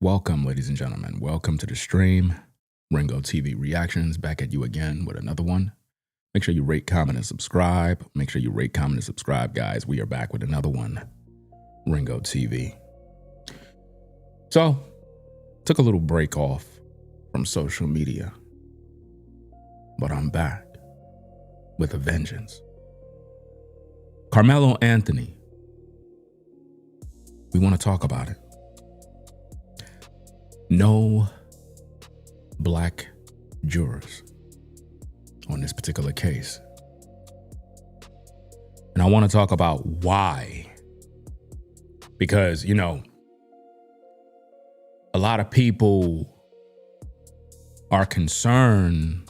Welcome, ladies and gentlemen. Welcome to the stream. Ringo TV Reactions back at you again with another one. Make sure you rate, comment, and subscribe. Make sure you rate, comment, and subscribe, guys. We are back with another one. Ringo TV. So, took a little break off from social media, but I'm back with a vengeance. Karmelo Anthony. We want to talk about it. No black jurors on this particular case. And I want to talk about why. Because, you know, a lot of people are concerned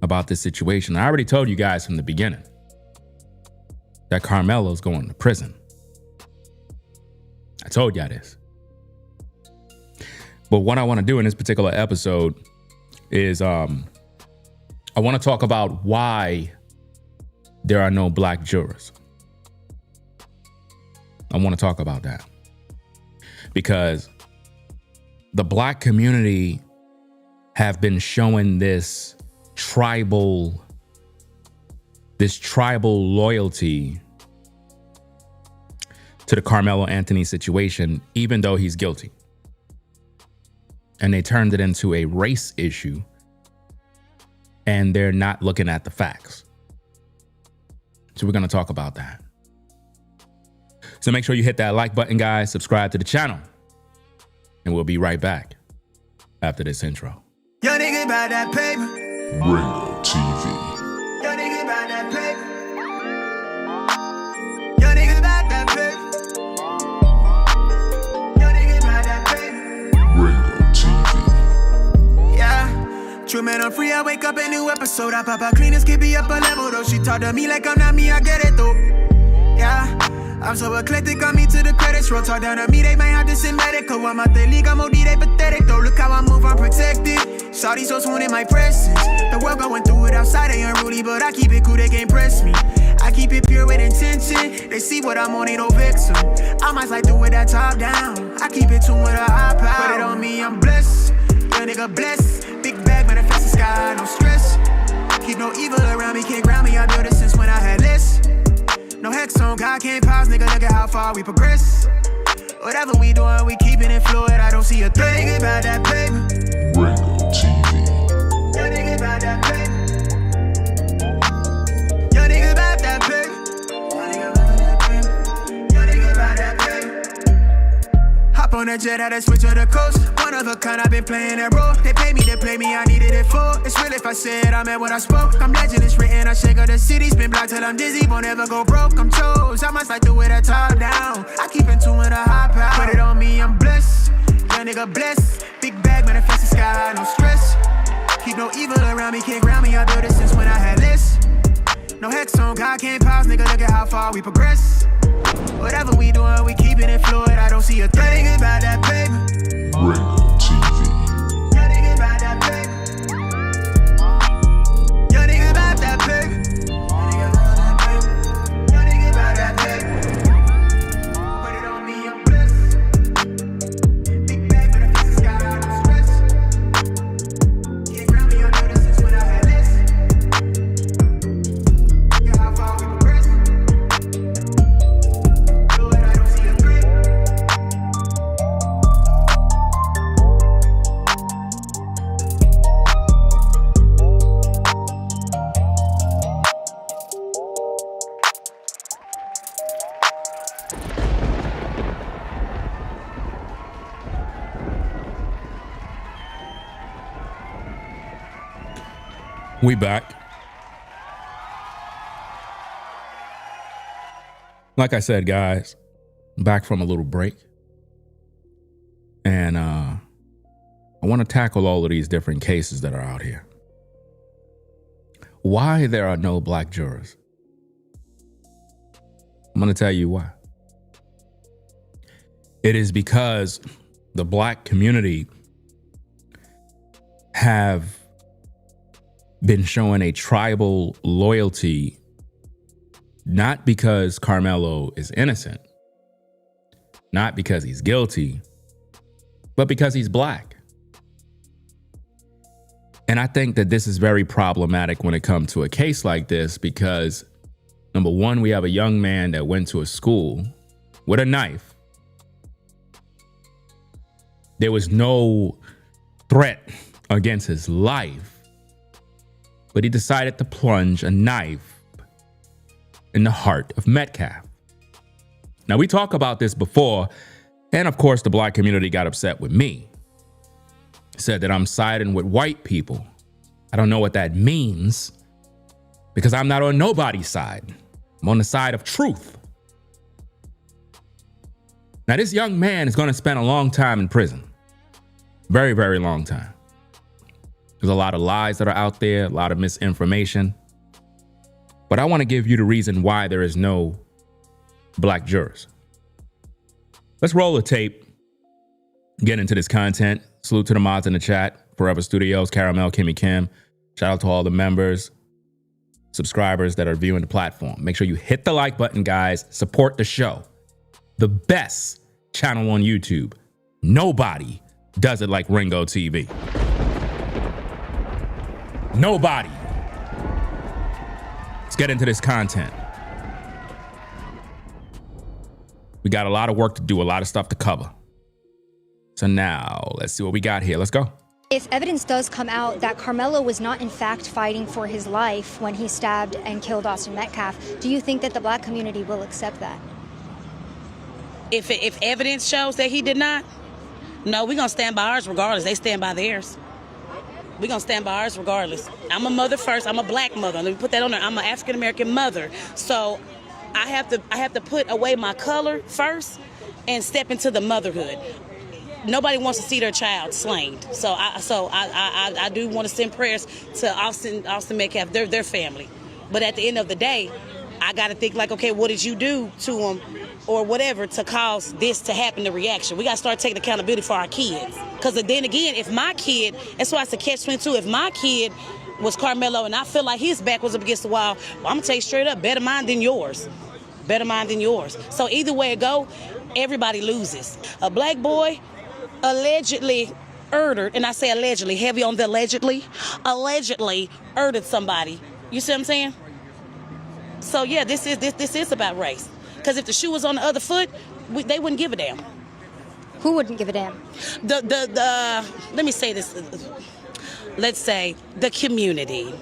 about this situation. I already told you guys from the beginning that Karmelo's going to prison. I told y'all this. But what I want to do in this particular episode is I want to talk about why there are no black jurors. I want to talk about that. Because the black community have been showing this tribal loyalty to the Karmelo Anthony situation, even though he's guilty. And they turned it into a race issue, and they're not looking at the facts. So we're going to talk about that. So make sure you hit that like button, guys. Subscribe to the channel. And we'll be right back after this intro. Yo, nigga, about that paper. Ringo TV. Yo, nigga, about that paper. Yo, nigga, about that paper. Yo, nigga, about that paper. Ringo TV. Yeah. True man, I'm free. I wake up a new episode. I pop out clean as keep me up a level though. She talk to me like I'm not me. I get it though. Yeah. I'm so eclectic, on me to the credits roll. Talk down to me, they might have to send medical. I'm out the league, I'm OD, they pathetic though. Look how I move, I'm protected. Saudi so swoon in my presence. The world going through it outside, they unruly, but I keep it cool, they can't press me. I keep it pure with intention. They see what I'm on, ain't no vixen. I might slide through with that top down. I keep it tuned with a high power. Put it on me, I'm blessed. Young nigga blessed. Big bag, manifest the sky, no stress. Keep no evil around me, can't ground me. I built it since when I had less. No hex on, God can't pause, nigga, look at how far we progress. Whatever we doing, we keeping it fluid, I don't see a threat. Yo, nigga, about that paper. Ringo TV. Yo, nigga, about that paper. Yo, nigga, about that paper. Yo, nigga, about that paper. Hop on that jet, had to switch to the coast. One of a kind, I've been playing that role. They pay me to play me, I needed it for. It's real if I said I meant what I spoke. I'm legend, it's written, I shake up the city. Spin block till I'm dizzy, won't ever go broke. I'm chose, I must like to wear that top down. I keep in tune with a high power. Put it on me, I'm blessed. Young nigga blessed. Big bag, manifest the sky, no stress. Keep no evil around me, can't ground me. I built it since when I had less. No hex on, God can't pause, nigga, look at how far we progress. Whatever we doing, we keeping it fluid, I don't see a threat. Nigga, about that paper. Ringo TV. Yo, nigga, about that paper. Yo, nigga, about that paper. Yo, nigga, about that paper. Put it on me, I'm blessed. Big bag, but I fix the sky, no stress. Can't ground me, I know this since when I had less. Look at how far we progress. Fluid, I don't see a threat. We back. Like I said, guys, back from a little break. And I want to tackle all of these different cases that are out here. Why there are no black jurors? I'm going to tell you why. It is because the black community have been showing a tribal loyalty, not because Karmelo is innocent, not because he's guilty, but because he's black. And I think that this is very problematic when it comes to a case like this because, number one, we have a young man that went to a school with a knife. There was no threat against his life, but he decided to plunge a knife in the heart of Metcalf. Now, we talked about this before, and of course, the black community got upset with me. Said that I'm siding with white people. I don't know what that means because I'm not on nobody's side. I'm on the side of truth. Now, this young man is going to spend a long time in prison. Very, very long time. There's a lot of lies that are out there, a lot of misinformation. But I want to give you the reason why there is no black jurors. Let's roll the tape, get into this content. Salute to the mods in the chat, Forever Studios, Karmelo, Kimmy Kim. Shout out to all the members, subscribers that are viewing the platform. Make sure you hit the like button, guys. Support the show. The best channel on YouTube. Nobody does it like Ringo TV. Nobody. Let's get into this content. We got a lot of work to do, a lot of stuff to cover. So now, let's see what we got here. Let's go. If evidence does come out that Karmelo was not in fact fighting for his life when he stabbed and killed Austin Metcalf, do you think that the black community will accept that? If evidence shows that he did not, no, we're going to stand by ours regardless. They stand by theirs. We're going to stand by ours regardless. I'm a mother first. I'm a black mother. Let me put that on there. I'm an African-American mother. So I have to put away my color first and step into the motherhood. Nobody wants to see their child slain. So I do want to send prayers to Austin Metcalf, their family. But at the end of the day, I got to think like, okay, what did you do to him or whatever to cause this to happen, the reaction? We got to start taking accountability for our kids. Because then again, if my kid, that's why it's a catch-22, if my kid was Karmelo and I feel like his back was up against the wall, well, I'm going to tell you straight up, better mine than yours. Better mine than yours. So either way it go, everybody loses. A black boy allegedly murdered, and I say allegedly, heavy on the allegedly murdered somebody. You see what I'm saying? So yeah, this is about race. Because if the shoe was on the other foot, they wouldn't give a damn. Who wouldn't give a damn? Let me say this. Let's say the community.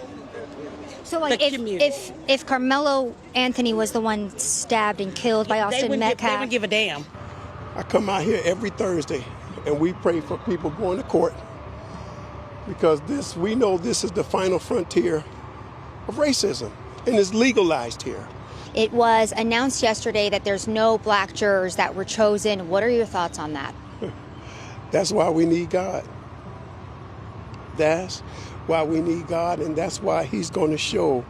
So like if Karmelo Anthony was the one stabbed and killed by Austin Metcalf, they wouldn't give a damn. I come out here every Thursday and we pray for people going to court because we know this is the final frontier of racism and it's legalized here. It was announced yesterday that there's no black jurors that were chosen. What are your thoughts on that? That's why we need God. That's why we need God, and that's why he's going to show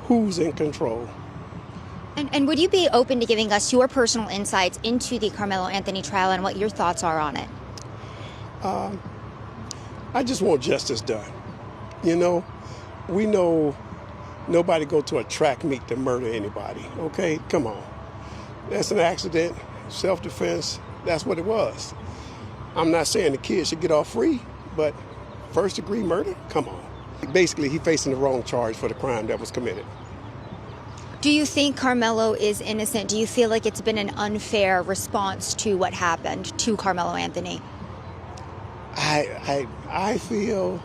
who's in control. And would you be open to giving us your personal insights into the Karmelo Anthony trial and what your thoughts are on it? I just want justice done. You know, we know nobody go to a track meet to murder anybody, okay? Come on. That's an accident, self-defense, that's what it was. I'm not saying the kid should get off free, but first-degree murder? Come on. Basically, he's facing the wrong charge for the crime that was committed. Do you think Karmelo is innocent? Do you feel like it's been an unfair response to what happened to Karmelo Anthony? I feel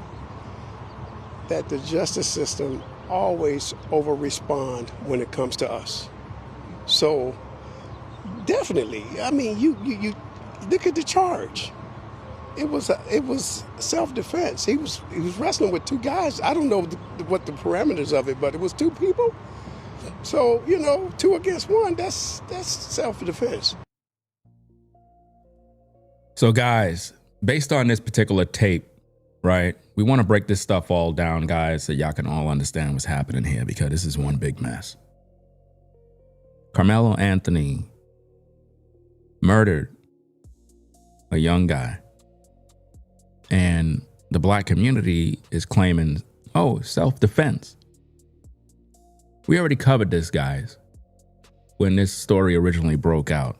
that the justice system always over-respond when it comes to us. So, definitely, I mean, you look at the charge. It was self-defense. He was wrestling with two guys. I don't know what the parameters of it, but it was two people. So, you know, 2 against 1, that's self-defense. So guys, based on this particular tape, right, we want to break this stuff all down, guys, so y'all can all understand what's happening here because this is one big mess. Karmelo Anthony murdered a young guy. And the black community is claiming, oh, self-defense. We already covered this, guys, when this story originally broke out.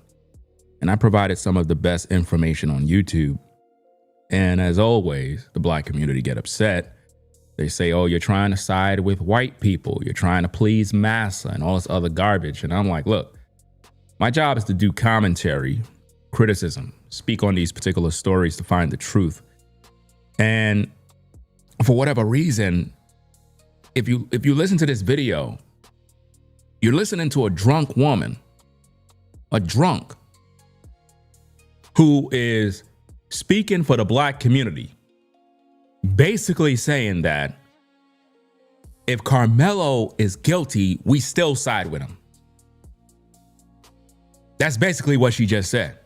And I provided some of the best information on YouTube And as always, the black community get upset. They say, oh, you're trying to side with white people. You're trying to please massa and all this other garbage. And I'm like, look, my job is to do commentary, criticism, speak on these particular stories to find the truth. And for whatever reason, if you listen to this video, you're listening to a drunk woman, a drunk, who is speaking for the black community, basically saying that if Karmelo is guilty, we still side with him. That's basically what she just said.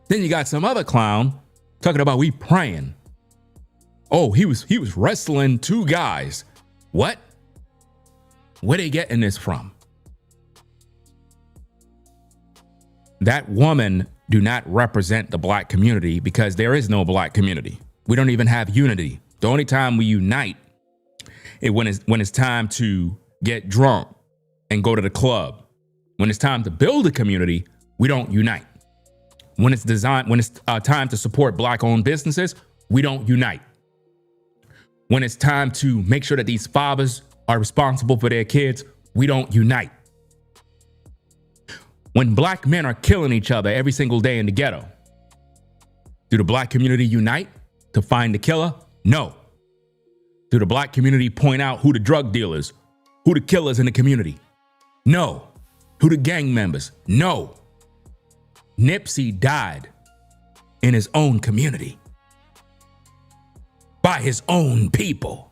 Then you got some other clown talking about we praying. Oh, he was wrestling two guys. What? Where they getting this from? That woman do not represent the black community because there is no black community. We don't even have unity. The only time we unite is when it's time to get drunk and go to the club. When it's time to build a community, we don't unite. When it's time to support black-owned businesses, we don't unite. When it's time to make sure that these fathers are responsible for their kids, we don't unite. When black men are killing each other every single day in the ghetto, do the black community unite to find the killer? No. Do the black community point out who the drug dealers, who the killers in the community? No. Who the gang members? No. Nipsey died in his own community by his own people.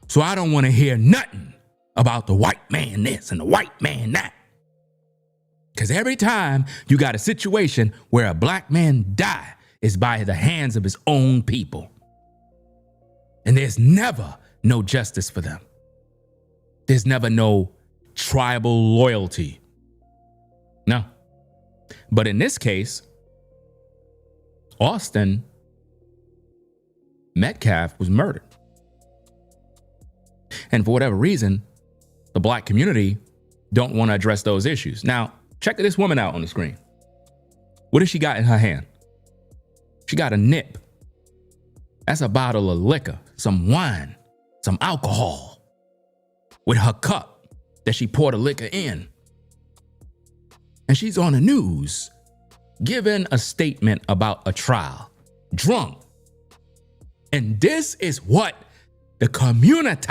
So I don't want to hear nothing about the white man this and the white man that. Because every time you got a situation where a black man die, it's by the hands of his own people. And there's never no justice for them. There's never no tribal loyalty. No. But in this case, Austin Metcalf was murdered. And for whatever reason, the black community don't want to address those issues. Now, check this woman out on the screen. What does she got in her hand? She got a nip. That's a bottle of liquor, some wine, some alcohol with her cup that she poured the liquor in. And she's on the news giving a statement about a trial, drunk. And this is what the community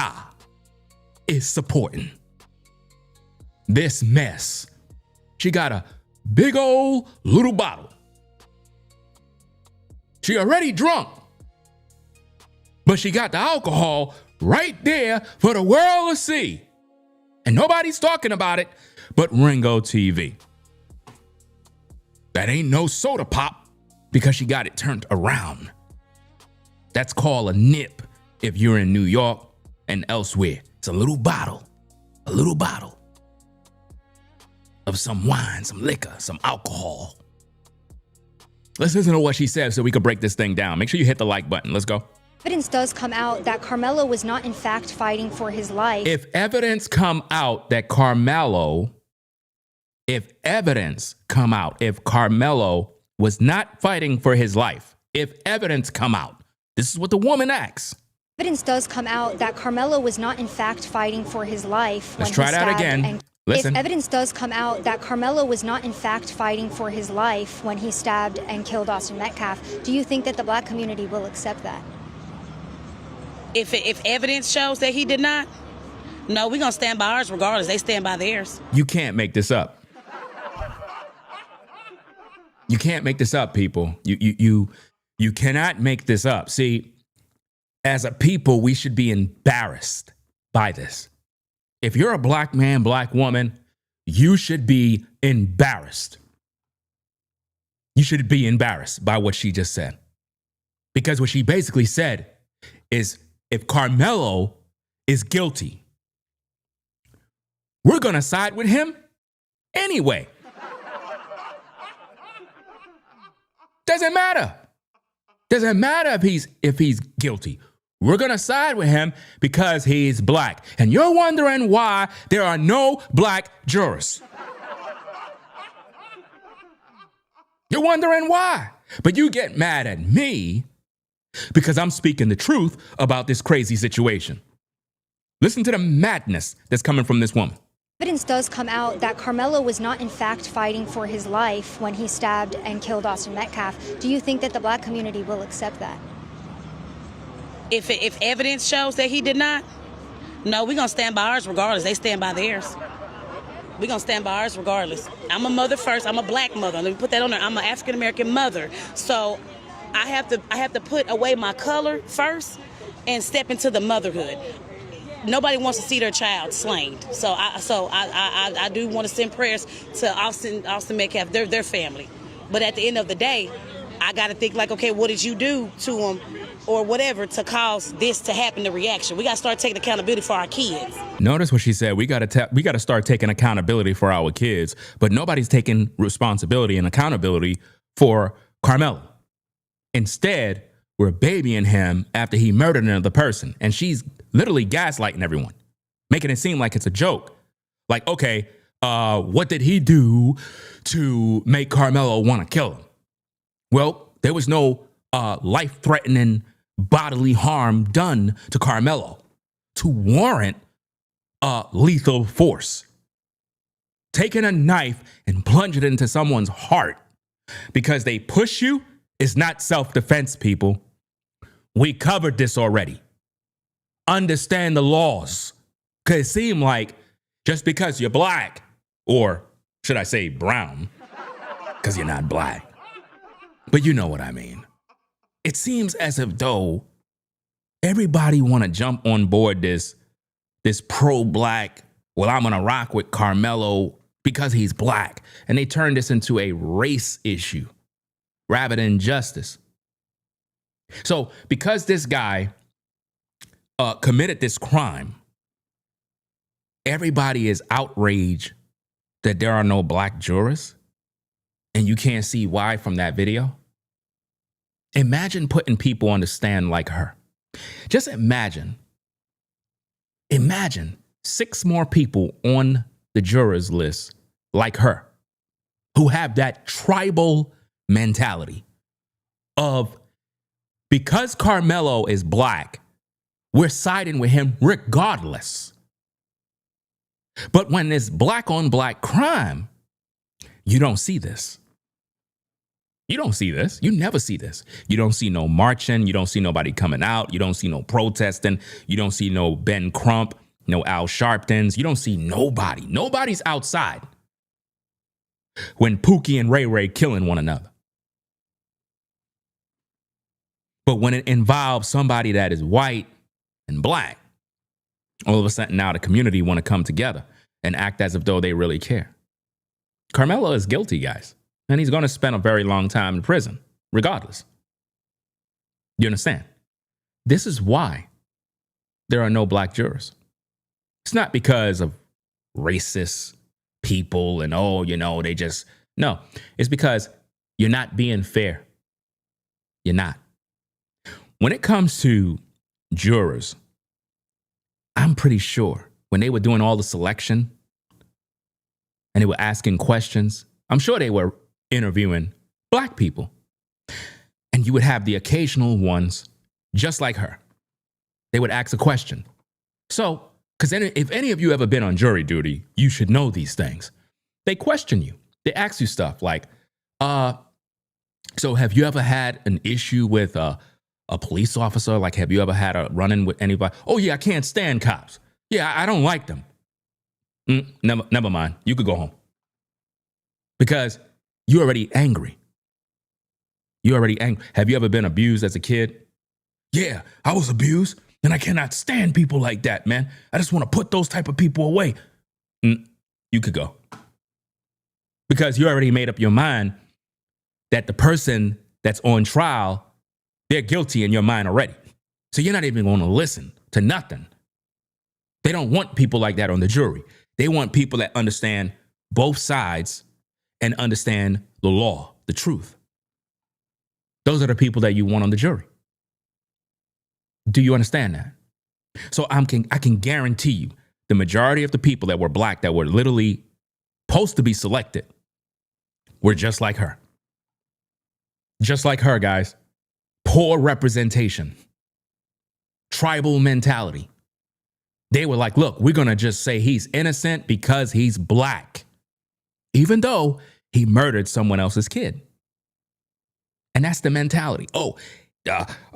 is supporting. This mess. She got a big old little bottle. She already drunk, but she got the alcohol right there for the world to see. And nobody's talking about it but Ringo TV. That ain't no soda pop because she got it turned around. That's called a nip if you're in New York and elsewhere. It's a little bottle of some wine, some liquor, some alcohol. Let's listen to what she said so we can break this thing down. Make sure you hit the like button. Let's go. Evidence does come out that Karmelo was not in fact fighting for his life. If evidence come out that Karmelo was not fighting for his life, if evidence come out, this is what the woman asks. Evidence does come out that Karmelo was not in fact fighting for his life. Let's try that again. Listen. If evidence does come out that Karmelo was not in fact fighting for his life when he stabbed and killed Austin Metcalf, do you think that the black community will accept that? If evidence shows that he did not, no, we're going to stand by ours regardless. They stand by theirs. You can't make this up. You can't make this up, people. You cannot make this up. See, as a people, we should be embarrassed by this. If you're a black man, black woman, you should be embarrassed. You should be embarrassed by what she just said. Because what she basically said is, if Karmelo is guilty, we're going to side with him anyway. Doesn't matter. Doesn't matter if he's guilty. We're going to side with him because he's black. And you're wondering why there are no black jurors. You're wondering why. But you get mad at me because I'm speaking the truth about this crazy situation. Listen to the madness that's coming from this woman. Evidence does come out that Karmelo was not in fact fighting for his life when he stabbed and killed Austin Metcalf. Do you think that the black community will accept that? If evidence shows that he did not, no, we're going to stand by ours regardless. They stand by theirs. We're going to stand by ours regardless. I'm a mother first. I'm a black mother. Let me put that on there. I'm an African-American mother. So I have to put away my color first and step into the motherhood. Nobody wants to see their child slain. So I do want to send prayers to Austin Metcalf, their family. But at the end of the day, I got to think like, okay, what did you do to him or whatever to cause this to happen, the reaction? We got to start taking accountability for our kids. Notice what she said. We got to start taking accountability for our kids, but nobody's taking responsibility and accountability for Karmelo. Instead, we're babying him after he murdered another person, and she's literally gaslighting everyone, making it seem like it's a joke. Like, okay, what did he do to make Karmelo want to kill him? Well, there was no life-threatening bodily harm done to Karmelo to warrant lethal force. Taking a knife and plunge it into someone's heart because they push you is not self-defense, people. We covered this already. Understand the laws. Because it seems like just because you're black, or should I say brown, because you're not black, but you know what I mean. It seems as if though everybody want to jump on board this pro-black, well, I'm going to rock with Karmelo because he's black. And they turn this into a race issue rather than justice. So because this guy committed this crime, everybody is outraged that there are no black jurors. And you can't see why from that video. Imagine putting people on the stand like her. Just imagine 6 more people on the jurors list like her who have that tribal mentality of, because Karmelo is black, we're siding with him regardless. But when it's black on black crime, you don't see this. You don't see this. You never see this. You don't see no marching. You don't see nobody coming out. You don't see no protesting. You don't see no Ben Crump, no Al Sharptons. You don't see nobody. Nobody's outside when Pookie and Ray Ray killing one another. But when it involves somebody that is white and black, all of a sudden now the community want to come together and act as if though they really care. Karmelo is guilty, guys. And he's going to spend a very long time in prison, regardless. You understand? This is why there are no black jurors. It's not because of racist people and, they just, no. It's because you're not being fair. You're not. When it comes to jurors, I'm pretty sure when they were doing all the selection and they were asking questions, I'm sure they were interviewing black people. And you would have the occasional ones just like her. They would ask a question. So, because if any of you ever been on jury duty, you should know these things. They question you. They ask you stuff like, so have you ever had an issue with a police officer? Like, have you ever had a run-in with anybody? Oh, yeah, I can't stand cops. Yeah, I don't like them. Never mind. You could go home. Because you're already angry. You're already angry. Have you ever been abused as a kid? Yeah, I was abused, and I cannot stand people like that, man. I just want to put those type of people away. You could go. Because you already made up your mind that the person that's on trial, they're guilty in your mind already. So you're not even going to listen to nothing. They don't want people like that on the jury. They want people that understand both sides and understand the law, the truth. Those are the people that you want on the jury. Do you understand that? So I can guarantee you the majority of the people that were black that were literally supposed to be selected were just like her. Just like her, guys. Poor representation. Tribal mentality. They were like, look, we're going to just say he's innocent because he's black, even though he murdered someone else's kid. And that's the mentality. Oh,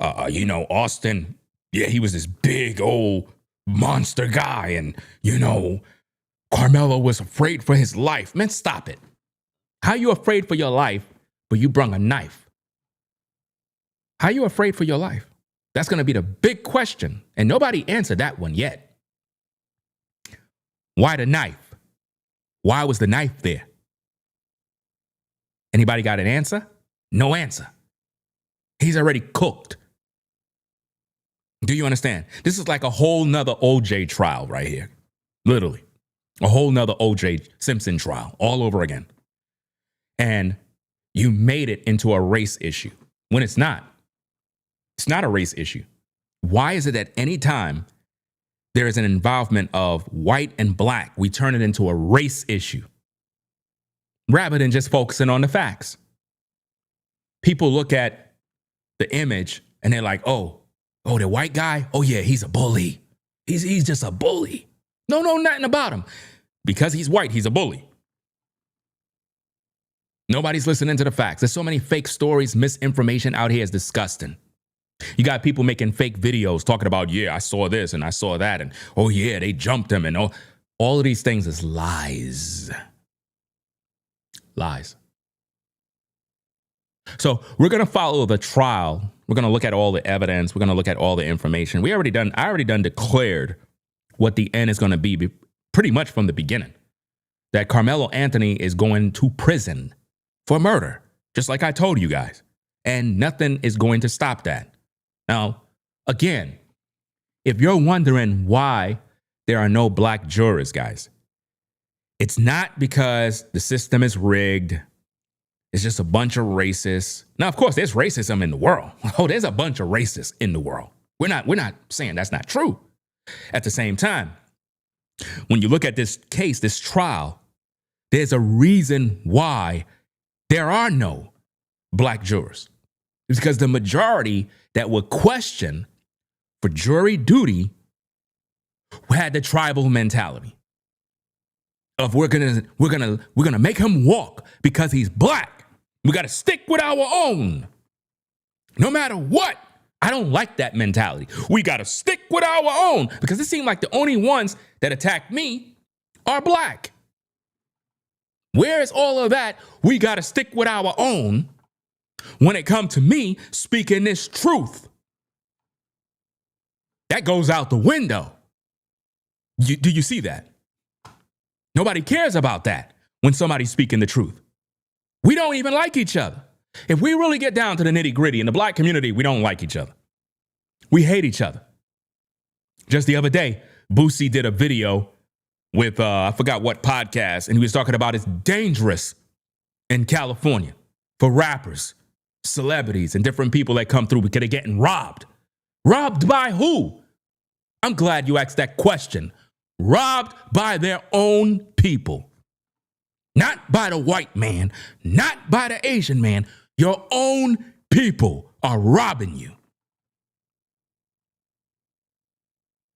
Austin, yeah, he was this big old monster guy. And, Karmelo was afraid for his life. Man, stop it. How you afraid for your life, but you brung a knife? How you afraid for your life? That's going to be the big question. And nobody answered that one yet. Why the knife? Why was the knife there? Anybody got an answer? No answer. He's already cooked. Do you understand? This is like a whole nother OJ trial right here. Literally. A whole nother OJ Simpson trial all over again. And you made it into a race issue when it's not. It's not a race issue. Why is it that any time there is an involvement of white and black, we turn it into a race issue rather than just focusing on the facts? People look at the image and they're like, oh, the white guy? Oh, yeah, he's a bully. He's just a bully. No, nothing about him. Because he's white, he's a bully. Nobody's listening to the facts. There's so many fake stories, misinformation out here is disgusting. You got people making fake videos talking about, yeah, I saw this and I saw that. And, oh, yeah, they jumped him. And all of these things is lies. Lies. So we're going to follow the trial. We're going to look at all the evidence. We're going to look at all the information. I already declared what the end is going to be pretty much from the beginning. That Karmelo Anthony is going to prison for murder, just like I told you guys. And nothing is going to stop that. Now, again, if you're wondering why there are no black jurors, guys, it's not because the system is rigged. It's just a bunch of racists. Now, of course, there's racism in the world. Oh, there's a bunch of racists in the world. We're not saying that's not true. At the same time, when you look at this case, this trial, there's a reason why there are no black jurors. It's because the majority that were questioned for jury duty had the tribal mentality of we're gonna make him walk because he's black. We got to stick with our own, no matter what. I don't like that mentality. We got to stick with our own because it seemed like the only ones that attacked me are black. Where's all of that? We got to stick with our own when it comes to me speaking this truth. That goes out the window. Do you see that? Nobody cares about that when somebody's speaking the truth. We don't even like each other. If we really get down to the nitty gritty in the black community, we don't like each other. We hate each other. Just the other day, Boosie did a video with, I forgot what podcast, and he was talking about it's dangerous in California for rappers, celebrities, and different people that come through because they're getting robbed. Robbed by who? I'm glad you asked that question. Robbed by their own people. Not by the white man, not by the Asian man. Your own people are robbing you.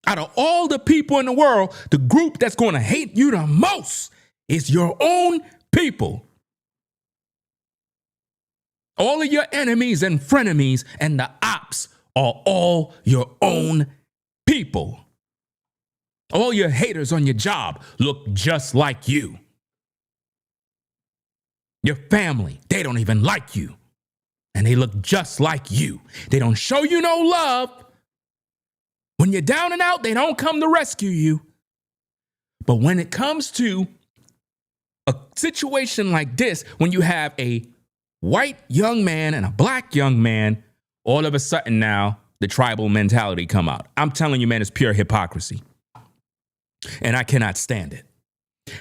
Out of all the people in the world, the group that's going to hate you the most is your own people. All of your enemies and frenemies and the ops are all your own people. All your haters on your job look just like you. Your family, they don't even like you. And they look just like you. They don't show you no love. When you're down and out, they don't come to rescue you. But when it comes to a situation like this, when you have a white young man and a black young man, all of a sudden now the tribal mentality come out. I'm telling you, man, it's pure hypocrisy. And I cannot stand it.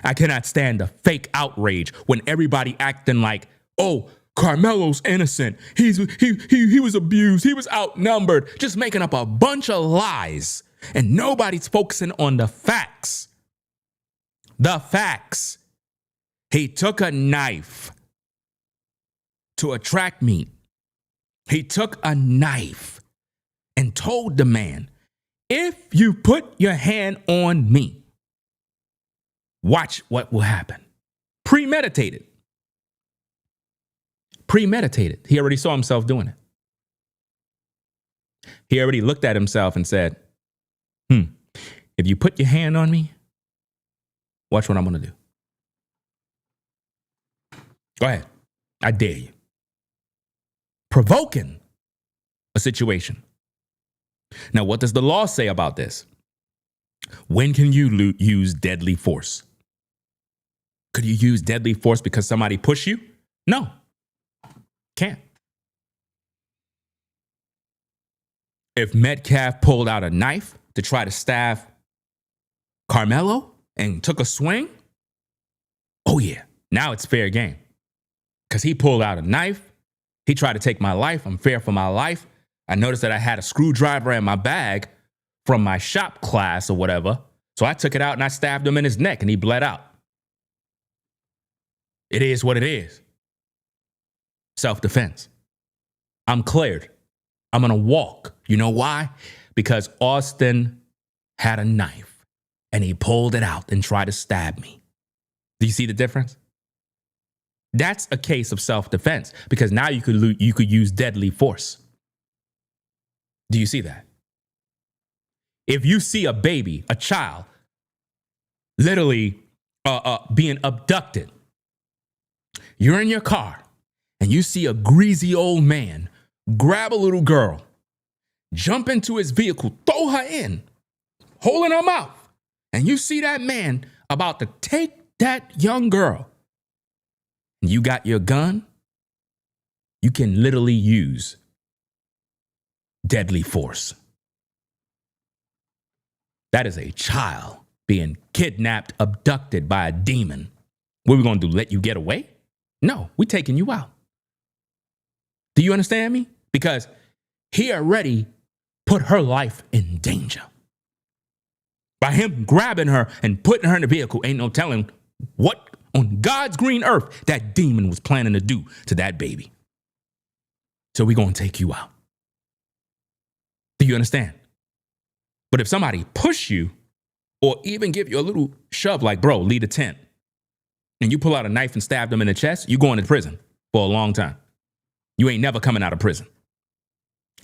I cannot stand the fake outrage when everybody acting like, oh, Karmelo's innocent. He was abused. He was outnumbered. Just making up a bunch of lies. And nobody's focusing on the facts. The facts. He took a knife to attract meat He took a knife and told the man, if you put your hand on me, watch what will happen. Premeditated. Premeditated. He already saw himself doing it. He already looked at himself and said, if you put your hand on me, watch what I'm going to do. Go ahead. I dare you. Provoking a situation. Now, what does the law say about this? When can you use deadly force? Could you use deadly force because somebody pushed you? No. Can't. If Metcalf pulled out a knife to try to stab Karmelo and took a swing, oh yeah, now it's fair game. Because he pulled out a knife. He tried to take my life. I'm fair for my life. I noticed that I had a screwdriver in my bag from my shop class or whatever. So I took it out and I stabbed him in his neck and he bled out. It is what it is. Self-defense. I'm cleared. I'm going to walk. You know why? Because Austin had a knife and he pulled it out and tried to stab me. Do you see the difference? That's a case of self-defense because now you could use deadly force. Do you see that? If you see a baby, a child, literally being abducted, you're in your car and you see a greasy old man grab a little girl, jump into his vehicle, throw her in, holding her mouth, and you see that man about to take that young girl, and you got your gun, you can literally use deadly force. That is a child being kidnapped, abducted by a demon. What are we going to do, let you get away? No, we're taking you out. Do you understand me? Because he already put her life in danger. By him grabbing her and putting her in the vehicle, ain't no telling what on God's green earth that demon was planning to do to that baby. So we're going to take you out. Do you understand? But if somebody push you or even give you a little shove like, bro, leave the tent, and you pull out a knife and stab them in the chest, you're going to prison for a long time. You ain't never coming out of prison.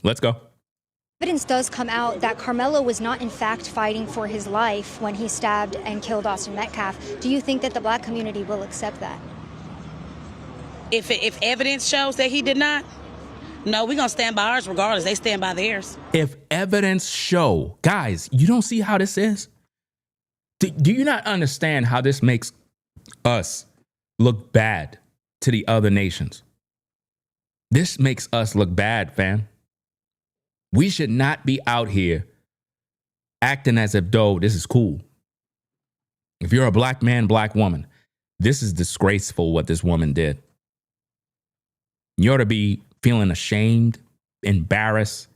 Let's go. Evidence does come out that Karmelo was not in fact fighting for his life when he stabbed and killed Austin Metcalf. Do you think that the black community will accept that? If evidence shows that he did not, no, we're going to stand by ours regardless. They stand by theirs. If evidence show, guys, you don't see how this is? Do you not understand how this makes us look bad to the other nations? This makes us look bad, fam. We should not be out here acting as if, though, this is cool. If you're a black man, black woman, this is disgraceful what this woman did. You ought to be feeling ashamed, embarrassed,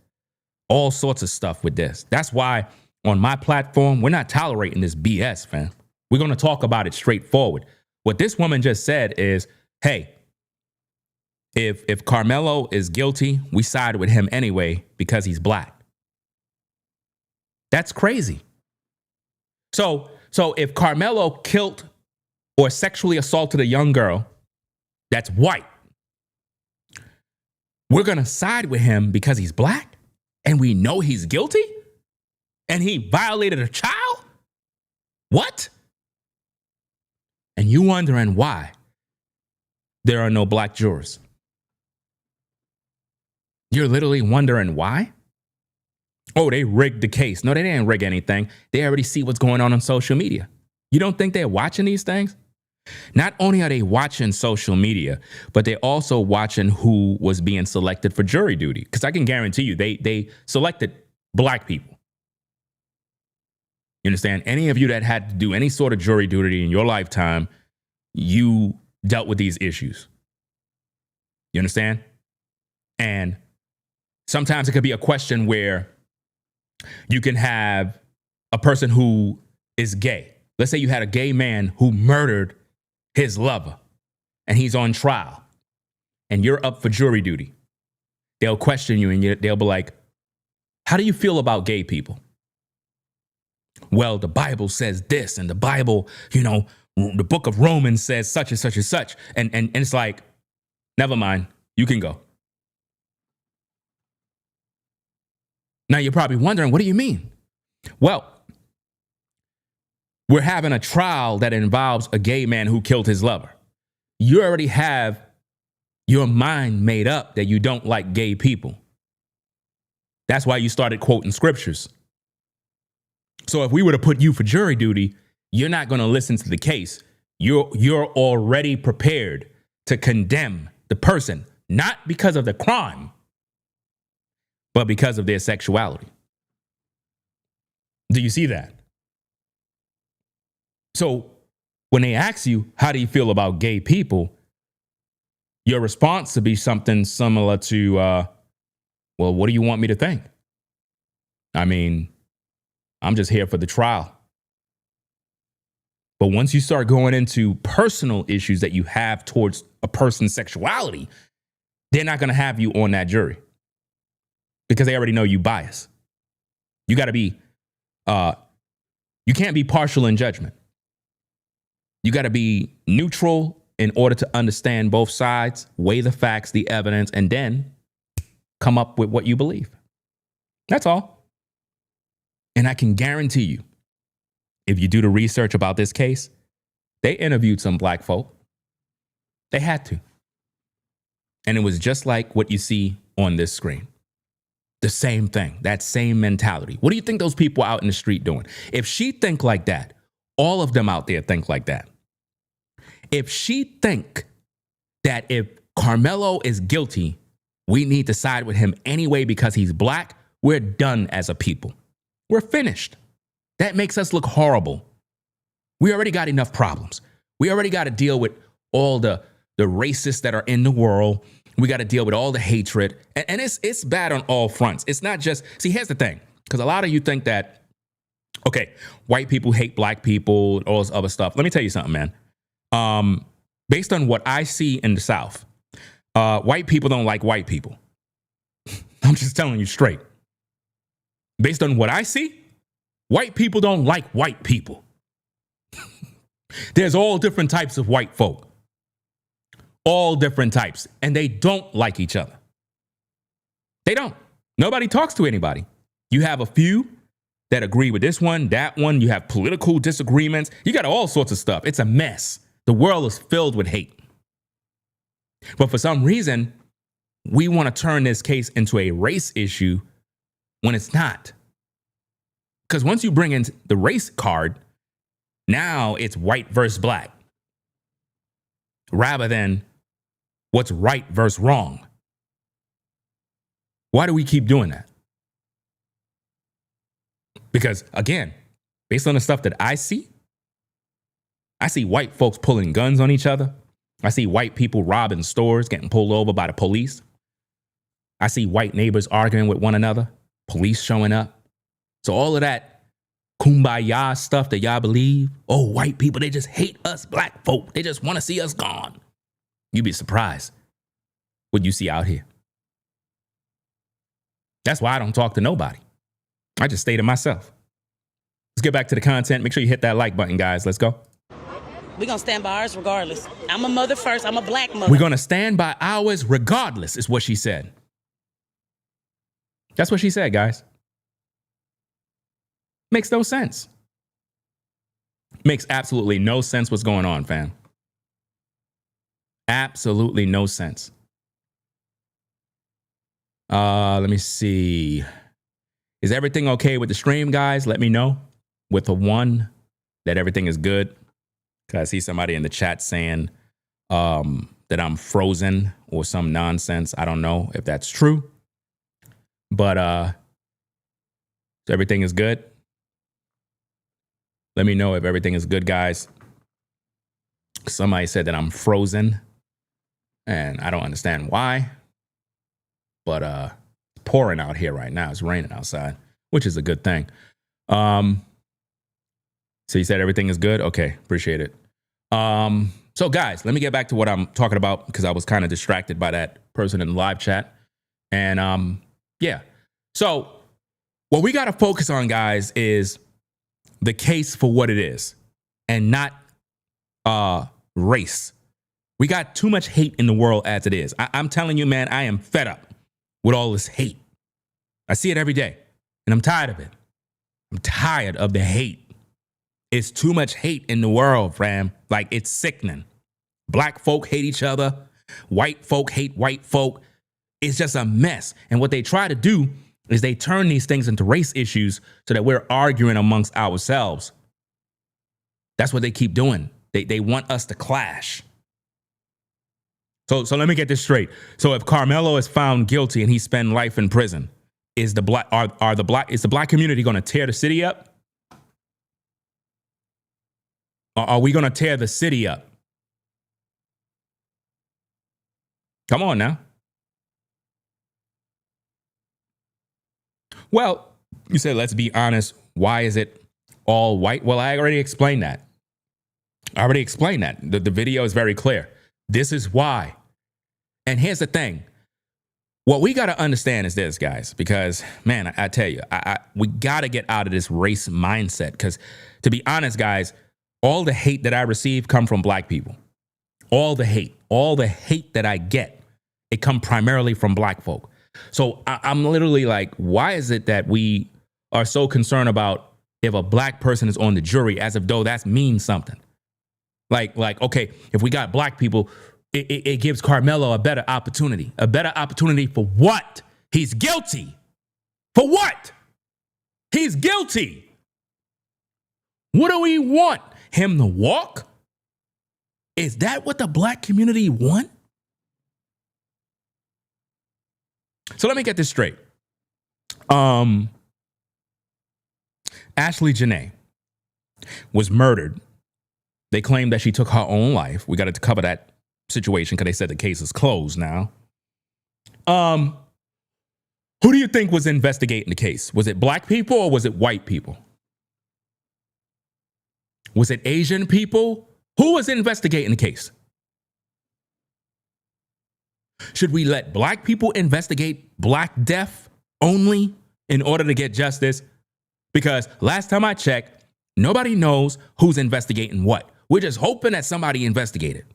all sorts of stuff with this. That's why on my platform, we're not tolerating this BS, fam. We're going to talk about it straightforward. What this woman just said is, hey, if Karmelo is guilty, we side with him anyway because he's black. That's crazy. So if Karmelo killed or sexually assaulted a young girl that's white, we're going to side with him because he's black and we know he's guilty and he violated a child? What? And you wondering why there are no black jurors. You're literally wondering why? Oh, they rigged the case. No, they didn't rig anything. They already see what's going on social media. You don't think they're watching these things? Not only are they watching social media, but they're also watching who was being selected for jury duty. Because I can guarantee you, they selected black people. You understand? Any of you that had to do any sort of jury duty in your lifetime, you dealt with these issues. You understand? And sometimes it could be a question where you can have a person who is gay. Let's say you had a gay man who murdered his lover and he's on trial and you're up for jury duty. they'll question you and they'll be like, how do you feel about gay people? Well, the Bible says this, and the Bible, the book of Romans says such and such and such. And it's like, never mind, you can go. Now you're probably wondering, what do you mean? Well, we're having a trial that involves a gay man who killed his lover. You already have your mind made up that you don't like gay people. That's why you started quoting scriptures. So if we were to put you for jury duty, you're not going to listen to the case. You're already prepared to condemn the person, not because of the crime, but because of their sexuality. Do you see that? So when they ask you, how do you feel about gay people? Your response to be something similar to, well, what do you want me to think? I mean, I'm just here for the trial. But once you start going into personal issues that you have towards a person's sexuality, they're not going to have you on that jury because they already know you bias. You got to be, you can't be partial in judgment. You got to be neutral in order to understand both sides, weigh the facts, the evidence, and then come up with what you believe. That's all. And I can guarantee you, if you do the research about this case, they interviewed some black folk. They had to. And it was just like what you see on this screen. The same thing, that same mentality. What do you think those people out in the street doing? If she think like that, all of them out there think like that. If she think that if Karmelo is guilty, we need to side with him anyway because he's black, we're done as a people. We're finished. That makes us look horrible. We already got enough problems. We already got to deal with all the racists that are in the world. We got to deal with all the hatred. And it's bad on all fronts. It's not just, see, here's the thing. Because a lot of you think that, okay, white people hate black people, all this other stuff. Let me tell you something, man. Based on what I see in the South, white people don't like white people. I'm just telling you straight. Based on what I see, white people don't like white people. There's all different types of white folk. All different types. And they don't like each other. They don't. Nobody talks to anybody. You have a few that agree with this one, that one. You have political disagreements. You got all sorts of stuff. It's a mess. The world is filled with hate. But for some reason, we want to turn this case into a race issue when it's not. Because once you bring in the race card, now it's white versus black. Rather than what's right versus wrong. Why do we keep doing that? Because, again, based on the stuff that I see white folks pulling guns on each other. I see white people robbing stores, getting pulled over by the police. I see white neighbors arguing with one another, police showing up. So all of that kumbaya stuff that y'all believe, oh, white people, they just hate us black folk. They just want to see us gone. You'd be surprised what you see out here. That's why I don't talk to nobody. I just stay to myself. Let's get back to the content. Make sure you hit that like button, guys. Let's go. We're going to stand by ours regardless. I'm a mother first. I'm a black mother. We're going to stand by ours regardless, is what she said. That's what she said, guys. Makes no sense. Makes absolutely no sense what's going on, fam. Absolutely no sense. Let me see. Is everything okay with the stream, guys? Let me know with a 1 that everything is good. Because I see somebody in the chat saying that I'm frozen or some nonsense. I don't know if that's true. But everything is good. Let me know if everything is good, guys. Somebody said that I'm frozen. And I don't understand why. But it's pouring out here right now. It's raining outside, which is a good thing. So you said everything is good? Okay, appreciate it. So guys, let me get back to what I'm talking about because I was kind of distracted by that person in the live chat. And yeah. So what we got to focus on, guys, is the case for what it is and not race. We got too much hate in the world as it is. I'm telling you, man, I am fed up with all this hate. I see it every day, and I'm tired of it. I'm tired of the hate. It's too much hate in the world, fam. Like, it's sickening. Black folk hate each other. White folk hate white folk. It's just a mess. And what they try to do is they turn these things into race issues so that we're arguing amongst ourselves. That's what they keep doing. They want us to clash. So let me get this straight. So if Karmelo is found guilty and he spend life in prison, is the black community going to tear the city up? Or are we going to tear the city up? Come on now. Well, you said, let's be honest. Why is it all white? Well, I already explained that. The video is very clear. This is why. And here's the thing. What we got to understand is this, guys, because, man, I tell you, we got to get out of this race mindset. Because, to be honest, guys, all the hate that I receive come from black people. All the hate that I get, it come primarily from black folk. So I'm literally like, why is it that we are so concerned about if a black person is on the jury, as if though that means something? Like, okay, if we got black people, it gives Karmelo a better opportunity. A better opportunity for what? He's guilty. For what? He's guilty. What do we want? Him to walk? Is that what the black community want? So let me get this straight. Ashley Janae was murdered. They claim that she took her own life. We got to cover that situation because they said the case is closed now. Who do you think was investigating the case? Was it black people or was it white people? Was it Asian people? Who was investigating the case? Should we let black people investigate black death only in order to get justice? Because last time I checked, nobody knows who's investigating what. We're just hoping that somebody investigated.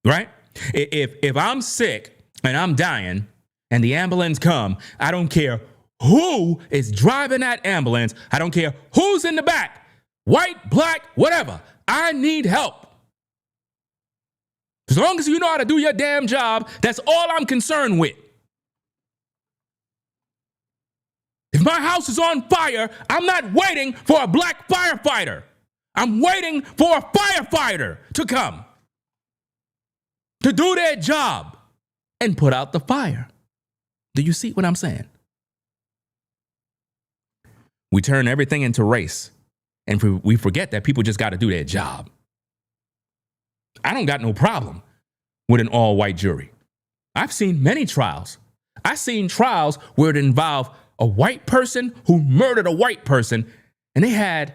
Right? If I'm sick and I'm dying and the ambulance come, I don't care who is driving that ambulance. I don't care who's in the back, white, black, whatever. I need help. As long as you know how to do your damn job, that's all I'm concerned with. If my house is on fire, I'm not waiting for a black firefighter. I'm waiting for a firefighter to come to do their job and put out the fire. Do you see what I'm saying? We turn everything into race, and we forget that people just got to do their job. I don't got no problem with an all-white jury. I've seen many trials. I've seen trials where it involved a white person who murdered a white person, and they had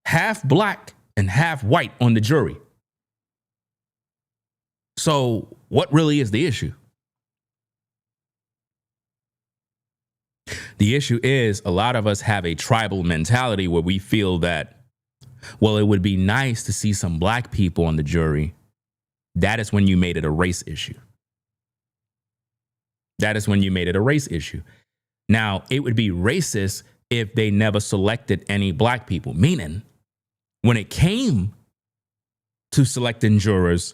half black and half white on the jury. So what really is the issue? The issue is a lot of us have a tribal mentality where we feel that, well, it would be nice to see some black people on the jury. That is when you made it a race issue. That is when you made it a race issue. Now, it would be racist if they never selected any black people, meaning when it came to selecting jurors,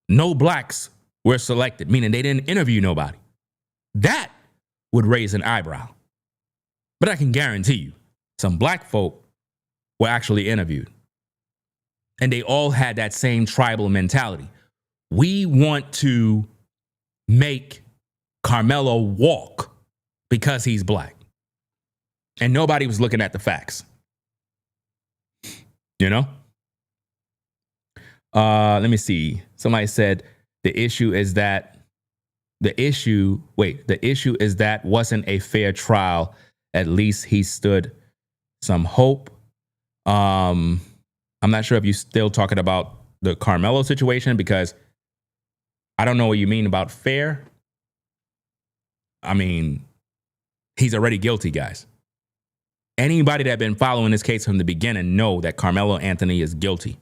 no blacks were selected, meaning they didn't interview nobody. That would raise an eyebrow. But I can guarantee you, some black folk were actually interviewed. And they all had that same tribal mentality. We want to make Karmelo walk because he's black. And nobody was looking at the facts. You know? Let me see. Somebody said the issue is that wasn't a fair trial. At least he stood some hope. I'm not sure if you're still talking about the Karmelo situation because I don't know what you mean about fair. I mean, he's already guilty, guys. Anybody that been following this case from the beginning know that Karmelo Anthony is guilty.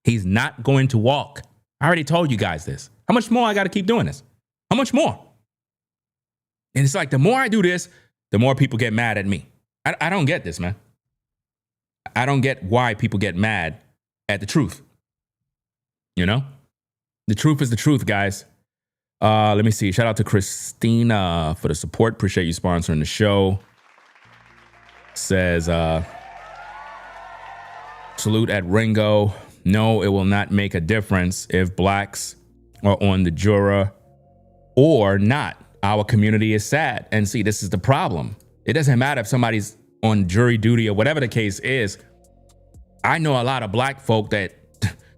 He's not going to walk. I already told you guys this. How much more I got to keep doing this? How much more? And it's like the more I do this, the more people get mad at me. I don't get this, man. I don't get why people get mad at the truth. You know? The truth is the truth, guys. Let me see. Shout out to Christina for the support. Appreciate you sponsoring the show. Says, salute at Ringo. No, it will not make a difference if blacks are on the juror or not. Our community is sad. And see, this is the problem. It doesn't matter if somebody's on jury duty or whatever the case is. I know a lot of black folk that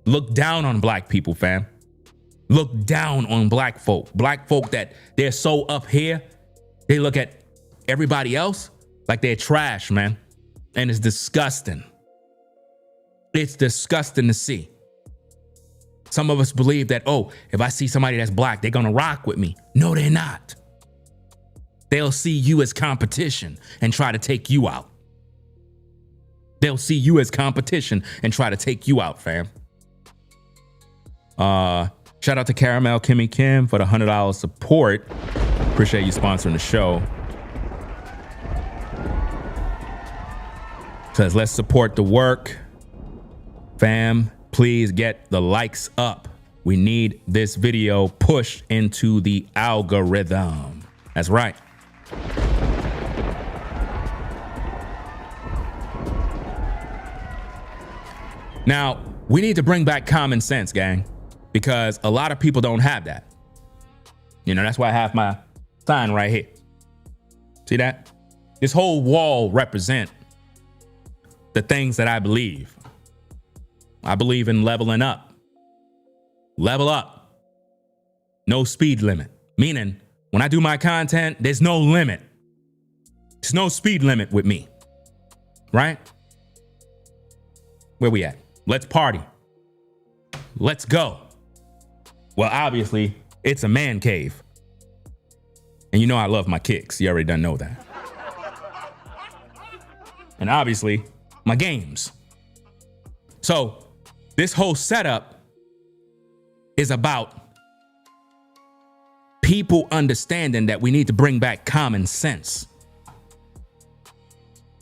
look down on black people, fam. Look down on black folk. Black folk that they're so up here, they look at everybody else like they're trash, man. And it's disgusting. It's disgusting to see. Some of us believe that, oh, if I see somebody that's black, they're gonna rock with me. No, they're not. They'll see you as competition and try to take you out. They'll see you as competition and try to take you out, fam. Shout out to Caramel Kimmy Kim for the $100 support. Appreciate you sponsoring the show. Says, let's support the work. Fam, please get the likes up. We need this video pushed into the algorithm. That's right. Now, we need to bring back common sense, gang, because a lot of people don't have that. You know, that's why I have my sign right here. See that? This whole wall represents the things that I believe. I believe in leveling up. Level up. No speed limit. Meaning, when I do my content, there's no limit. There's no speed limit with me. Right? Where we at? Let's party. Let's go. Well, obviously, it's a man cave. And you know I love my kicks. You already done know that. And obviously, my games. So, this whole setup is about people understanding that we need to bring back common sense.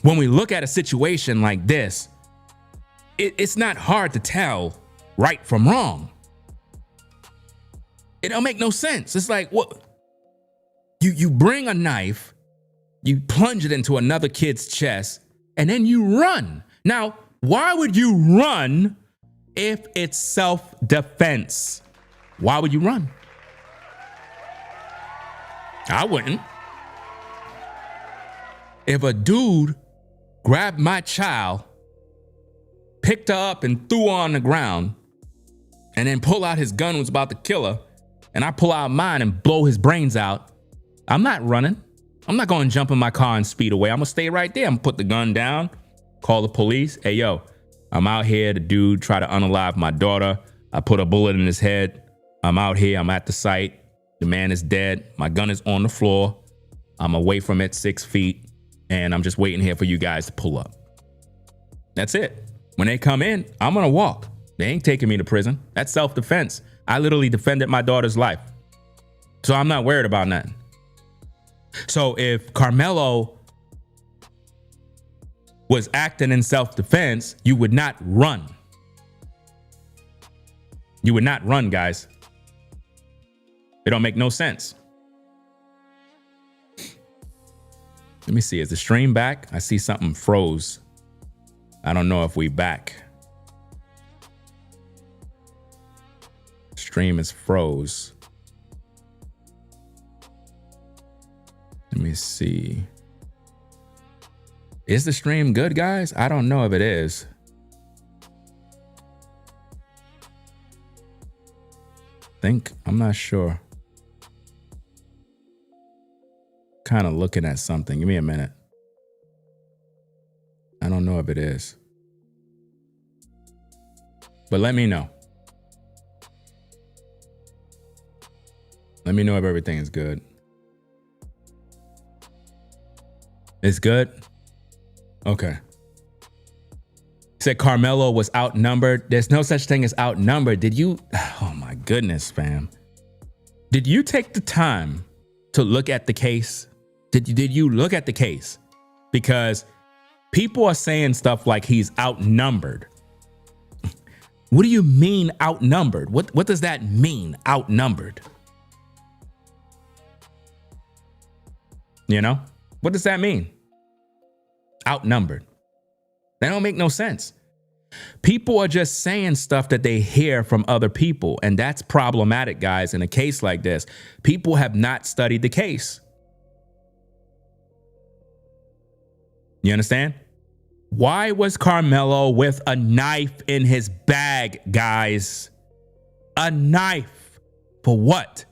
When we look at a situation like this, it's not hard to tell right from wrong. It don't make no sense. It's like, what? You bring a knife, you plunge it into another kid's chest, and then you run. Now, why would you run if it's self-defense? Why would you run? I wouldn't. If a dude grabbed my child, picked her up and threw her on the ground, and then pull out his gun and was about to kill her, and I pull out mine and blow his brains out, I'm not running. I'm not going to jump in my car and speed away. I'm going to stay right there. I'm going to put the gun down, call the police. Hey, yo, I'm out here. The dude tried to unalive my daughter. I put a bullet in his head. I'm out here. I'm at the site. The man is dead. My gun is on the floor. I'm away from it 6 feet, and I'm just waiting here for you guys to pull up. That's it. When they come in, I'm going to walk. They ain't taking me to prison. That's self-defense. I literally defended my daughter's life. So I'm not worried about nothing. So if Karmelo was acting in self-defense, you would not run. You would not run, guys. It don't make no sense. Let me see. Is the stream back? I see something froze. I don't know if we back. Stream is froze. Let me see. Is the stream good, guys? I don't know if it is. I'm not sure. Kind of looking at something. Give me a minute. I don't know if it is. But let me know. Let me know if everything is good. It's good? Okay. Said Karmelo was outnumbered. There's no such thing as outnumbered. Did you? Oh my goodness, fam. Did you take the time to look at the case? Did you look at the case? Because people are saying stuff like he's outnumbered. What do you mean outnumbered? What does that mean, outnumbered? You know? What does that mean? Outnumbered. That don't make no sense. People are just saying stuff that they hear from other people, and that's problematic, guys. In a case like this, people have not studied the case. You understand? Why was Karmelo with a knife in his bag, guys? A knife. For what?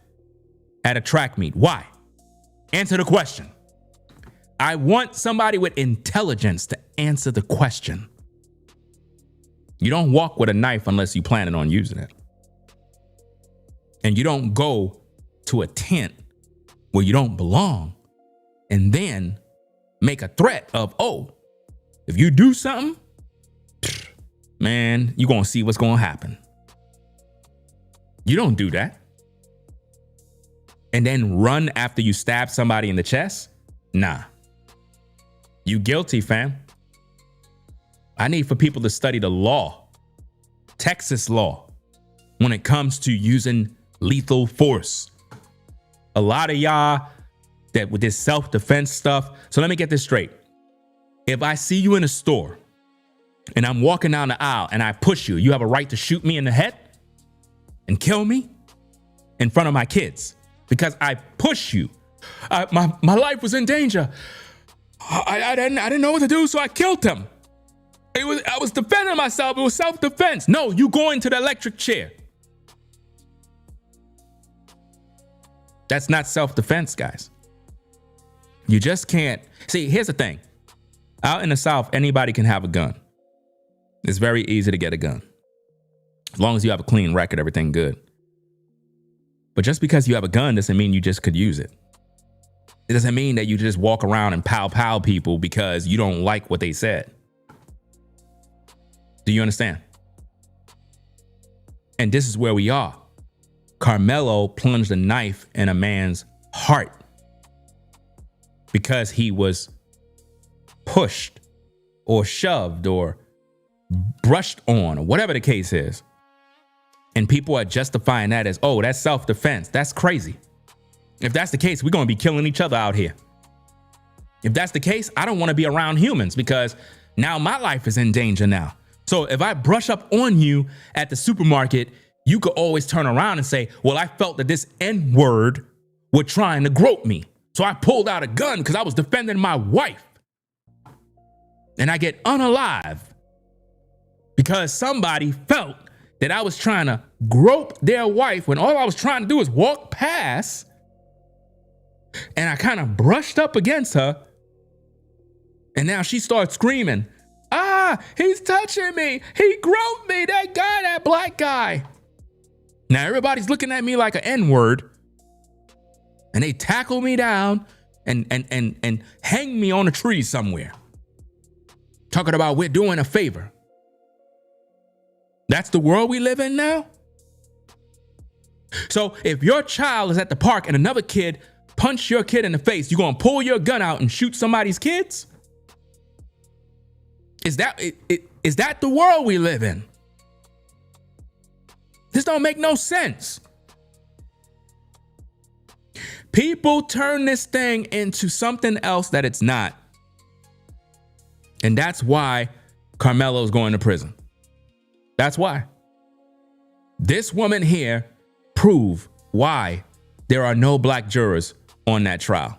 At a track meet. Why? Answer the question. I want somebody with intelligence to answer the question. You don't walk with a knife unless you planning on using it. And you don't go to a tent where you don't belong and then make a threat of, oh, if you do something, man, you're going to see what's going to happen. You don't do that. And then run after you stab somebody in the chest? Nah. You guilty, fam. I need for people to study the law, Texas law, when it comes to using lethal force. A lot of y'all that with this self-defense stuff. So let me get this straight. If I see you in a store and I'm walking down the aisle and I push you, you have a right to shoot me in the head and kill me in front of my kids because I push you. My life was in danger. I didn't know what to do, so I killed him. I was defending myself. It was self-defense. No, you go into the electric chair. That's not self-defense, guys. You just can't. See, here's the thing. Out in the South, anybody can have a gun. It's very easy to get a gun. As long as you have a clean record, everything good. But just because you have a gun doesn't mean you just could use it. It doesn't mean that you just walk around and pow people because you don't like what they said. Do you understand? And this is where we are. Karmelo plunged a knife in a man's heart because he was pushed or shoved or brushed on or whatever the case is. And people are justifying that as, oh, that's self-defense. That's crazy. If that's the case, we're going to be killing each other out here. If that's the case, I don't want to be around humans because now my life is in danger now. So if I brush up on you at the supermarket, you could always turn around and say, well, I felt that this N-word were trying to grope me. So I pulled out a gun because I was defending my wife. And I get unalive because somebody felt that I was trying to grope their wife when all I was trying to do is walk past. And I kind of brushed up against her. And now she starts screaming, he's touching me. He groped me. That guy, that black guy. Now everybody's looking at me like an N-word. And they tackle me down and hang me on a tree somewhere. Talking about we're doing a favor. That's the world we live in now? So if your child is at the park and another kid punch your kid in the face, you gonna pull your gun out and shoot somebody's kids? Is that the world we live in? This don't make no sense. People turn this thing into something else that it's not. And that's why Karmelo's going to prison. That's why. This woman here proved why there are no black jurors on that trial,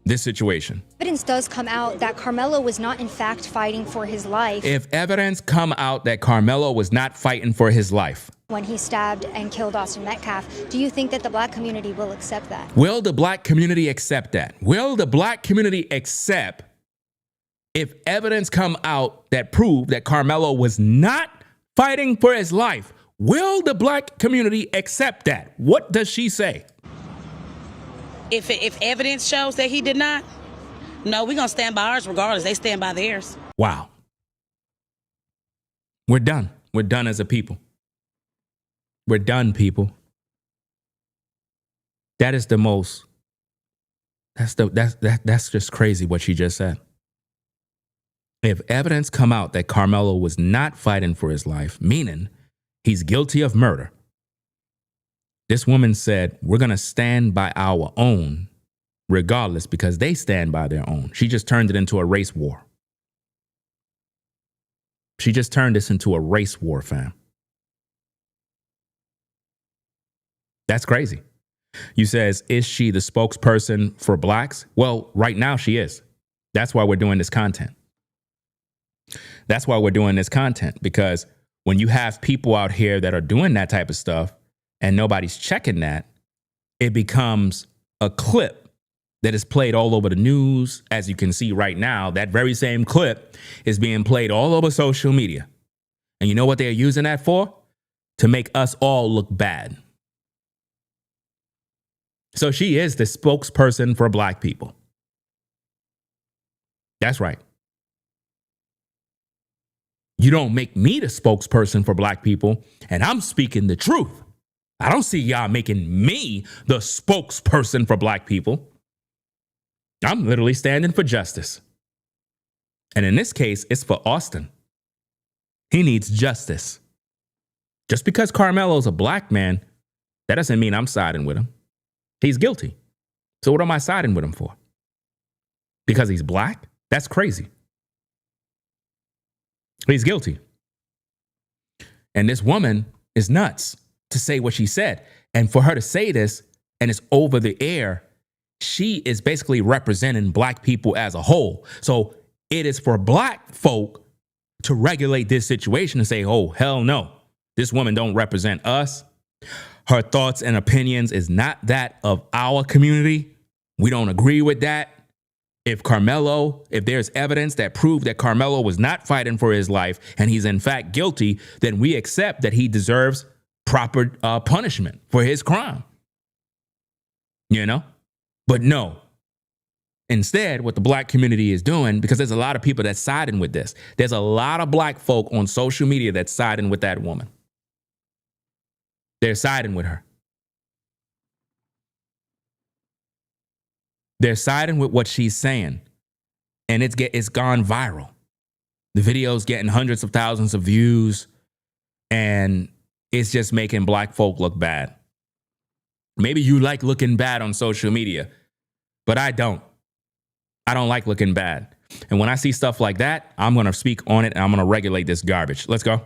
this situation. Evidence does come out that Karmelo was not in fact fighting for his life. If evidence come out that Karmelo was not fighting for his life when he stabbed and killed Austin Metcalf, do you think that the black community will accept that? Will the black community accept that? Will the black community accept if evidence come out that prove that Karmelo was not fighting for his life? Will the black community accept that? What does she say? If evidence shows that he did not, No, we're going to stand by ours regardless. They stand by theirs. Wow. We're done. We're done as a people. We're done, people. That is the most. That's just crazy what she just said. If evidence come out that Karmelo was not fighting for his life, meaning he's guilty of murder, this woman said, we're going to stand by our own regardless because they stand by their own. She just turned it into a race war. She just turned this into a race war, fam. That's crazy. You says, is she the spokesperson for blacks? Well, right now she is. That's why we're doing this content. That's why we're doing this content, because when you have people out here that are doing that type of stuff and nobody's checking that, it becomes a clip that is played all over the news. As you can see right now, that very same clip is being played all over social media. And you know what they're using that for? To make us all look bad. So she is the spokesperson for black people. That's right. You don't make me the spokesperson for black people, and I'm speaking the truth. I don't see y'all making me the spokesperson for black people. I'm literally standing for justice. And in this case, it's for Austin. He needs justice. Just because Karmelo's a black man, that doesn't mean I'm siding with him. He's guilty. So what am I siding with him for? Because he's black? That's crazy. He's guilty. And this woman is nuts to say what she said. And for her to say this, and it's over the air, she is basically representing black people as a whole. So it is for black folk to regulate this situation and say, oh, hell no, this woman don't represent us. Her thoughts and opinions is not that of our community. We don't agree with that. If there's evidence that proved that Karmelo was not fighting for his life and he's in fact guilty, then we accept that he deserves proper punishment for his crime. You know? But no. Instead, what the black community is doing, because there's a lot of people that's siding with this. There's a lot of black folk on social media that's siding with that woman. They're siding with her. They're siding with what she's saying. And it's gone viral. The video's getting hundreds of thousands of views. And it's just making black folk look bad. Maybe you like looking bad on social media, but I don't. I don't like looking bad. And when I see stuff like that, I'm going to speak on it and I'm going to regulate this garbage. Let's go.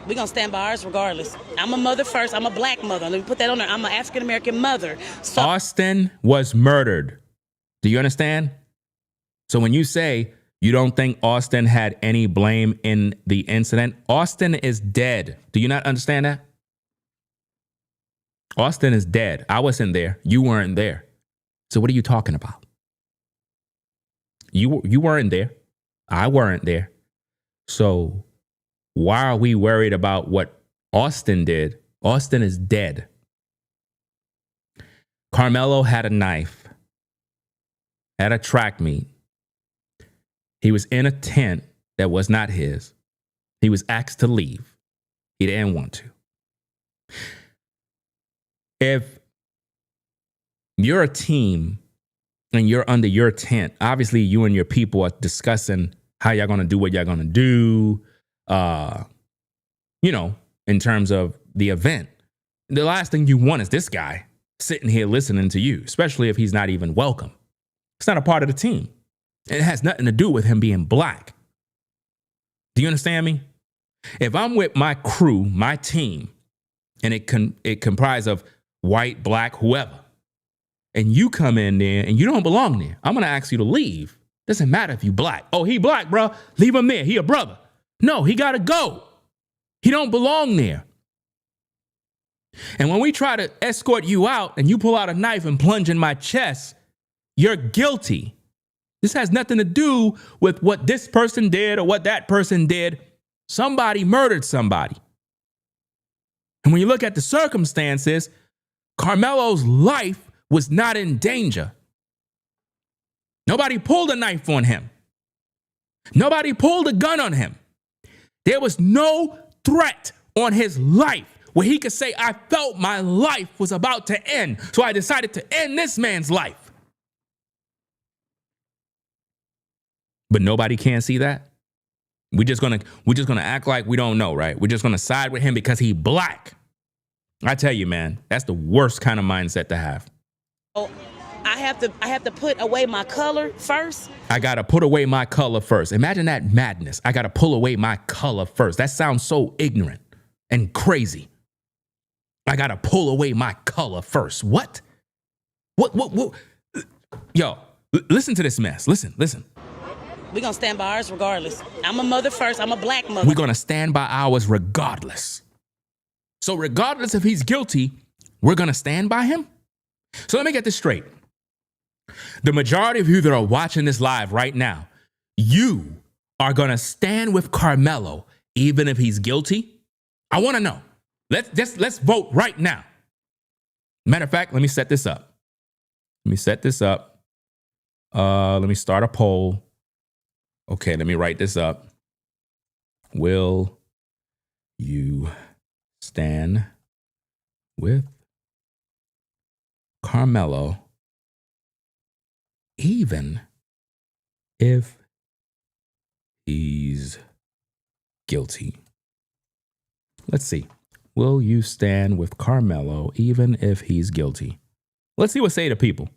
We're going to stand by ours regardless. I'm a mother first. I'm a black mother. Let me put that on there. I'm an African-American mother. So Austin was murdered. Do you understand? So when you say you don't think Austin had any blame in the incident, Austin is dead. Do you not understand that? Austin is dead. I wasn't there. You weren't there. So what are you talking about? You weren't there. I weren't there. So why are we worried about what Austin did? Austin is dead. Karmelo had a knife at a track meet. He was in a tent that was not his. He was asked to leave. He didn't want to. If you're a team and you're under your tent, obviously you and your people are discussing how y'all going to do what y'all going to do. In terms of the event, the last thing you want is this guy sitting here listening to you, especially if he's not even welcome. It's not a part of the team. It has nothing to do with him being black. Do you understand me? If I'm with my crew, my team, and it comprises of white, black, whoever, and you come in there and you don't belong there, I'm going to ask you to leave. Doesn't matter if you black. Oh, he black, bro. Leave him there. He a brother. No, he got to go. He don't belong there. And when we try to escort you out and you pull out a knife and plunge in my chest, you're guilty. This has nothing to do with what this person did or what that person did. Somebody murdered somebody. And when you look at the circumstances, Karmelo's life was not in danger. Nobody pulled a knife on him. Nobody pulled a gun on him. There was no threat on his life where he could say, I felt my life was about to end, so I decided to end this man's life. But nobody can see that. We're just gonna act like we don't know, right? We're just gonna side with him because he's black. I tell you, man, that's the worst kind of mindset to have. Oh, I have to put away my color first. I gotta put away my color first. Imagine that madness. I gotta pull away my color first. That sounds so ignorant and crazy. I gotta pull away my color first. What? What? Yo, listen to this mess. Listen. We're going to stand by ours regardless. I'm a mother first. I'm a black mother. We're gonna stand by ours regardless. So regardless if he's guilty, we're gonna stand by him? So let me get this straight. The majority of you that are watching this live right now, you are gonna stand with Karmelo even if he's guilty? I wanna know. Let's vote right now. Matter of fact, let me set this up. Let me start a poll. Okay, let me write this up. Will you stand with Karmelo even if he's guilty? Let's see. Will you stand with Karmelo even if he's guilty? Let's see what say the people.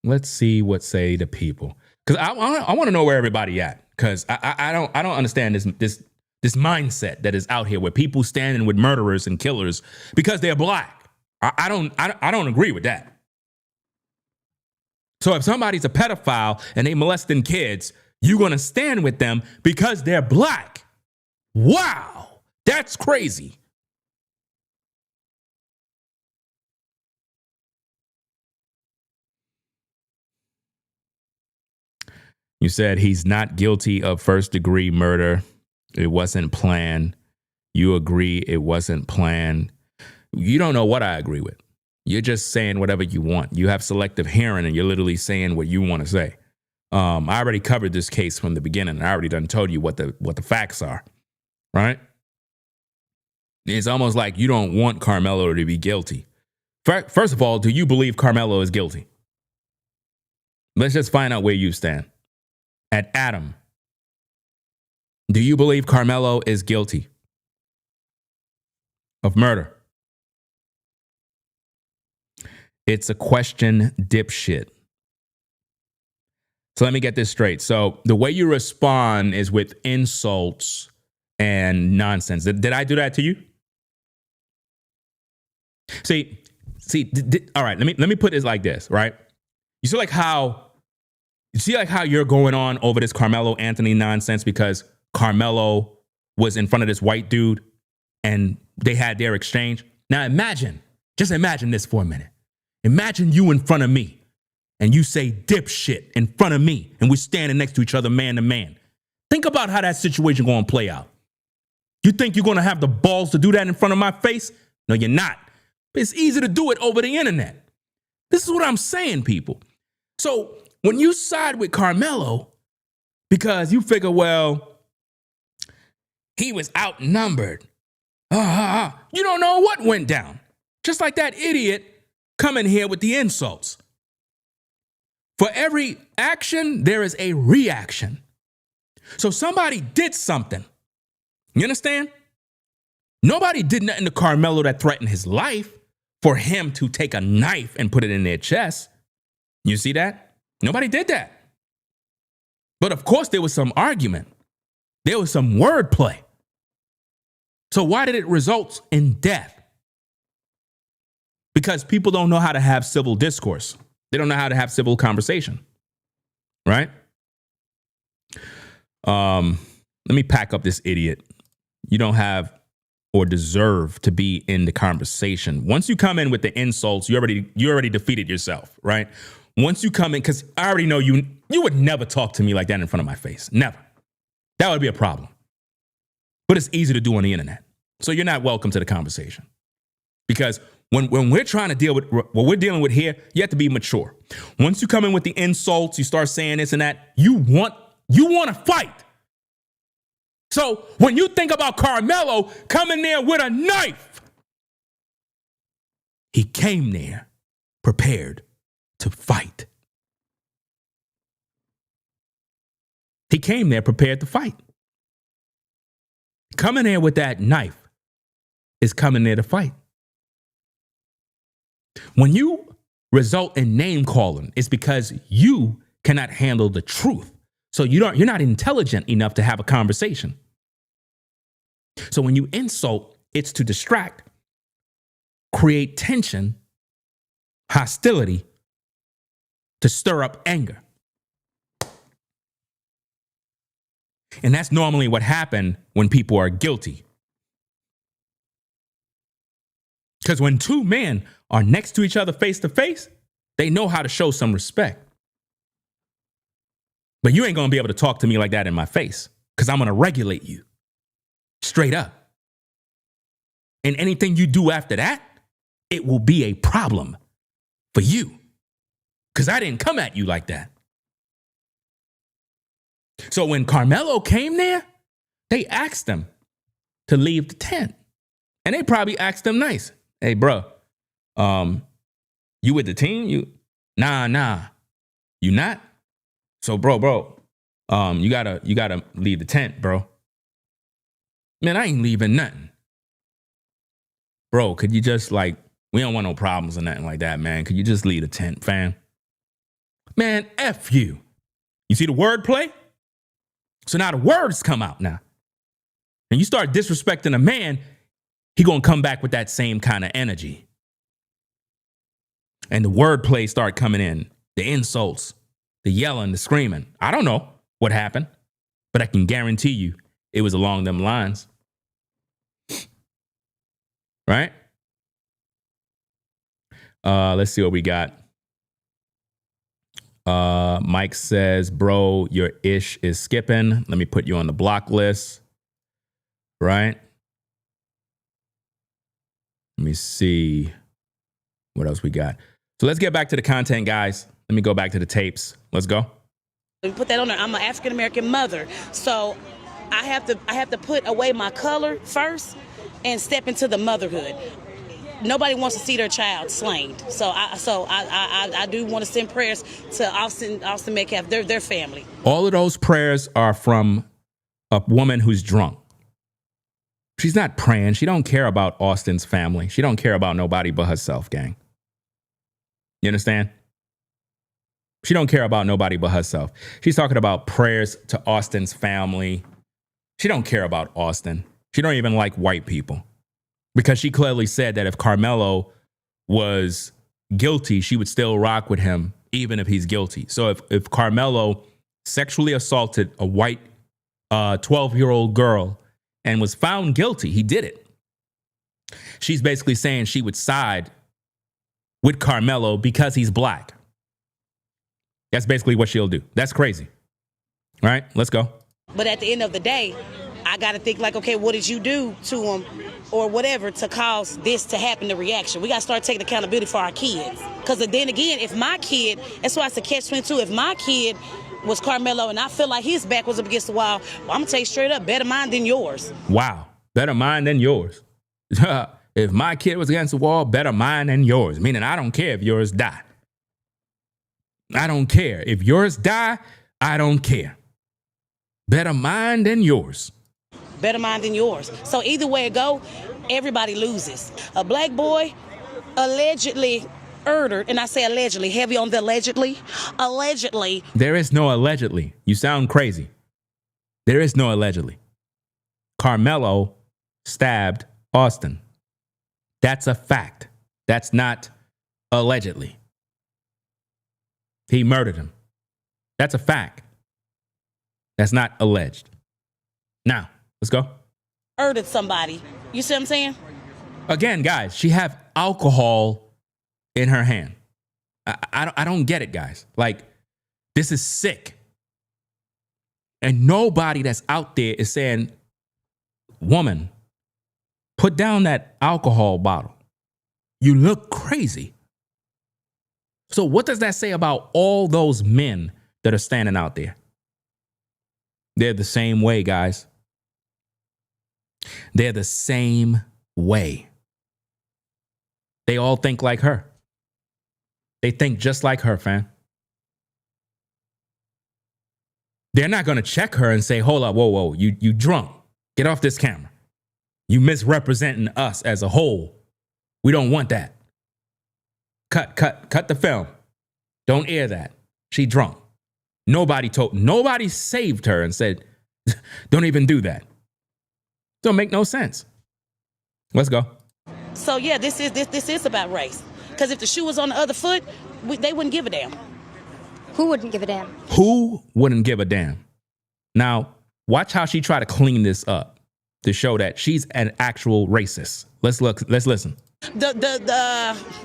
Let's see what say the people. Because I want to know where everybody at. Because I don't understand this mindset that is out here where people standing with murderers and killers because they're black. I don't agree with that. So if somebody's a pedophile and they molesting kids, you're gonna stand with them because they're black. Wow, that's crazy. You said he's not guilty of first-degree murder. It wasn't planned. You agree it wasn't planned. You don't know what I agree with. You're just saying whatever you want. You have selective hearing and you're literally saying what you want to say. I already covered this case from the beginning. And I already done told you what the facts are, right? It's almost like you don't want Karmelo to be guilty. First of all, do you believe Karmelo is guilty? Let's just find out where you stand. At Adam, do you believe Karmelo is guilty of murder? It's a question, dipshit. So let me get this straight. So the way you respond is with insults and nonsense. Did I do that to you? See. All right. Let me put this like this. Right? You see like how you're going on over this Carmelo Anthony nonsense because Karmelo was in front of this white dude and they had their exchange. Now just imagine this for a minute. Imagine you in front of me and you say dipshit in front of me and we're standing next to each other man to man. Think about how that situation going to play out. You think you're going to have the balls to do that in front of my face? No, you're not. But it's easy to do it over the internet. This is what I'm saying, people. So when you side with Karmelo because you figure, well, he was outnumbered. You don't know what went down. Just like that idiot coming here with the insults. For every action, there is a reaction. So somebody did something. You understand? Nobody did nothing to Karmelo that threatened his life for him to take a knife and put it in their chest. You see that? Nobody did that. But of course, there was some argument. There was some wordplay. So why did it result in death? Because people don't know how to have civil discourse. They don't know how to have civil conversation. Right? Let me pack up this idiot. You don't have or deserve to be in the conversation. Once you come in with the insults, you already defeated yourself, right? Once you come in, because I already know you would never talk to me like that in front of my face. Never. That would be a problem. But it's easy to do on the internet. So you're not welcome to the conversation. Because when we're trying to deal with what we're dealing with here, you have to be mature. Once you come in with the insults, you start saying this and that, you want to fight. So when you think about Karmelo coming there with a knife, he came there prepared to fight. He came there prepared to fight. Coming there with that knife is coming there to fight. When you result in name calling, it's because you cannot handle the truth. So you're not intelligent enough to have a conversation. So when you insult, it's to distract, create tension, hostility, to stir up anger. And that's normally what happens when people are guilty. Because when two men are next to each other face to face, they know how to show some respect. But you ain't going to be able to talk to me like that in my face, because I'm going to regulate you straight up. And anything you do after that, it will be a problem for you, because I didn't come at you like that. So when Karmelo came there, they asked him to leave the tent. And they probably asked him nice. Hey, bro, you with the team? Nah. You not? So, bro, you gotta leave the tent, bro. Man, I ain't leaving nothing. Bro, could you just we don't want no problems or nothing like that, man. Could you just leave the tent, fam? Man, F you. You see the wordplay? So now the words come out now. And you start disrespecting a man, he gonna come back with that same kind of energy. And the wordplay start coming in. The insults, the yelling, the screaming. I don't know what happened, but I can guarantee you it was along them lines. Right? Let's see what we got. Mike says, bro, your ish is skipping. Let me put you on the block list. Right? Let me see what else we got. So let's get back to the content, guys. Let me go back to the tapes. Let's go. We put that on there. I'm an African American mother, so I have to put away my color first and step into the motherhood. Nobody wants to see their child slain, so I do want to send prayers to Austin Metcalf, their family. All of those prayers are from a woman who's drunk. She's not praying. She don't care about Austin's family. She don't care about nobody but herself, gang. You understand? She don't care about nobody but herself. She's talking about prayers to Austin's family. She don't care about Austin. She don't even like white people, because she clearly said that if Karmelo was guilty, she would still rock with him, even if he's guilty. So if Karmelo sexually assaulted a white 12-year-old girl and was found guilty, he did it. She's basically saying she would side with Karmelo because he's black. That's basically what she'll do. That's crazy. All right, let's go. But at the end of the day, I got to think okay, what did you do to him or whatever to cause this to happen, the reaction? We got to start taking accountability for our kids. Because then again, if my kid, that's why it's a catch-22, if my kid was Karmelo and I feel like his back was up against the wall, well, I'm going to tell you straight up, better mine than yours. Wow, better mine than yours. If my kid was against the wall, better mine than yours. Meaning I don't care if yours die. I don't care. If yours die, I don't care. Better mine than yours. Better mine than yours. So either way it go, everybody loses. A black boy allegedly murdered, and I say allegedly, heavy on the allegedly. Allegedly. There is no allegedly. You sound crazy. There is no allegedly. Karmelo stabbed Austin. That's a fact. That's not allegedly. He murdered him. That's a fact. That's not alleged. Now, let's go. Murdered somebody. You see what I'm saying? Again, guys, she have alcohol in her hand. I don't get it, guys. This is sick. And nobody that's out there is saying, woman, put down that alcohol bottle. You look crazy. So what does that say about all those men that are standing out there? They're the same way, guys. They're the same way. They all think like her. They think just like her, fam. They're not going to check her and say, hold up, whoa, you drunk. Get off this camera. You misrepresenting us as a whole. We don't want that. Cut the film. Don't air that. She drunk. Nobody saved her and said, don't even do that. Don't make no sense. Let's go. So yeah, this is about race. Because if the shoe was on the other foot, they wouldn't give a damn. Who wouldn't give a damn? Who wouldn't give a damn? Now, watch how she tried to clean this up to show that she's an actual racist. Let's listen. Let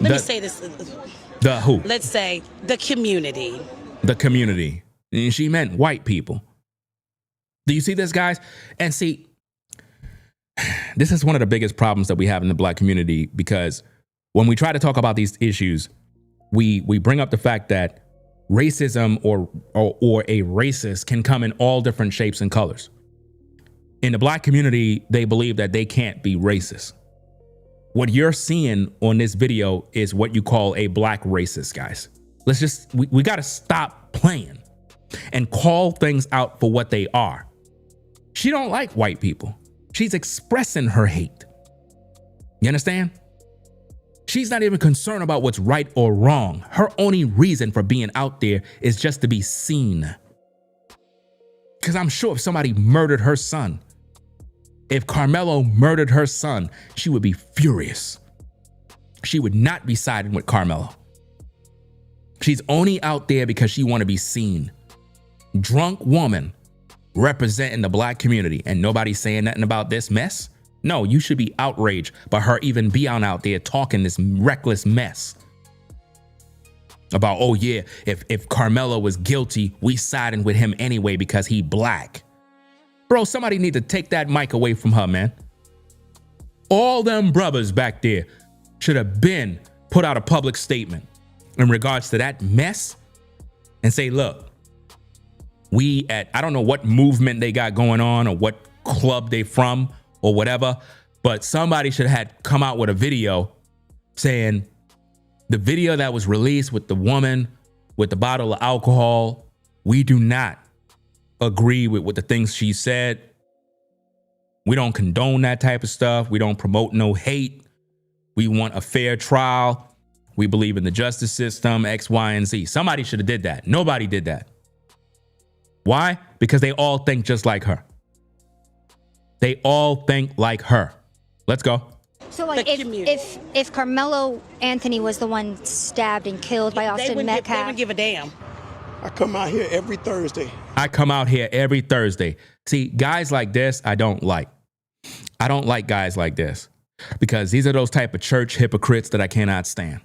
me say this. The who? Let's say the community. The community. And she meant white people. Do you see this, guys? And see, this is one of the biggest problems that we have in the black community, because when we try to talk about these issues, we bring up the fact that racism or a racist can come in all different shapes and colors. In the black community, they believe that they can't be racist. What you're seeing on this video is what you call a black racist, guys. We got to stop playing and call things out for what they are. She don't like white people. She's expressing her hate. You understand? She's not even concerned about what's right or wrong. Her only reason for being out there is just to be seen. Because I'm sure if somebody murdered her son, if Karmelo murdered her son, she would be furious. She would not be siding with Karmelo. She's only out there because she want to be seen. Drunk woman representing the black community, and nobody's saying nothing about this mess. No, you should be outraged by her even being out there talking this reckless mess about, oh yeah, if Karmelo was guilty, we siding with him anyway because he black. Bro, somebody need to take that mic away from her, man. All them brothers back there should have been put out a public statement in regards to that mess and say, look, I don't know what movement they got going on or what club they from or whatever, but somebody should have had come out with a video saying the video that was released with the woman with the bottle of alcohol, we do not agree with the things she said. We don't condone that type of stuff. We don't promote no hate. We want a fair trial. We believe in the justice system, X, Y, and Z. Somebody should have did that. Nobody did that. Why? Because they all think just like her. They all think like her. Let's go. So like if Karmelo Anthony was the one stabbed and killed by Austin Metcalf, they wouldn't give a damn. I come out here every Thursday. See, guys like this, I don't like. I don't like guys like this because these are those type of church hypocrites that I cannot stand.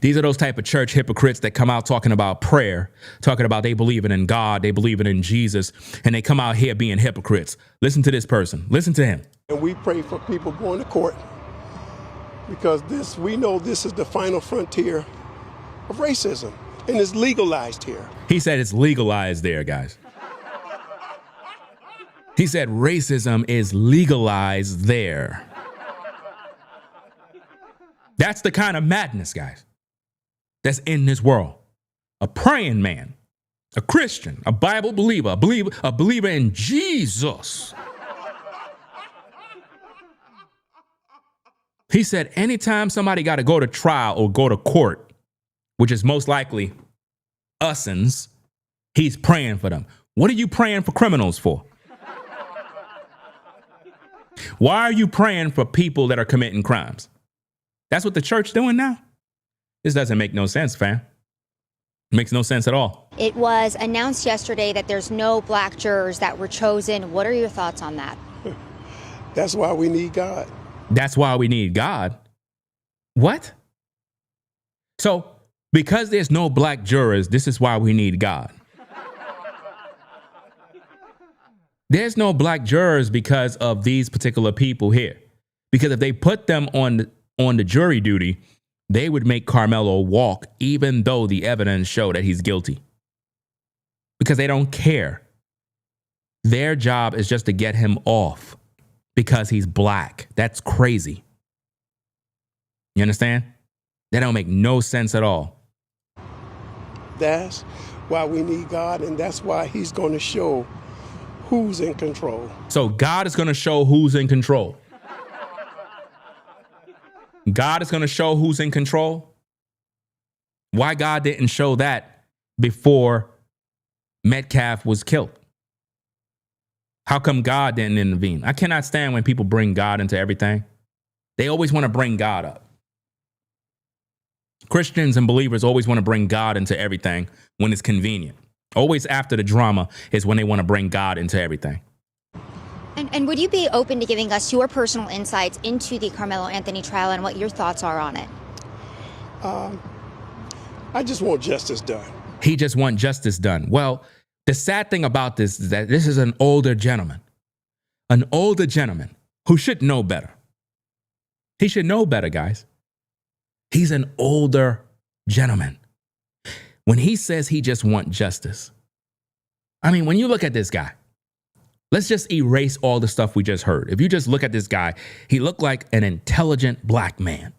These are those type of church hypocrites that come out talking about prayer, talking about they believing in God, they believing in Jesus, and they come out here being hypocrites. Listen to this person. Listen to him. And we pray for people going to court because we know this is the final frontier of racism, and it's legalized here. He said it's legalized there, guys. He said racism is legalized there. That's the kind of madness, guys, that's in this world. A praying man, a Christian, a Bible believer, a believer in Jesus. He said anytime somebody got to go to trial or go to court, which is most likely usins, he's praying for them. What are you praying for criminals for? Why are you praying for people that are committing crimes? That's what the church doing now? This doesn't make no sense, fam. It makes no sense at all. it was announced yesterday that there's no black jurors that were chosen. What are your thoughts on that? That's why we need God. That's why we need God. What? So, because there's no black jurors, this is why we need God. There's no black jurors because of these particular people here. Because if they put them on on the jury duty, they would make Karmelo walk even though the evidence showed that he's guilty. Because they don't care. Their job is just to get him off because he's black. That's crazy. You understand? That don't make no sense at all. That's why we need God, and that's why he's going to show who's in control. So God is going to show who's in control. God is going to show who's in control. Why God didn't show that before Metcalf was killed? How come God didn't intervene? I cannot stand when people bring God into everything. They always want to bring God up. Christians and believers always want to bring God into everything when it's convenient. Always after the drama is when they want to bring God into everything. And would you be open to giving us your personal insights into the Carmelo Anthony trial and what your thoughts are on it? I just want justice done. He just wants justice done. Well, the sad thing about this is that this is an older gentleman who should know better. He should know better, guys. He's an older gentleman. When he says he just wants justice, I mean, when you look at this guy, let's just erase all the stuff we just heard. If you just look at this guy, he looked like an intelligent black man.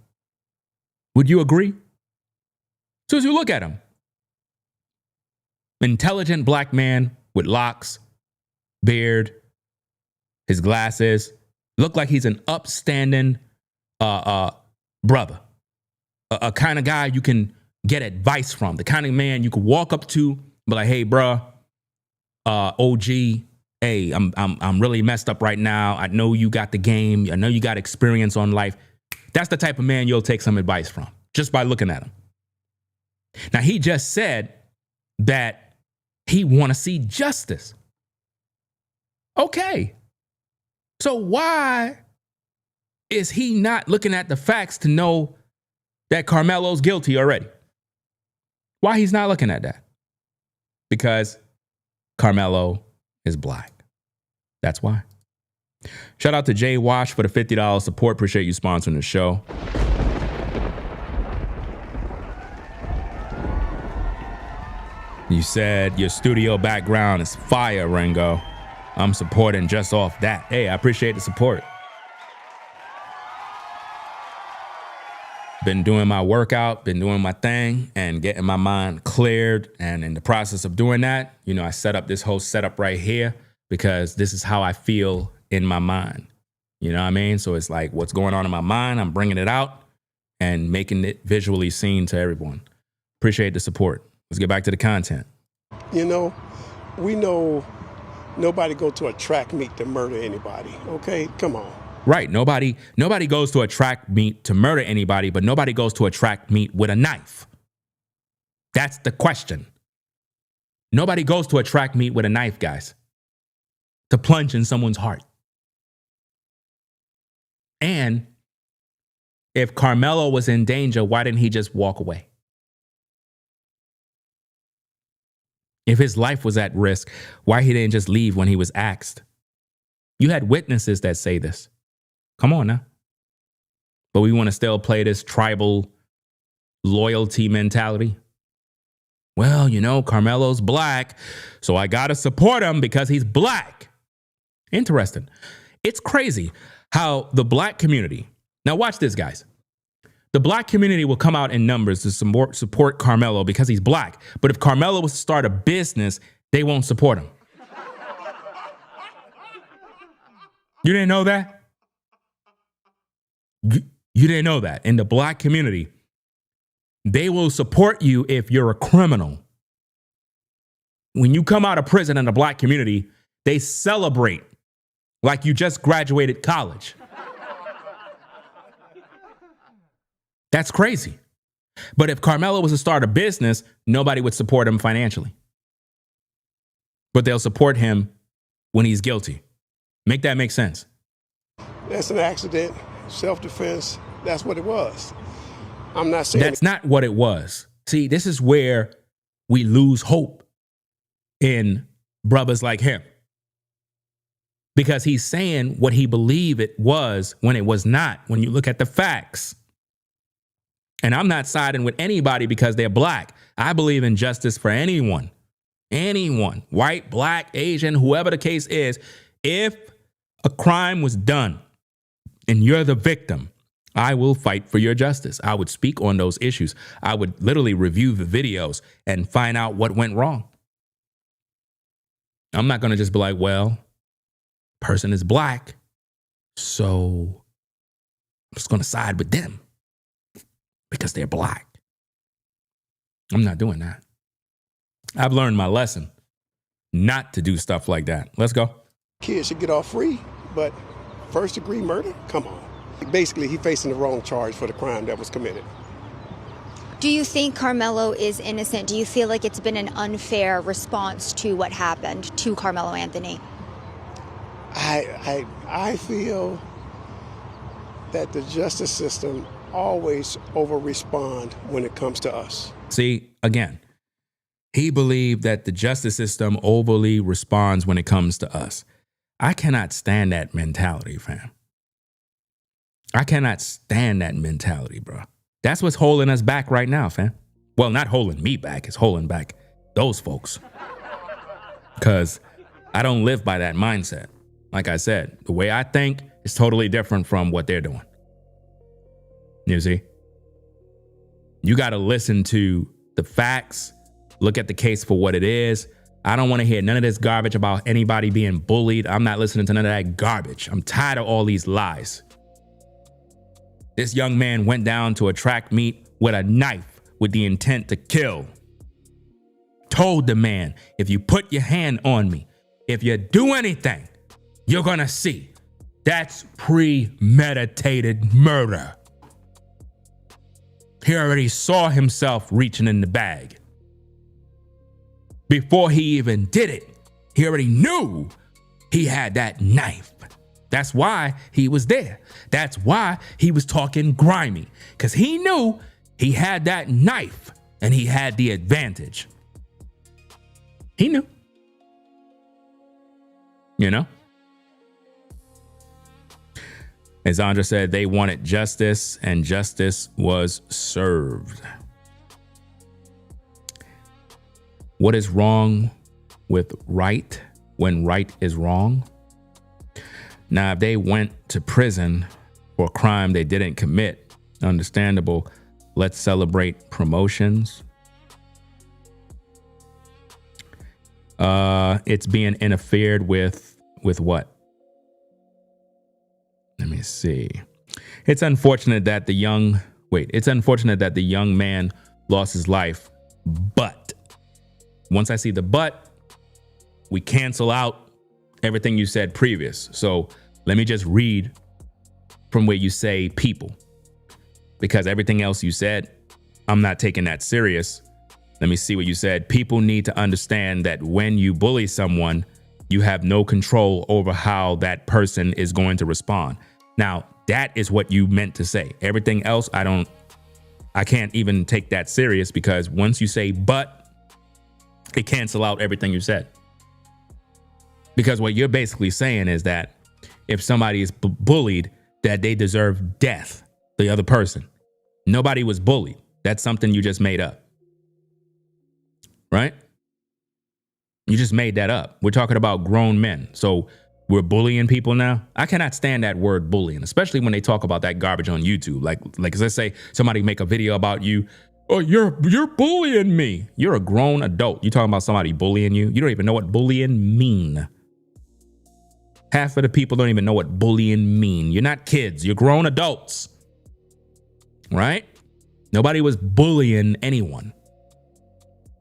Would you agree? So as you look at him, intelligent black man with locks, beard, his glasses, look like he's an upstanding brother. A kind of guy you can get advice from, the kind of man you could walk up to, be like, hey, bruh, OG, hey, I'm really messed up right now. I know you got the game. I know you got experience on life. That's the type of man you'll take some advice from just by looking at him. Now, he just said that he want to see justice. Okay. So why is he not looking at the facts to know that Karmelo's guilty already? Why he's not looking at that? Because Karmelo is black. That's why. Shout out to Jay Wash for the $50 support. Appreciate you sponsoring the show. You said your studio background is fire, Ringo. I'm supporting just off that. Hey, I appreciate the support. Been doing my workout, been doing my thing, and getting my mind cleared. And in the process of doing that, you know, I set up this whole setup right here because this is how I feel in my mind. You know what I mean? So it's like what's going on in my mind, I'm bringing it out and making it visually seen to everyone. Appreciate the support. Let's get back to the content. You know, we know nobody go to a track meet to murder anybody. Okay, come on. Right. Nobody goes to a track meet to murder anybody, but nobody goes to a track meet with a knife. That's the question. Nobody goes to a track meet with a knife, guys, to plunge in someone's heart. And if Karmelo was in danger, why didn't he just walk away? If his life was at risk, why he didn't just leave when he was asked? You had witnesses that say this. Come on now. But we want to still play this tribal loyalty mentality. Well, you know, Karmelo's black, so I got to support him because he's black. Interesting. It's crazy how the black community, now watch this, guys. The black community will come out in numbers to support Karmelo because he's black. But if Karmelo was to start a business, they won't support him. You didn't know that? You didn't know that. In the black community, they will support you if you're a criminal. When you come out of prison in the black community, they celebrate like you just graduated college. That's crazy. But if Karmelo was to start a business, nobody would support him financially. But they'll support him when he's guilty. Make that make sense. That's an accident, self-defense. That's what it was. I'm not saying that's not what it was. See, this is where we lose hope in brothers like him. Because he's saying what he believed it was when it was not, when you look at the facts. And I'm not siding with anybody because they're black. I believe in justice for anyone. Anyone, white, black, Asian, whoever the case is. If a crime was done and you're the victim, I will fight for your justice. I would speak on those issues. I would literally review the videos and find out what went wrong. I'm not going to just be like, well, person is black, so I'm just going to side with them because they're black. I'm not doing that. I've learned my lesson not to do stuff like that. Let's go. Kids should get off free, but first degree murder? Come on. Basically, he's facing the wrong charge for the crime that was committed. Do you think Karmelo is innocent? Do you feel like it's been an unfair response to what happened to Karmelo Anthony? I feel that the justice system always over-respond when it comes to us. See, again, he believed that the justice system overly responds when it comes to us. I cannot stand that mentality, fam. I cannot stand that mentality, bro. That's what's holding us back right now, fam. Well, not holding me back. It's holding back those folks. Because I don't live by that mindset. Like I said, the way I think is totally different from what they're doing. You see? You got to listen to the facts. Look at the case for what it is. I don't want to hear none of this garbage about anybody being bullied. I'm not listening to none of that garbage. I'm tired of all these lies. This young man went down to a track meet with a knife with the intent to kill. Told the man, if you put your hand on me, if you do anything, you're gonna see. That's premeditated murder. He already saw himself reaching in the bag. Before he even did it, he already knew he had that knife. That's why he was there. That's why he was talking grimy, because he knew he had that knife and he had the advantage. He knew. You know? As Andra said, they wanted justice and justice was served. What is wrong with right when right is wrong? Now, if they went to prison for a crime they didn't commit, understandable. Let's celebrate promotions. It's being interfered with what? Let me see. It's unfortunate that the young man lost his life, but once I see the but, we cancel out everything you said previous. So let me just read from where you say people, because everything else you said, I'm not taking that serious. Let me see what you said. People need to understand that when you bully someone, you have no control over how that person is going to respond. Now, that is what you meant to say. Everything else, I can't even take that serious, because once you say but, it cancel out everything you said. Because what you're basically saying is that if somebody is bullied, that they deserve death, the other person. Nobody was bullied. That's something you just made up. Right? You just made that up. We're talking about grown men. So we're bullying people now. I cannot stand that word bullying, especially when they talk about that garbage on YouTube. Like let's say somebody make a video about you. Oh, you're bullying me. You're a grown adult. You talking about somebody bullying you? You don't even know what bullying mean. Half of the people don't even know what bullying mean. You're not kids. You're grown adults. Right? Nobody was bullying anyone.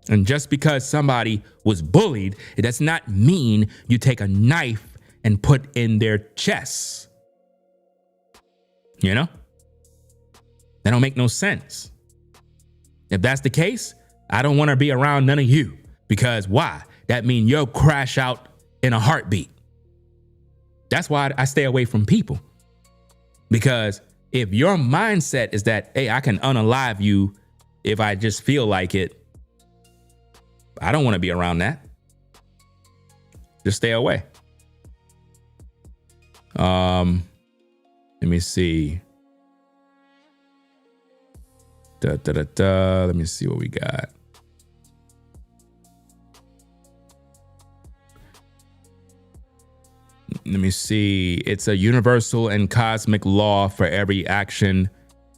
And just because somebody was bullied, it does not mean you take a knife and put in their chest. You know? That don't make no sense. If that's the case, I don't want to be around none of you. Because why? That means you'll crash out in a heartbeat. That's why I stay away from people. Because if your mindset is that, hey, I can unalive you if I just feel like it, I don't want to be around that. Just stay away. Let me see. Let me see what we got. Let me see. It's a universal and cosmic law for every action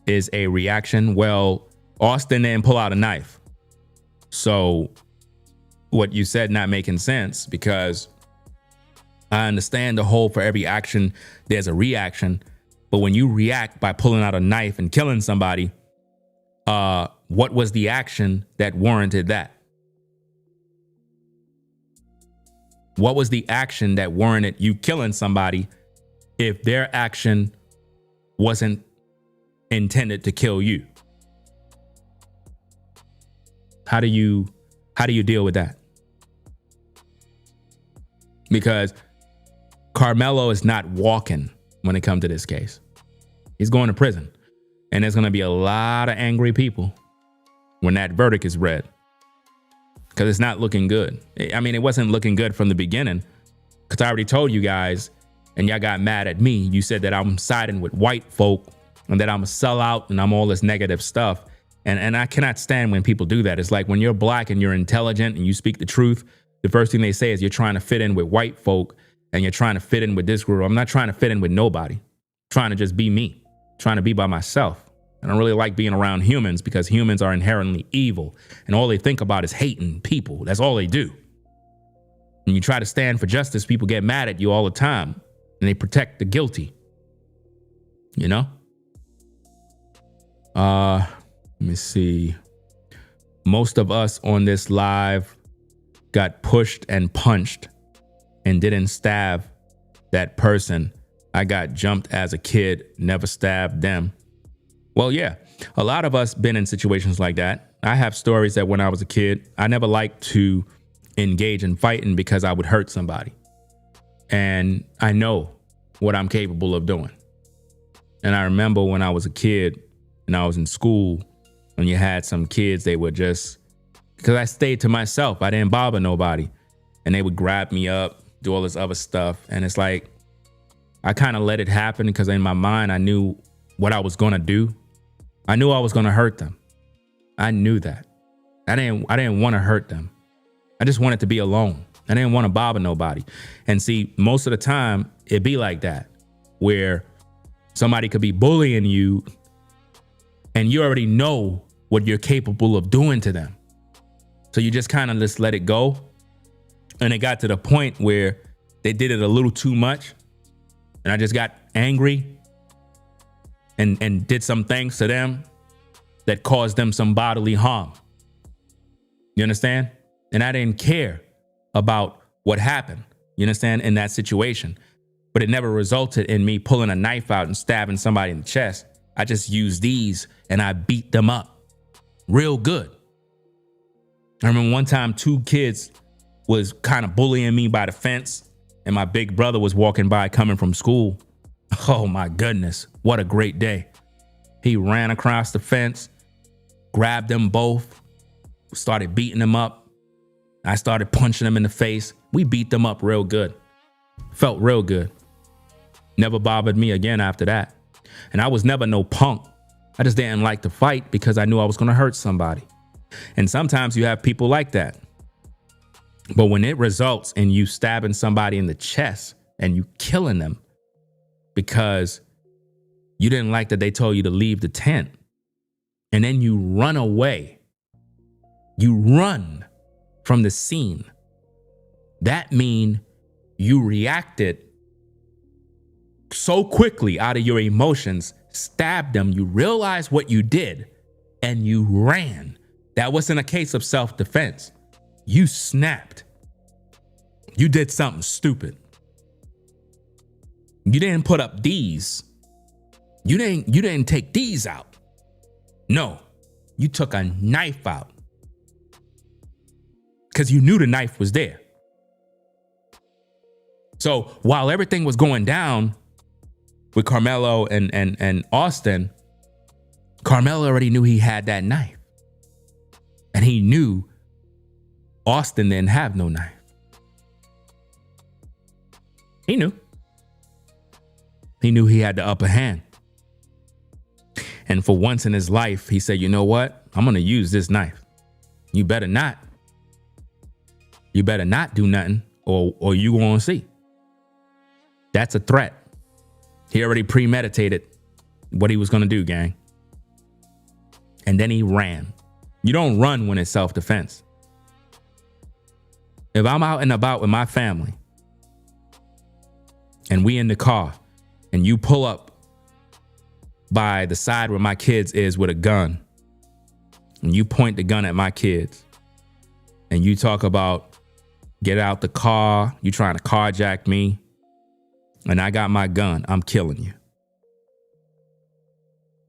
is a reaction. Well, Austin didn't pull out a knife. So what you said not making sense, because I understand the whole for every action, there's a reaction. But when you react by pulling out a knife and killing somebody, what was the action that warranted that? What was the action that warranted you killing somebody if their action wasn't intended to kill you? How do you deal with that? Because Karmelo is not walking when it comes to this case. He's going to prison. And there's going to be a lot of angry people when that verdict is read. Because it's not looking good. I mean, it wasn't looking good from the beginning. Because I already told you guys, and y'all got mad at me. You said that I'm siding with white folk and that I'm a sellout and I'm all this negative stuff. And I cannot stand when people do that. It's like when you're black and you're intelligent and you speak the truth, the first thing they say is you're trying to fit in with white folk and you're trying to fit in with this group. I'm not trying to fit in with nobody. I'm trying to just be me, trying to be by myself. I don't really like being around humans because humans are inherently evil and all they think about is hating people. That's all they do. When you try to stand for justice, people get mad at you all the time and they protect the guilty. You know? Let me see. Most of us on this live got pushed and punched and didn't stab that person. I got jumped as a kid, never stabbed them. Well, yeah, a lot of us been in situations like that. I have stories that when I was a kid, I never liked to engage in fighting because I would hurt somebody. And I know what I'm capable of doing. And I remember when I was a kid and I was in school, when you had some kids, they would just, because I stayed to myself, I didn't bother nobody. And they would grab me up, do all this other stuff. And it's like, I kind of let it happen because in my mind, I knew what I was going to do. I knew I was going to hurt them. I knew that. I didn't want to hurt them. I just wanted to be alone. I didn't want to bother nobody. And see, most of the time, it'd be like that, where somebody could be bullying you and you already know what you're capable of doing to them. So you just kind of just let it go. And it got to the point where they did it a little too much. And I just got angry and did some things to them that caused them some bodily harm. You understand? And I didn't care about what happened, you understand, in that situation. But it never resulted in me pulling a knife out and stabbing somebody in the chest. I just used these and I beat them up real good. I remember one time 2 kids was kind of bullying me by the fence and my big brother was walking by coming from school. Oh my goodness, what a great day. He ran across the fence, grabbed them both, started beating them up. I started punching them in the face. We beat them up real good. Felt real good. Never bothered me again after that. And I was never no punk. I just didn't like to fight because I knew I was going to hurt somebody. And sometimes you have people like that. But when it results in you stabbing somebody in the chest and you killing them because you didn't like that they told you to leave the tent, and then you run away, you run from the scene, that means you reacted so quickly out of your emotions, stabbed them, you realized what you did, and you ran. That wasn't a case of self-defense. You snapped. You did something stupid. You didn't put up these. You didn't take these out. No, you took a knife out because you knew the knife was there. So while everything was going down with Karmelo and Austin, Karmelo already knew he had that knife. And he knew Austin didn't have no knife. He knew. He knew he had the upper hand. And for once in his life, he said, you know what? I'm going to use this knife. You better not. You better not do nothing or you going to see. That's a threat. He already premeditated what he was going to do, gang. And then he ran. You don't run when it's self-defense. If I'm out and about with my family and we in the car and you pull up by the side where my kids is with a gun and you point the gun at my kids and you talk about get out the car, you trying to carjack me, and I got my gun, I'm killing you.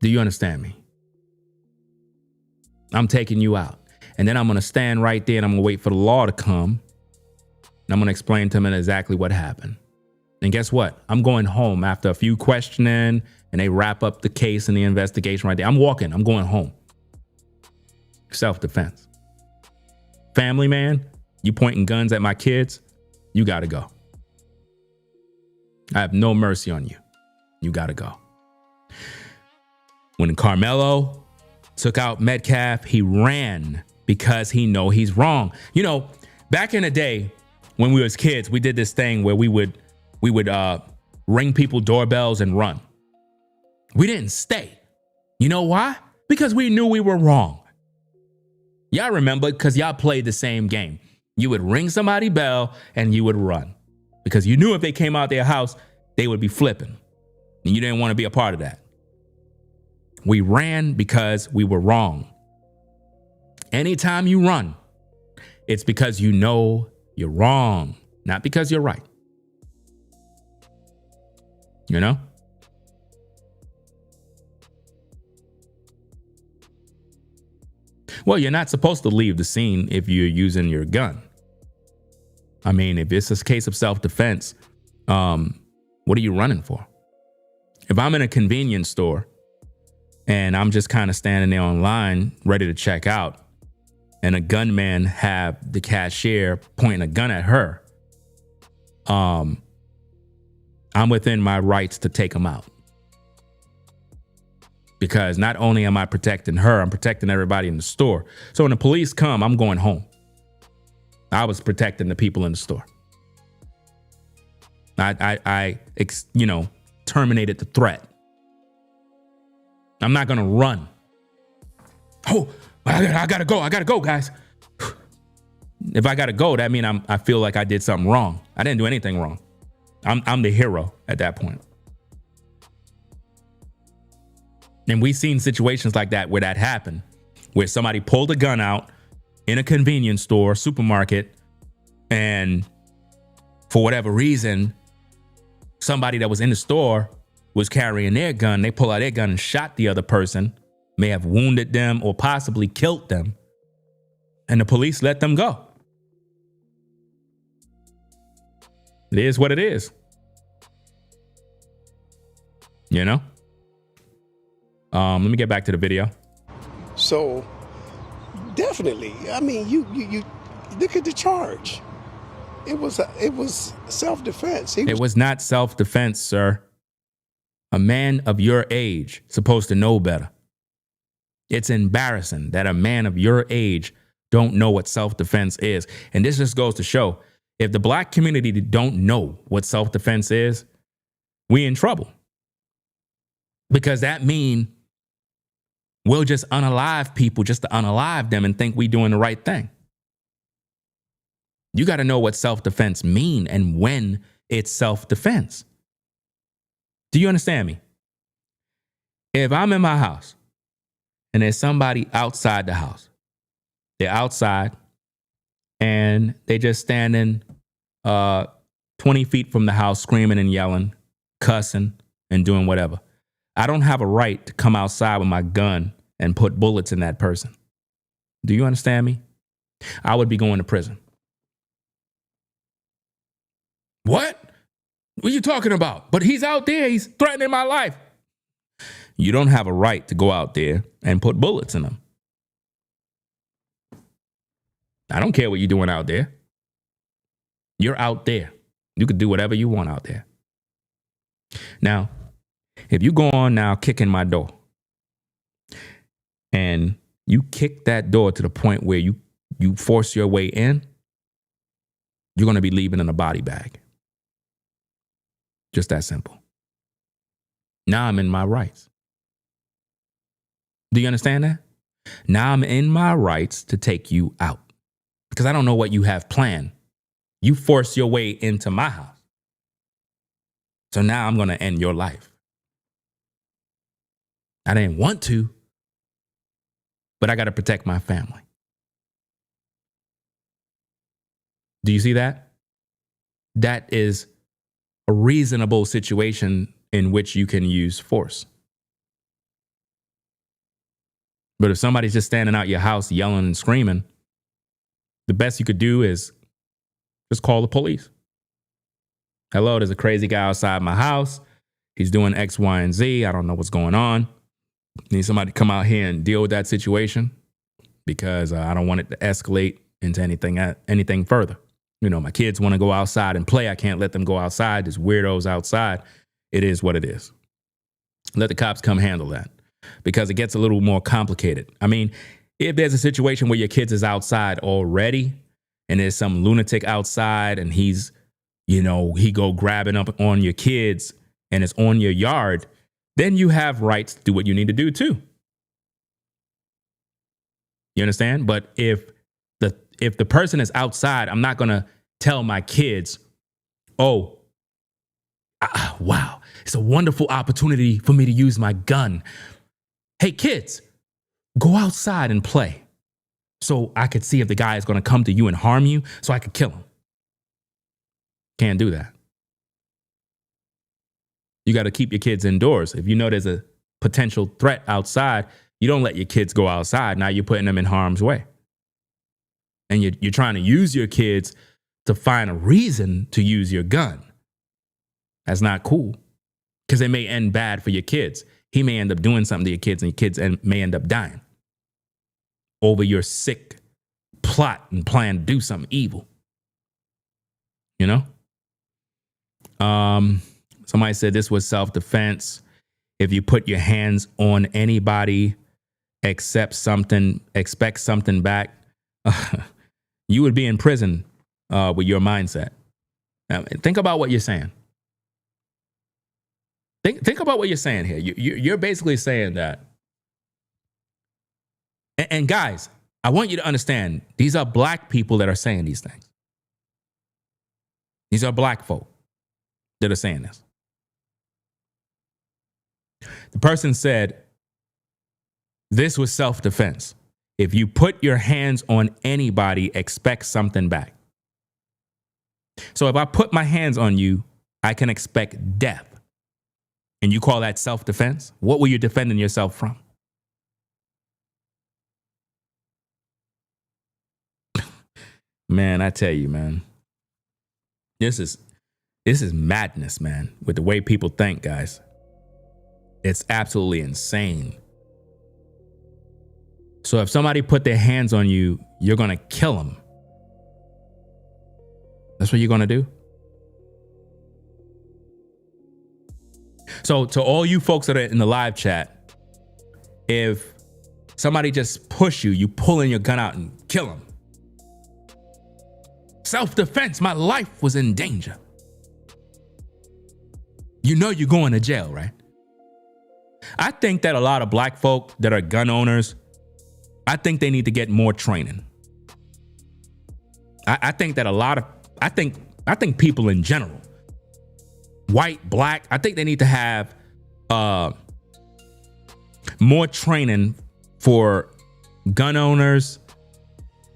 Do you understand me? I'm taking you out. And then I'm going to stand right there and I'm going to wait for the law to come. And I'm going to explain to them exactly what happened. And guess what? I'm going home after a few questioning and they wrap up the case and the investigation right there. I'm walking. I'm going home. Self-defense. Family man, you pointing guns at my kids, you got to go. I have no mercy on you. You got to go. When Karmelo took out Metcalf, he ran because he know he's wrong. You know, back in the day when we was kids, we did this thing where we would ring people doorbells and run. We didn't stay. You know why? Because we knew we were wrong. Y'all remember, because y'all played the same game. You would ring somebody's bell and you would run because you knew if they came out their house, they would be flipping. And you didn't want to be a part of that. We ran because we were wrong. Anytime you run, it's because you know you're wrong, not because you're right. You know? Well, you're not supposed to leave the scene if you're using your gun. I mean, if it's a case of self-defense, what are you running for? If I'm in a convenience store and I'm just kind of standing there online ready to check out and a gunman have the cashier pointing a gun at her, I'm within my rights to take him out. Because not only am I protecting her, I'm protecting everybody in the store. So when the police come, I'm going home. I was protecting the people in the store. I terminated the threat. I'm not going to run. Oh, I got to go. I got to go, guys. If I got to go, that means I feel like I did something wrong. I didn't do anything wrong. I'm the hero at that point. And we've seen situations like that where that happened, where somebody pulled a gun out in a convenience store, supermarket, and for whatever reason, somebody that was in the store was carrying their gun. They pull out their gun and shot the other person, may have wounded them or possibly killed them. And the police let them go. It is what it is. You know? Let me get back to the video. So definitely, I mean, you look at the charge. It was self-defense. It was not self-defense, sir. A man of your age supposed to know better. It's embarrassing that a man of your age don't know what self-defense is. And this just goes to show, if the black community don't know what self-defense is, we in trouble. Because that means we'll just unalive people just to unalive them and think we doing the right thing. You got to know what self-defense mean and when it's self-defense. Do you understand me? If I'm in my house and there's somebody outside the house, they're outside and they just standing 20 feet from the house screaming and yelling, cussing and doing whatever. I don't have a right to come outside with my gun and put bullets in that person. Do you understand me? I would be going to prison. What? What are you talking about? But he's out there. He's threatening my life. You don't have a right to go out there and put bullets in them. I don't care what you're doing out there. You're out there. You could do whatever you want out there. Now, if you go on now kicking my door and you kick that door to the point where you force your way in, you're going to be leaving in a body bag. Just that simple. Now I'm in my rights. Do you understand that? Now I'm in my rights to take you out because I don't know what you have planned. You force your way into my house. So now I'm going to end your life. I didn't want to, but I got to protect my family. Do you see that? That is a reasonable situation in which you can use force. But if somebody's just standing out your house yelling and screaming, the best you could do is just call the police. Hello, there's a crazy guy outside my house. He's doing X, Y, and Z. I don't know what's going on. Need somebody to come out here and deal with that situation because I don't want it to escalate into anything further. You know, my kids want to go outside and play. I can't let them go outside. There's weirdos outside. It is what it is. Let the cops come handle that because it gets a little more complicated. I mean, if there's a situation where your kids is outside already and there's some lunatic outside and he's, you know, he go grabbing up on your kids and it's on your yard, then you have rights to do what you need to do too. You understand? But if the person is outside, I'm not going to tell my kids, oh, wow, it's a wonderful opportunity for me to use my gun. Hey, kids, go outside and play so I could see if the guy is going to come to you and harm you so I could kill him. Can't do that. You got to keep your kids indoors. If you know there's a potential threat outside, you don't let your kids go outside. Now you're putting them in harm's way. And you're trying to use your kids to find a reason to use your gun. That's not cool because it may end bad for your kids. He may end up doing something to your kids and your kids may end up dying over your sick plot and plan to do something evil. You know? Somebody said this was self-defense. If you put your hands on anybody, expect something back, you would be in prison with your mindset. Think about what you're saying. Think about what you're saying here. You're basically saying that. And guys, I want you to understand, these are black people that are saying these things. These are black folk that are saying this. The person said, this was self-defense. If you put your hands on anybody, expect something back. So if I put my hands on you, I can expect death. And you call that self-defense? What were you defending yourself from? Man, I tell you, man, this is madness, man, with the way people think, guys. It's absolutely insane. So if somebody put their hands on you, you're going to kill them. That's what you're going to do? So to all you folks that are in the live chat, if somebody just push you, you pulling your gun out and kill them. Self-defense, my life was in danger. You know you're going to jail, right? I think that a lot of black folk that are gun owners, I think they need to get more training. I think that I think people in general, white, black, I think they need to have more training for gun owners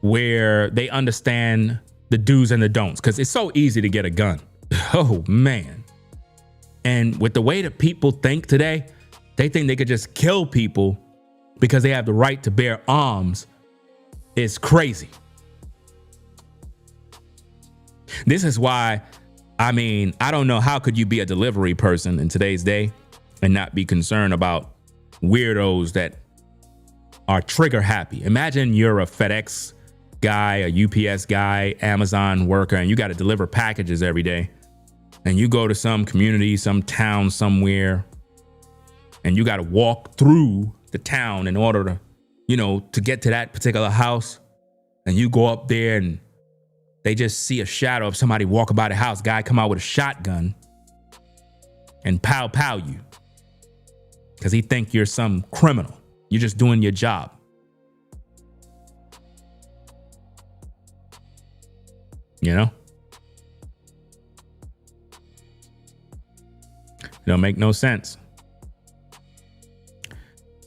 where they understand the do's and the don'ts, because it's so easy to get a gun. Oh, man. And with the way that people think today, they think they could just kill people because they have the right to bear arms. It's crazy. This is why, I mean, I don't know how could you be a delivery person in today's day and not be concerned about weirdos that are trigger happy. Imagine you're a FedEx guy, a UPS guy, Amazon worker, and you got to deliver packages every day. And you go to some community, some town somewhere, and you got to walk through the town in order to get to that particular house, and you go up there and they just see a shadow of somebody walking by the house, guy come out with a shotgun and pow you because he think you're some criminal. You're just doing your job. It don't make no sense.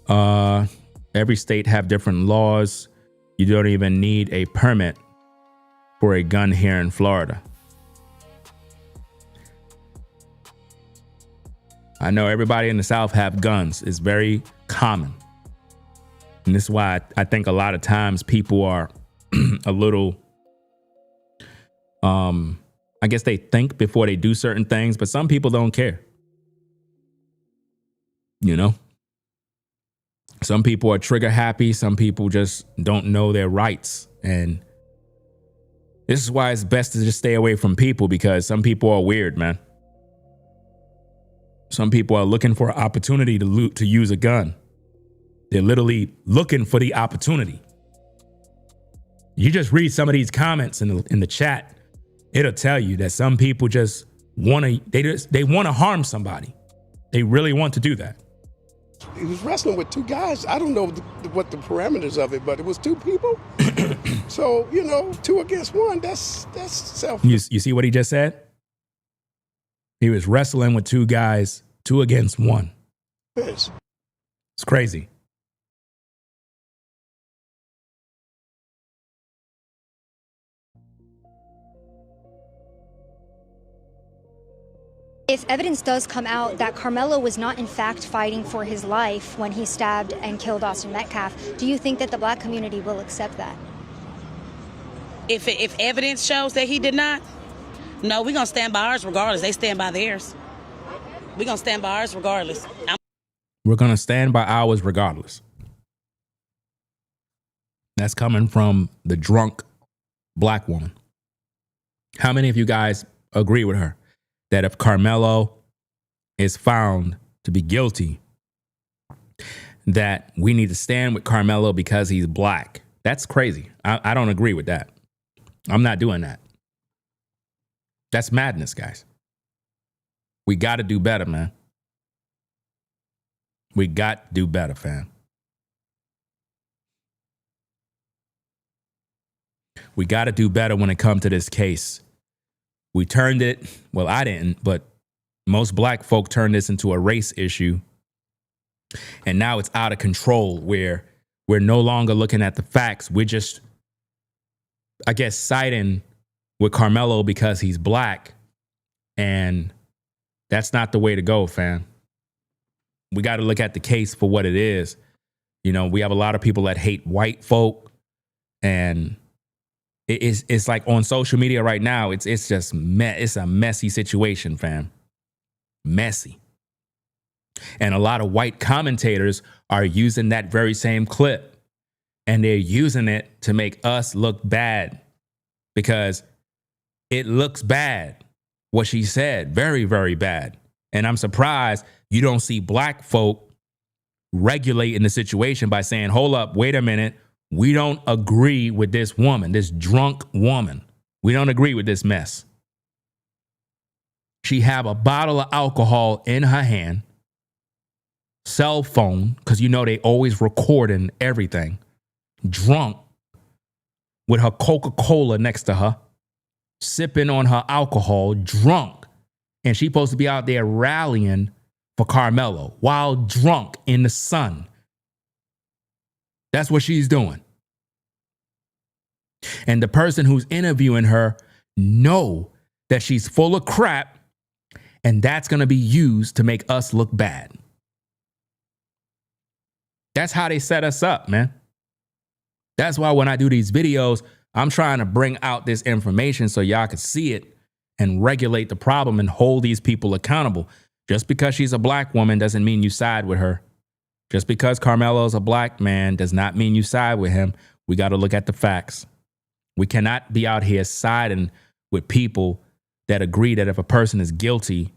Every state have different laws. You don't even need a permit for a gun here in Florida. I know everybody in the South have guns. It's very common. And this is why I think a lot of times people are a little, I guess they think before they do certain things, but some people don't care. Some people are trigger happy. Some people just don't know their rights. And this is why it's best to just stay away from people, because some people are weird, man. Some people are looking for an opportunity to use a gun. They're literally looking for the opportunity. You just read some of these comments in the chat. It'll tell you that some people just want to harm somebody. They really want to do that. He was wrestling with two guys. I don't know what the parameters of it, but it was two people. So, two against one, that's self. You see what he just said? He was wrestling with two guys, 2 against 1. Yes. It's crazy. If evidence does come out that Karmelo was not in fact fighting for his life when he stabbed and killed Austin Metcalf, do you think that the black community will accept that? If evidence shows that he did not, no, we're going to stand by ours regardless. They stand by theirs. We're going to stand by ours regardless. We're going to stand by ours regardless. That's coming from the drunk black woman. How many of you guys agree with her that if Karmelo is found to be guilty, that we need to stand with Karmelo because he's black? That's crazy. I don't agree with that. I'm not doing that. That's madness, guys. We got to do better, man. We got to do better, fam. We got to do better when it comes to this case. We turned it, well, I didn't, but most black folk turned this into a race issue. And now it's out of control where we're no longer looking at the facts. We're just, I guess, siding with Karmelo because he's black. And that's not the way to go, fam. We got to look at the case for what it is. We have a lot of people that hate white folk, and it's like on social media right now, it's just it's a messy situation, fam. Messy. And a lot of white commentators are using that very same clip, and they're using it to make us look bad, because it looks bad, what she said. Very, very bad. And I'm surprised you don't see black folk regulating the situation by saying, hold up, wait a minute. We don't agree with this woman, this drunk woman. We don't agree with this mess. She have a bottle of alcohol in her hand, cell phone, because they always recording everything, drunk, with her Coca-Cola next to her, sipping on her alcohol, drunk. And she's supposed to be out there rallying for Karmelo while drunk in the sun. That's what she's doing. And the person who's interviewing her know that she's full of crap, and that's going to be used to make us look bad. That's how they set us up, man. That's why when I do these videos, I'm trying to bring out this information so y'all can see it and regulate the problem and hold these people accountable. Just because she's a black woman doesn't mean you side with her. Just because Karmelo's a black man does not mean you side with him. We got to look at the facts. We cannot be out here siding with people that agree that if a person is guilty,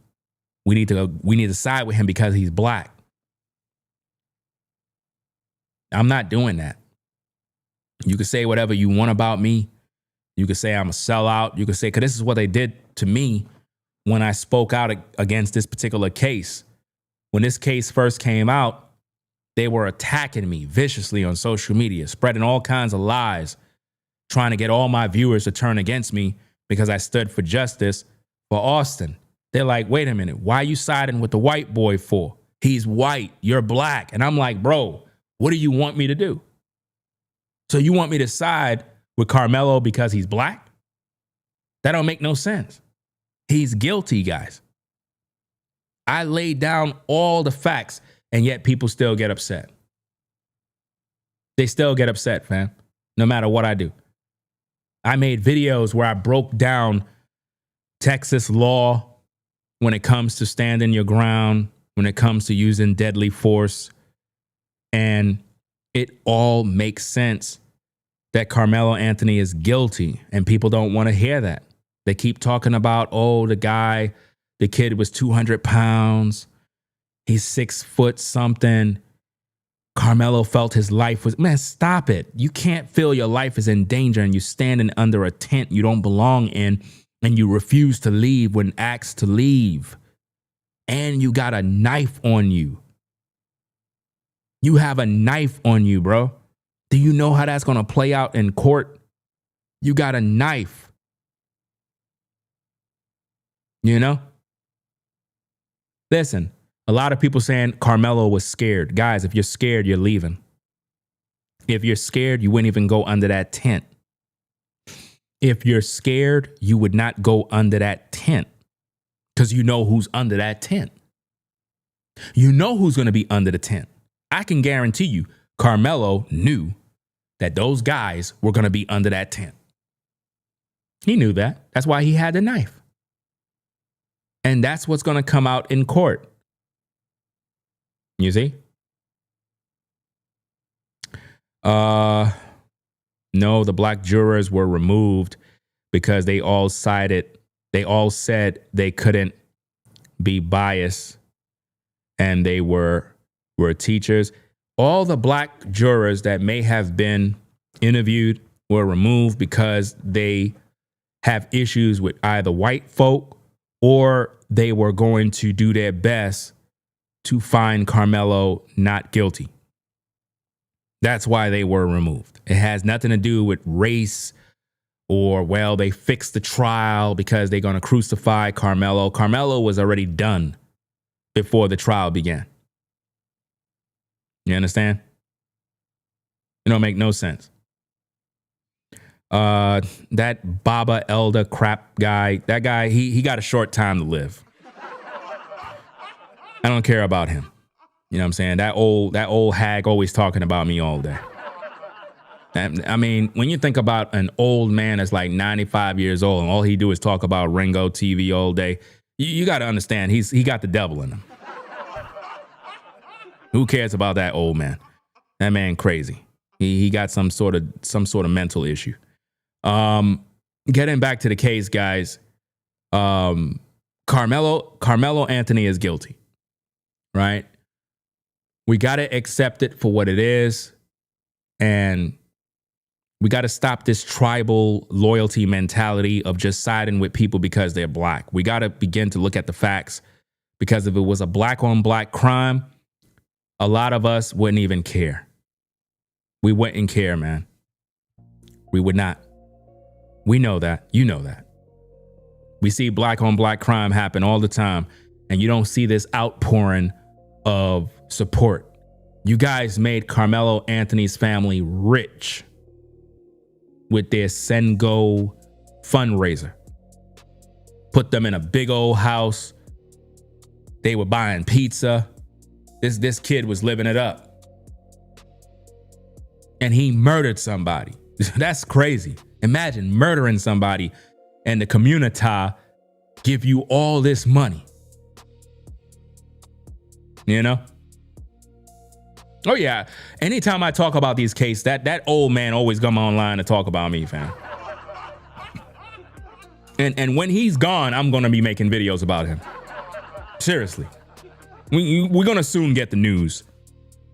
we need to side with him because he's black. I'm not doing that. You can say whatever you want about me. You could say I'm a sellout. You could say, because this is what they did to me when I spoke out against this particular case. When this case first came out, they were attacking me viciously on social media, spreading all kinds of lies, trying to get all my viewers to turn against me because I stood for justice for Austin. They're like, wait a minute, why are you siding with the white boy for? He's white, you're black. And I'm like, bro, what do you want me to do? So you want me to side with Karmelo because he's black? That don't make no sense. He's guilty, guys. I laid down all the facts, and yet people still get upset. They still get upset, fam, no matter what I do. I made videos where I broke down Texas law when it comes to standing your ground, when it comes to using deadly force. And it all makes sense that Karmelo Anthony is guilty, and people don't want to hear that. They keep talking about, oh, the kid was 200 pounds. He's 6 foot something. Karmelo felt his life was, man, stop it. You can't feel your life is in danger and you're standing under a tent you don't belong in and you refuse to leave when asked to leave. And you got a knife on you. You have a knife on you, bro. Do you know how that's going to play out in court? You got a knife. You know? Listen, a lot of people saying Karmelo was scared. Guys, if you're scared, you're leaving. If you're scared, you wouldn't even go under that tent. If you're scared, you would not go under that tent because you know who's under that tent. You know who's going to be under the tent. I can guarantee you, Karmelo knew that those guys were going to be under that tent. He knew that. That's why he had the knife. And that's what's going to come out in court. You see? No, the black jurors were removed because they all said they couldn't be biased and they were teachers. All the black jurors that may have been interviewed were removed because they have issues with either white folk or they were going to do their best to find Karmelo not guilty. That's why they were removed. It has nothing to do with race or, well, they fixed the trial because they're going to crucify Karmelo. Karmelo was already done before the trial began. You understand? It don't make no sense. That Baba Elder crap guy, that guy, he got a short time to live. I don't care about him. You know what I'm saying? That old hag always talking about me all day. I mean, when you think about an old man that's like 95 years old and all he do is talk about Ringo TV all day, you got to understand he got the devil in him. Who cares about that old man? That man crazy. He got some sort of mental issue. Getting back to the case, guys. Karmelo Anthony is guilty, right? We got to accept it for what it is, and we got to stop this tribal loyalty mentality of just siding with people because they're black. We got to begin to look at the facts, because if it was a black on black crime, a lot of us wouldn't even care. We wouldn't care, man. We would not. We know that. You know that. We see black on black crime happen all the time, and you don't see this outpouring of support. You guys made Karmelo Anthony's family rich with their Send Go fundraiser. Put them in a big old house. They were buying pizza. This kid was living it up. And he murdered somebody. That's crazy. Imagine murdering somebody and the community give you all this money. You know? Oh yeah. Anytime I talk about these cases, that old man always come online to talk about me, fam. And when he's gone, I'm gonna be making videos about him. Seriously. We're gonna soon get the news.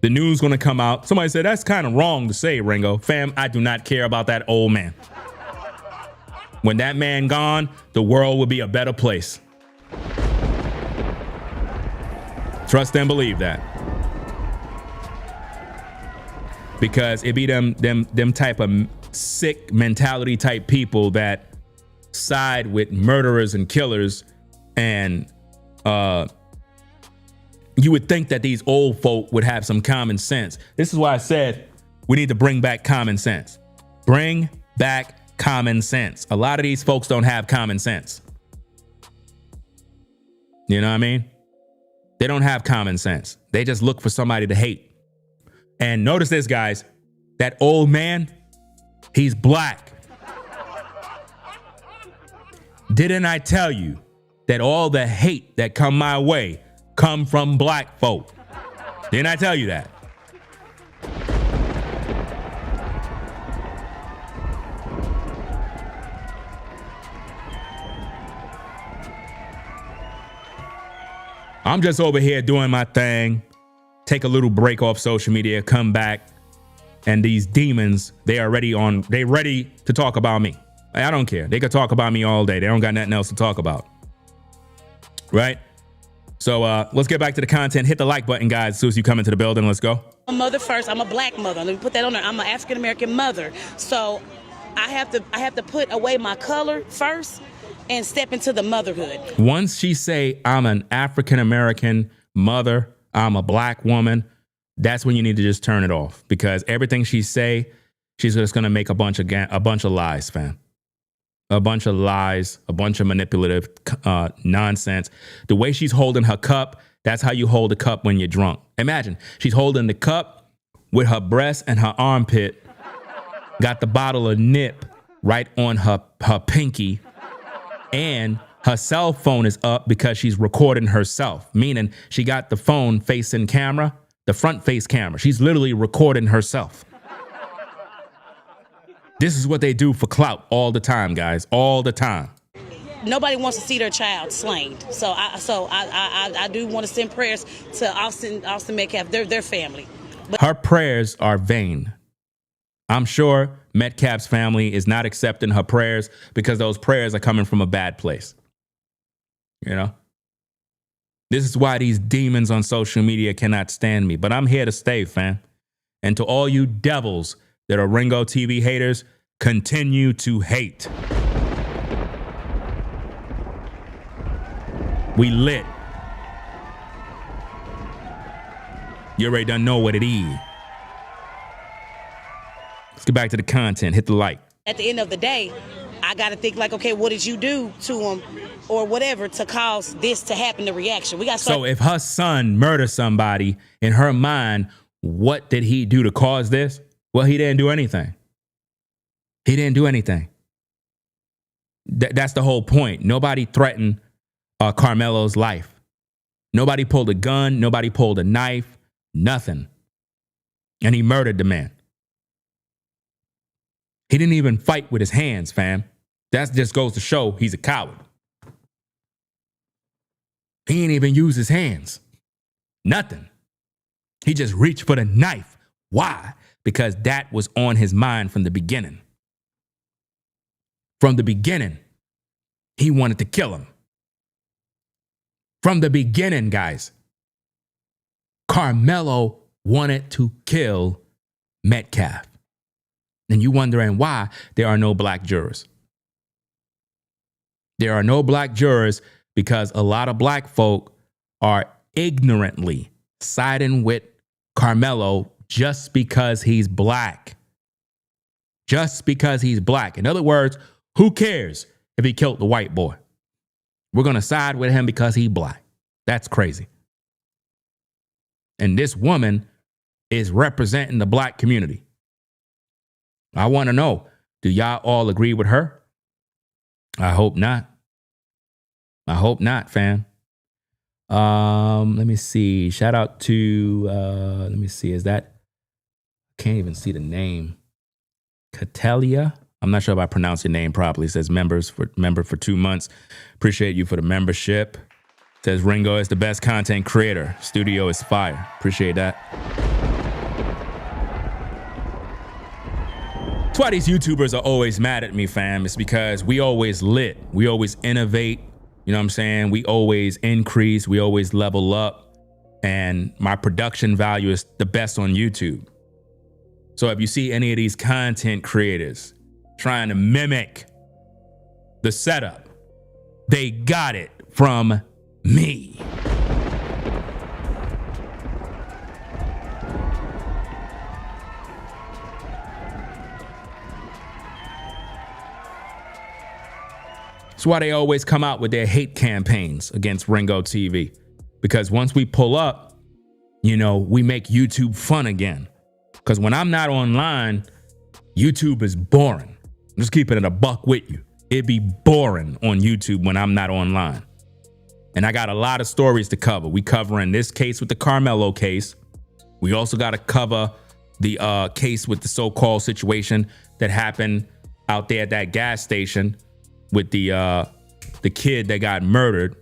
The news going to come out. Somebody said, that's kind of wrong to say, Ringo. Fam, I do not care about that old man. When that man gone, the world will be a better place. Trust and believe that. Because it be them type of sick mentality type people that side with murderers and killers, and you would think that these old folk would have some common sense. This is why I said we need to bring back common sense. Bring back common sense. A lot of these folks don't have common sense. You know what I mean? They don't have common sense. They just look for somebody to hate. And notice this, guys. That old man, he's black. Didn't I tell you that all the hate that come my way come from black folk? Didn't I tell you that? I'm just over here doing my thing, take a little break off social media, come back, and these demons, they ready to talk about me. I don't care. They could talk about me all day. They don't got nothing else to talk about. Right? So let's get back to the content. Hit the like button, guys, as soon as you come into the building. Let's go. I'm a mother first. I'm a black mother. Let me put that on there. I'm an African-American mother. So I have to put away my color first and step into the motherhood. Once she say, I'm an African-American mother, I'm a black woman, that's when you need to just turn it off, because everything she say, she's just going to make a bunch of lies, fam. A bunch of lies, a bunch of manipulative nonsense. The way she's holding her cup, that's how you hold a cup when you're drunk. Imagine she's holding the cup with her breast and her armpit, got the bottle of nip right on her pinky, and her cell phone is up because she's recording herself, meaning she got the phone facing camera, the front face camera. She's literally recording herself. This is what they do for clout all the time, guys, all the time. Nobody wants to see their child slain. So I do want to send prayers to Austin Metcalf, their family. But her prayers are vain. I'm sure Metcalf's family is not accepting her prayers because those prayers are coming from a bad place. You know? This is why these demons on social media cannot stand me. But I'm here to stay, fam. And to all you devils that are Ringo TV haters, continue to hate. We lit. You already done know what it is. Let's get back to the content. Hit the like. At the end of the day, I got to think like, okay, what did you do to him or whatever to cause this to happen, the reaction? We got So if her son murdered somebody, in her mind, what did he do to cause this? Well, he didn't do anything. He didn't do anything. That's the whole point. Nobody threatened Karmelo's life. Nobody pulled a gun. Nobody pulled a knife. Nothing. And he murdered the man. He didn't even fight with his hands, fam. That just goes to show he's a coward. He ain't even use his hands. Nothing. He just reached for the knife. Why? Because that was on his mind from the beginning. From the beginning, he wanted to kill him. From the beginning, guys, Karmelo wanted to kill Metcalf. And you wondering why there are no black jurors. There are no black jurors because a lot of black folk are ignorantly siding with Karmelo just because he's black. Just because he's black. In other words, who cares if he killed the white boy? We're going to side with him because he's black. That's crazy. And this woman is representing the black community. I want to know, do y'all all agree with her? I hope not. I hope not, fam. Let me see. Shout out to, let me see. Is that, can't even see the name. Catelia. I'm not sure if I pronounced your name properly. It says member for 2 months. Appreciate you for the membership. It says Ringo is the best content creator. Studio is fire. Appreciate that. why these YouTubers are always mad at me, fam. It's because we always lit. We always innovate. You know what I'm saying? We always increase. We always level up. And my production value is the best on YouTube. So if you see any of these content creators trying to mimic the setup, they got it from me. That's why they always come out with their hate campaigns against Ringo TV. Because once we pull up, you know, we make YouTube fun again. Because when I'm not online, YouTube is boring. I'm just keeping it a buck with you. It'd be boring on YouTube when I'm not online. And I got a lot of stories to cover. We covering this case with the Karmelo case. We also got to cover the case with the so-called situation that happened out there at that gas station with the kid that got murdered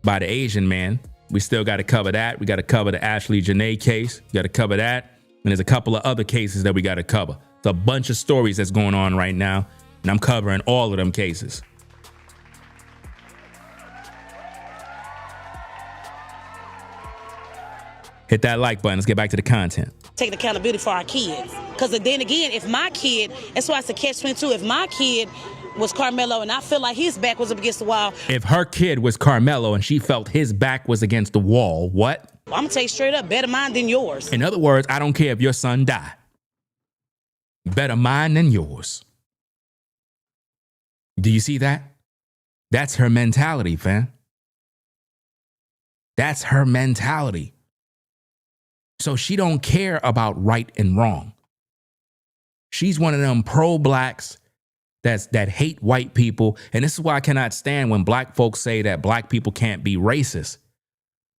by the Asian man. We still got to cover that. We got to cover the Ashley Janae case. We got to cover that. And there's a couple of other cases that we got to cover. It's a bunch of stories that's going on right now, and I'm covering all of them cases. Hit that like button. Let's get back to the content. Taking accountability for our kids. Because then again, if my kid, that's why it's a catch-22. If my kid was Karmelo and I feel like his back was up against the wall. If her kid was Karmelo and she felt his back was against the wall, what? I'm going to tell you straight up, better mine than yours. In other words, I don't care if your son die. Better mine than yours. Do you see that? That's her mentality, fam. That's her mentality. So she don't care about right and wrong. She's one of them pro-blacks that hate white people. And this is why I cannot stand when black folks say that black people can't be racist.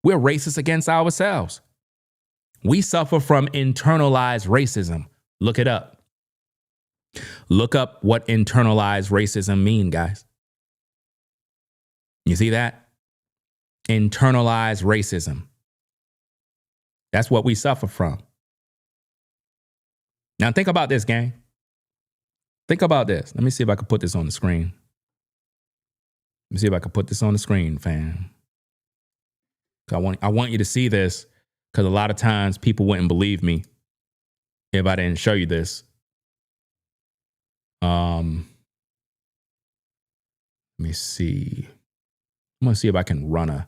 We're racist against ourselves. We suffer from internalized racism. Look it up. Look up what internalized racism mean, guys. You see that? Internalized racism. That's what we suffer from. Now think about this, gang. Think about this. Let me see if I can put this on the screen. Let me see if I can put this on the screen, fam. I want you to see this, because a lot of times people wouldn't believe me if I didn't show you this. Let me see. I'm gonna see if I can run a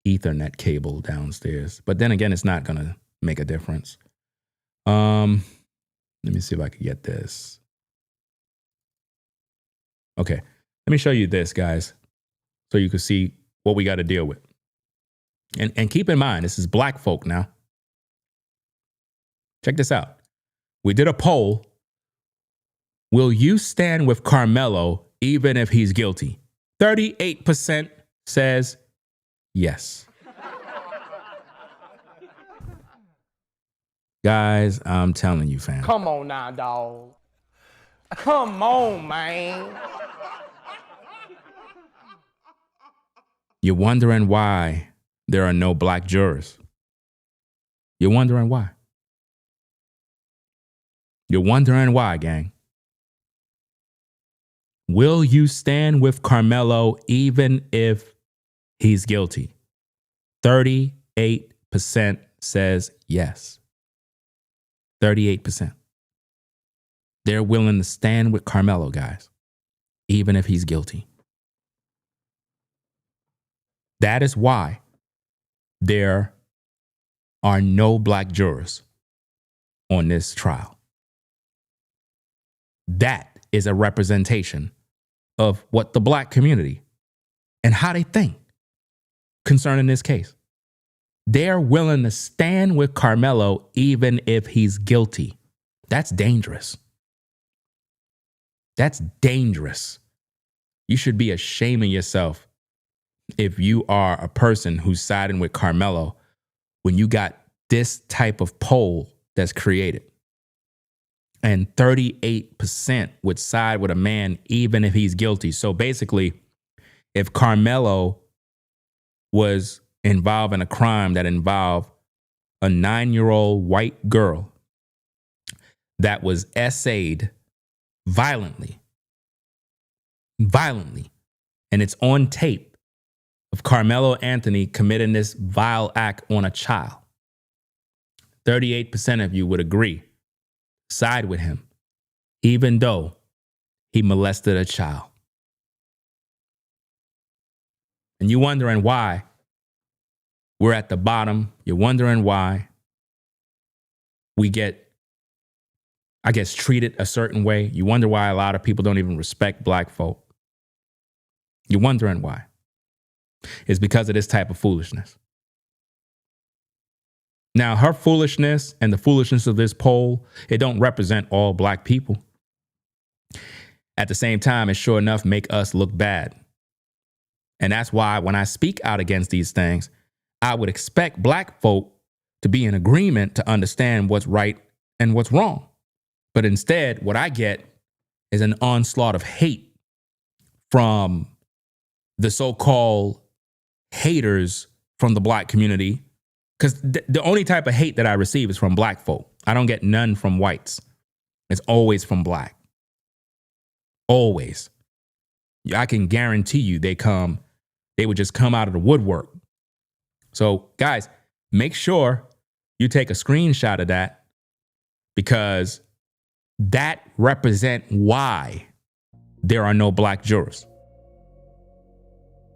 Ethernet cable downstairs. But then again, it's not gonna make a difference. Let me see if I can get this. Okay, let me show you this, guys, so you can see what we got to deal with. And keep in mind, this is black folk now. Check this out. We did a poll. Will you stand with Karmelo even if he's guilty? 38% says yes. Guys, I'm telling you, fam. Come on now, dog. Come on, man. You're wondering why there are no black jurors. You're wondering why. You're wondering why, gang. Will you stand with Karmelo even if he's guilty? 38% says yes. 38%. They're willing to stand with Karmelo, guys, even if he's guilty. That is why there are no black jurors on this trial. That is a representation of what the black community and how they think concerning this case. They're willing to stand with Karmelo even if he's guilty. That's dangerous. That's dangerous. You should be ashamed of yourself if you are a person who's siding with Karmelo when you got this type of poll that's created. And 38% would side with a man even if he's guilty. So basically, if Karmelo was involved in a crime that involved a 9-year-old white girl that was essayed violently. Violently. And it's on tape of Karmelo Anthony committing this vile act on a child. 38% of you would agree, side with him, even though he molested a child. And you're wondering why we're at the bottom. You're wondering why we get, I guess, treated a certain way. You wonder why a lot of people don't even respect black folk. You're wondering why. It's because of this type of foolishness. Now, her foolishness and the foolishness of this poll, it don't represent all black people. At the same time, it sure enough make us look bad. And that's why when I speak out against these things, I would expect black folk to be in agreement to understand what's right and what's wrong. But instead, what I get is an onslaught of hate from the so-called haters from the black community. Because the only type of hate that I receive is from black folk. I don't get none from whites. It's always from black. Always. I can guarantee you they would just come out of the woodwork. So guys, make sure you take a screenshot of that, because that represents why there are no black jurors.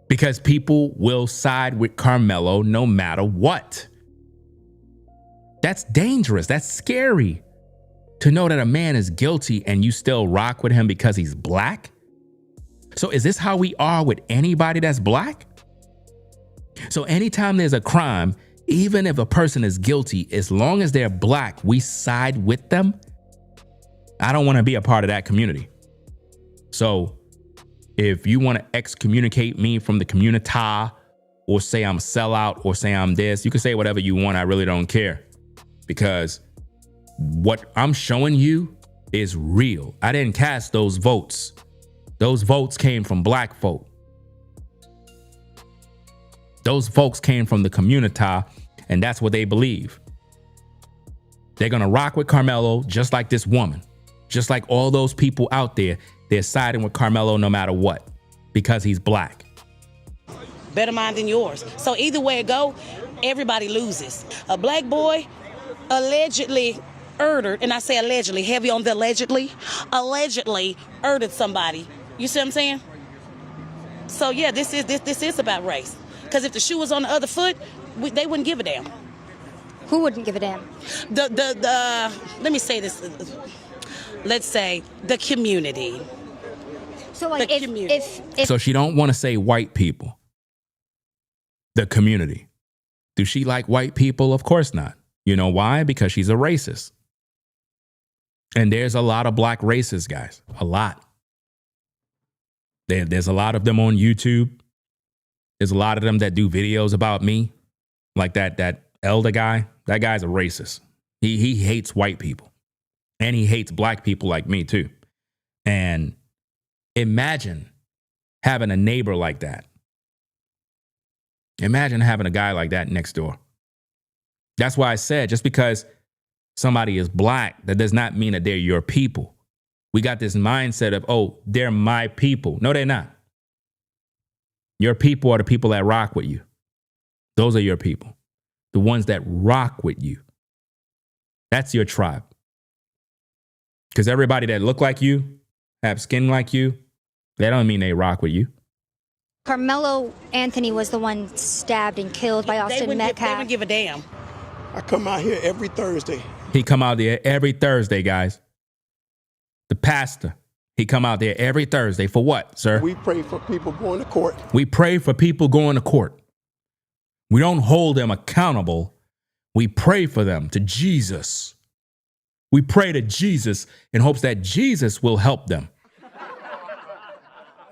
Because people will side with Karmelo no matter what. That's dangerous. That's scary. To know that a man is guilty and you still rock with him because he's black? So is this how we are with anybody that's black? So anytime there's a crime, even if a person is guilty, as long as they're black, we side with them? I don't want to be a part of that community. So if you want to excommunicate me from the community, or say I'm a sellout, or say I'm this, you can say whatever you want. I really don't care. Because what I'm showing you is real. I didn't cast those votes. Those votes came from black folk. Those folks came from the community, and that's what they believe. They're going to rock with Karmelo just like this woman. Just like all those people out there, they're siding with Karmelo no matter what, because he's black. Better mine than yours. So either way it go, everybody loses. A black boy allegedly murdered, and I say allegedly, heavy on the allegedly murdered somebody. You see what I'm saying? So yeah, this is about race. Because if the shoe was on the other foot, they wouldn't give a damn. Who wouldn't give a damn? Let me say this. Let's say the community. So like if So she don't want to say white people. The community. Do she like white people? Of course not. You know why? Because she's a racist. And there's a lot of black racists, guys. A lot. There's a lot of them on YouTube. There's a lot of them that do videos about me. Like that elder guy. That guy's a racist. He hates white people. And he hates black people like me too. And imagine having a neighbor like that. Imagine having a guy like that next door. That's why I said, just because somebody is black, that does not mean that they're your people. We got this mindset of, oh, they're my people. No, they're not. Your people are the people that rock with you. Those are your people. The ones that rock with you. That's your tribe. Because everybody that look like you, have skin like you, that don't mean they rock with you. Karmelo Anthony was the one stabbed and killed by Austin Metcalf. They wouldn't give a damn. I come out here every Thursday. He come out there every Thursday, guys. The pastor, he come out there every Thursday for what, sir? We pray for people going to court. We pray for people going to court. We don't hold them accountable. We pray for them to Jesus. We pray to Jesus in hopes that Jesus will help them.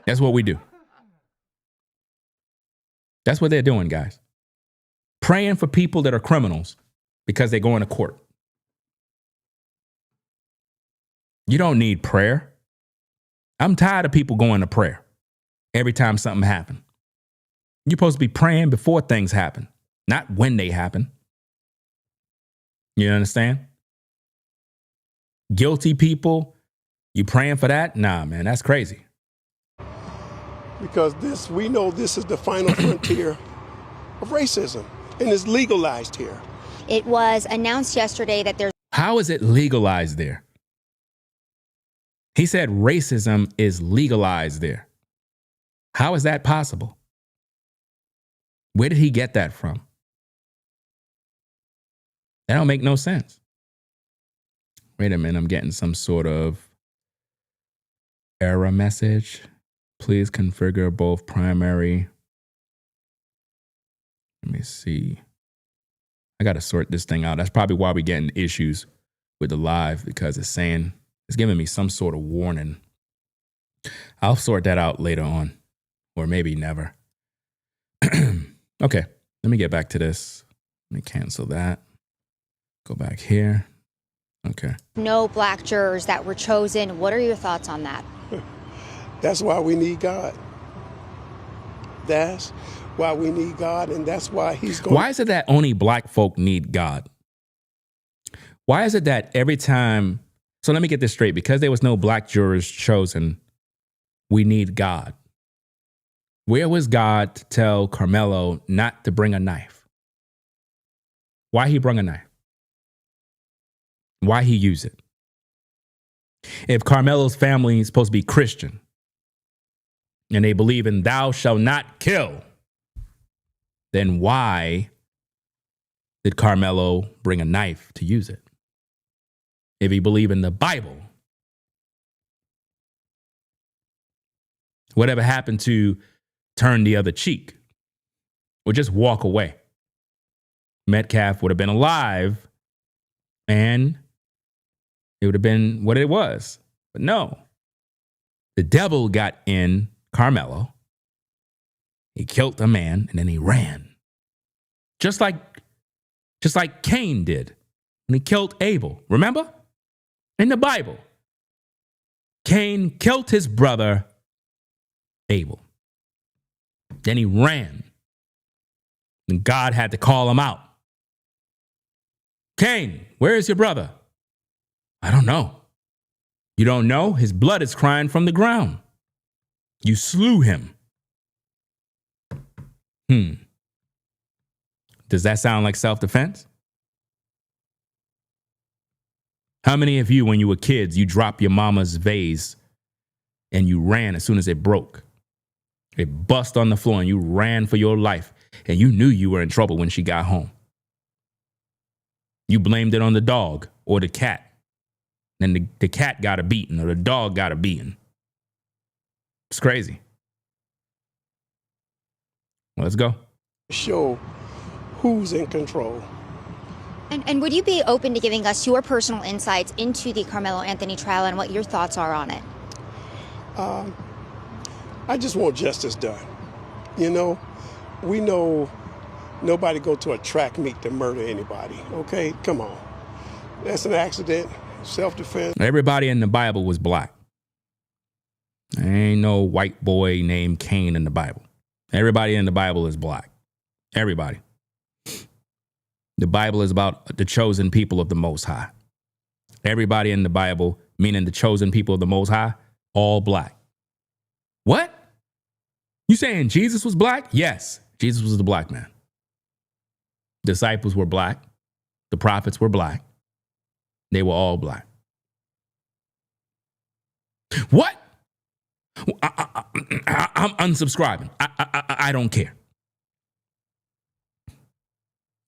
That's what we do. That's what they're doing, guys. Praying for people that are criminals because they're going to court. You don't need prayer. I'm tired of people going to prayer every time something happens. You're supposed to be praying before things happen, not when they happen. You understand? Guilty people, You praying for that? Nah, man, that's crazy. Because we know this is the final frontier of racism, and it's legalized here. It was announced yesterday that there's How is it legalized there? He said racism is legalized there. How is that possible? Where did he get that from? That don't make no sense. Wait a minute, I'm getting some sort of error message. Please configure both primary. Let me see. I got to sort this thing out. That's probably why we're getting issues with the live, because it's giving me some sort of warning. I'll sort that out later on, or maybe never. Okay, let me get back to this. Let me cancel that. Go back here. Okay. no black jurors that were chosen. What are your thoughts on that? That's why we need God. That's why we need God, and that's why he's going. Why is it that only black folk need God? Why is it that every time... So let me get this straight. Because there was no black jurors chosen, we need God. Where was God to tell Karmelo not to bring a knife? Why he bring a knife? Why he use it? If Karmelo's family is supposed to be Christian and they believe in thou shalt not kill, then why did Karmelo bring a knife to use it? If he believed in the Bible, whatever happened to turn the other cheek or just walk away? Metcalf would have been alive and it would have been what it was. But no, the devil got in Karmelo. He killed a man and then he ran. Just like Cain did when he killed Abel. Remember? In the Bible, Cain killed his brother Abel. Then he ran. And God had to call him out. Cain, where is your brother? I don't know. You don't know? His blood is crying from the ground. You slew him. Does that sound like self-defense? How many of you, when you were kids, you dropped your mama's vase and you ran as soon as it broke? It bust on the floor and you ran for your life and you knew you were in trouble when she got home. You blamed it on the dog or the cat. And the cat got a beating or the dog got a beating. It's crazy. Well, let's go. Show who's in control. And would you be open to giving us your personal insights into the Karmelo Anthony trial and what your thoughts are on it? I just want justice done. You know, we know nobody go to a track meet to murder anybody. Okay, come on. That's an accident, self-defense. Everybody in the Bible was black. There ain't no white boy named Cain in the Bible. Everybody in the Bible is black. Everybody. The Bible is about the chosen people of the Most High. Everybody in the Bible, meaning the chosen people of the Most High, all black. What? You saying Jesus was black? Yes, Jesus was the black man. Disciples were black. The prophets were black. They were all black. What? I'm unsubscribing. I don't care.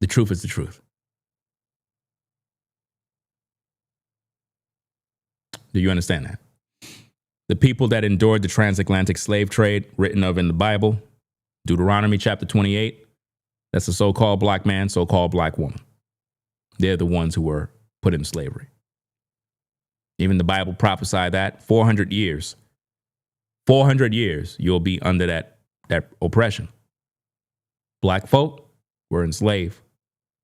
The truth is the truth. Do you understand that? The people that endured the transatlantic slave trade written of in the Bible, Deuteronomy chapter 28, that's the so-called black man, so-called black woman. They're the ones who were put in slavery. Even the Bible prophesied that 400 years, you'll be under that oppression. Black folk were enslaved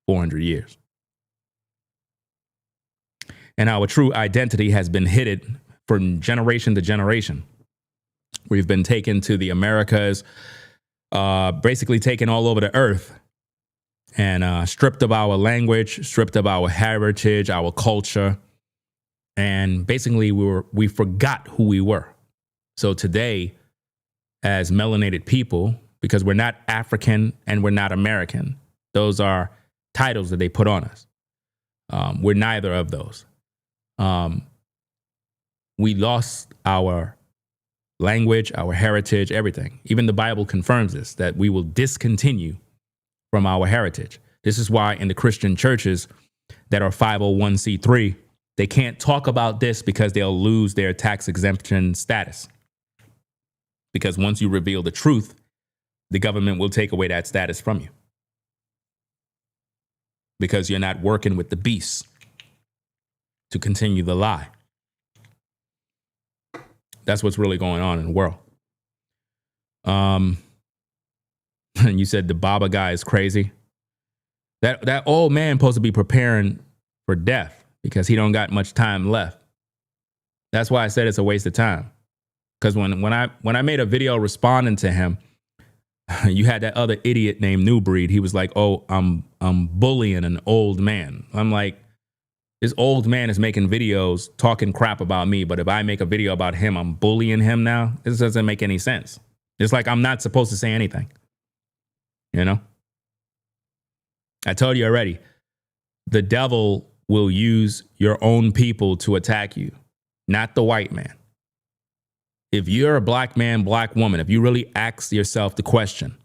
400 years. And our true identity has been hidden from generation to generation. We've been taken to the Americas, basically taken all over the earth and stripped of our language, stripped of our heritage, our culture. And basically we forgot who we were. So today, as melanated people, because we're not African and we're not American, those are titles that they put on us. We're neither of those. We lost our language, our heritage, everything. Even the Bible confirms this, that we will discontinue from our heritage. This is why in the Christian churches that are 501c3, they can't talk about this because they'll lose their tax exemption status. Because once you reveal the truth, the government will take away that status from you. Because you're not working with the beasts to continue the lie. That's what's really going on in the world. And you said the Baba guy is crazy. That old man supposed to be preparing for death because he don't got much time left. That's why I said it's a waste of time. Because when I made a video responding to him, you had that other idiot named New Breed. He was like, "Oh, I'm bullying an old man." I'm like, this old man is making videos talking crap about me, but if I make a video about him, I'm bullying him now? This doesn't make any sense. It's like I'm not supposed to say anything. You know? I told you already, the devil will use your own people to attack you, not the white man. If you're a black man, black woman, if you really ask yourself the question,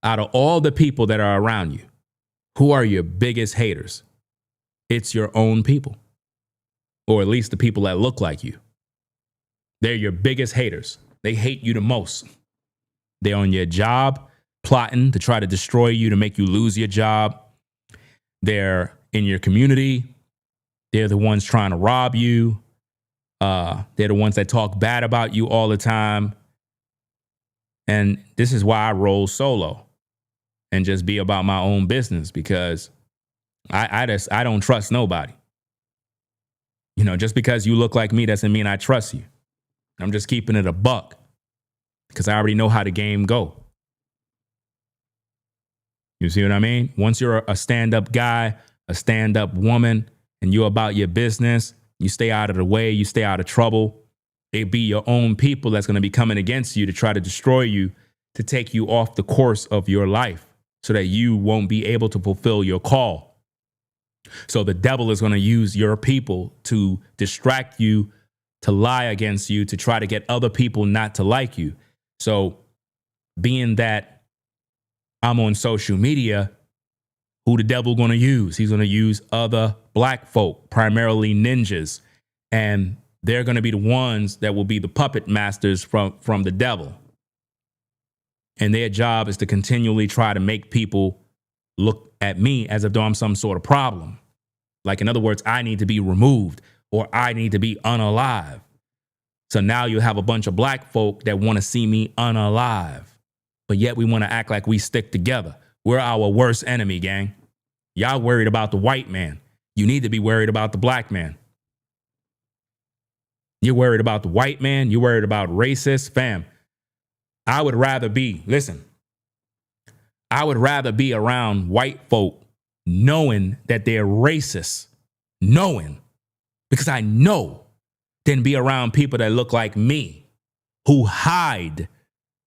out of all the people that are around you, who are your biggest haters? It's your own people, or at least the people that look like you. They're your biggest haters. They hate you the most. They're on your job, plotting to try to destroy you, to make you lose your job. They're in your community. They're the ones trying to rob you. They're the ones that talk bad about you all the time. And this is why I roll solo and just be about my own business, because I don't trust nobody. You know, just because you look like me doesn't mean I trust you. I'm just keeping it a buck because I already know how the game go. You see what I mean? Once you're a stand-up guy, a stand-up woman, and you're about your business, you stay out of the way, you stay out of trouble. It be your own people that's going to be coming against you to try to destroy you, to take you off the course of your life so that you won't be able to fulfill your call. So the devil is going to use your people to distract you, to lie against you, to try to get other people not to like you. So being that I'm on social media, who the devil going to use? He's going to use other black folk, primarily ninjas. And they're going to be the ones that will be the puppet masters from the devil. And their job is to continually try to make people look at me as if though I'm some sort of problem. Like, in other words, I need to be removed or I need to be unalive. So now you have a bunch of black folk that want to see me unalive, but yet we want to act like we stick together. We're our worst enemy, gang. Y'all worried about the white man. You need to be worried about the black man. You're worried about the white man. You're worried about racist, fam. I would rather be around white folk knowing that they're racist, because I know, than be around people that look like me, who hide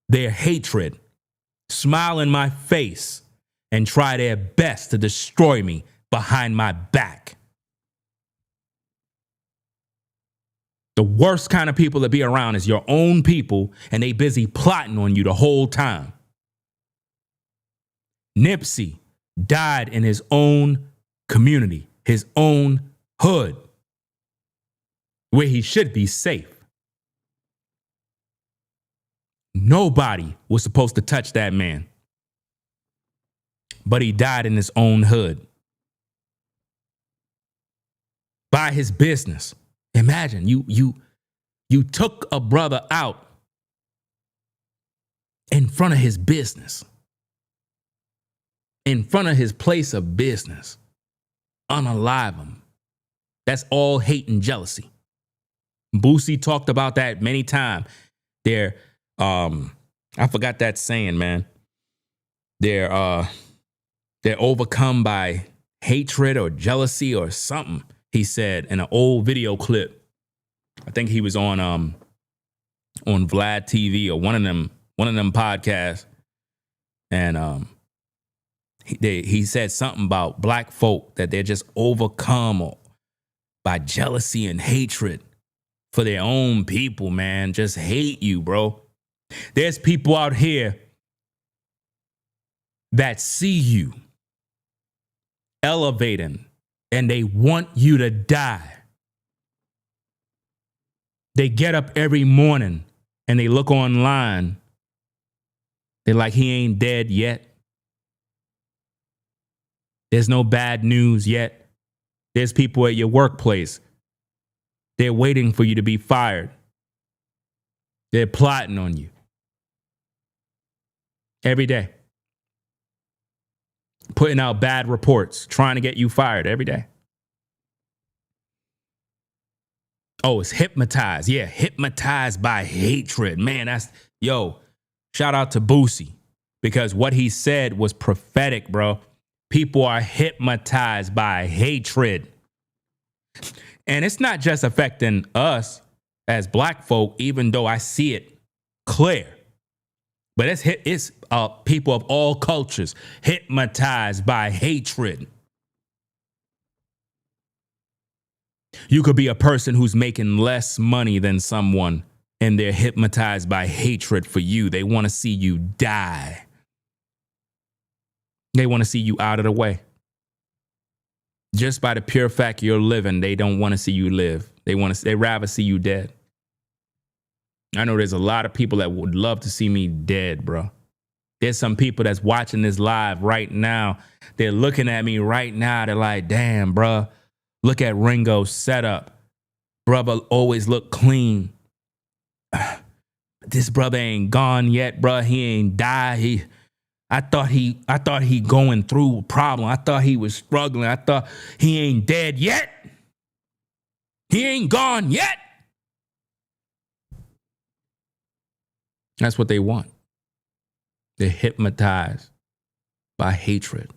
their hatred, smile in my face, and try their best to destroy me behind my back. The worst kind of people to be around is your own people, and they busy plotting on you the whole time. Nipsey died in his own community, his own hood, where he should be safe. Nobody was supposed to touch that man, but he died in his own hood by his business. Imagine you took a brother out in front of his business, in front of his place of business, unalive him. That's all hate and jealousy. Boosie talked about that many times. They're, I forgot that saying, man. They're overcome by hatred or jealousy or something. he said in an old video clip, I think he was on Vlad TV or one of them podcasts, and he said something about black folk that they're just overcome by jealousy and hatred for their own people, man. Just hate you, bro. There's people out here that see you elevating and they want you to die. They get up every morning and they look online. They're like, he ain't dead yet. There's no bad news yet. There's people at your workplace. They're waiting for you to be fired. They're plotting on you. Every day. Putting out bad reports, trying to get you fired every day. Oh, it's hypnotized. Yeah, hypnotized by hatred. Man, shout out to Boosie, because what he said was prophetic, bro. People are hypnotized by hatred. And it's not just affecting us as black folk, even though I see it clear. But it's people of all cultures hypnotized by hatred. You could be a person who's making less money than someone, and they're hypnotized by hatred for you. They want to see you die. They want to see you out of the way. Just by the pure fact you're living, they don't want to see you live. They rather see you dead. I know there's a lot of people that would love to see me dead, bro. There's some people that's watching this live right now. They're looking at me right now. They're like, damn, bro, look at Ringo's setup. Brother always look clean. This brother ain't gone yet, bro. He ain't died. I thought he going through a problem. I thought he was struggling. I thought he ain't dead yet. He ain't gone yet. That's what they want. They're hypnotized by hatred.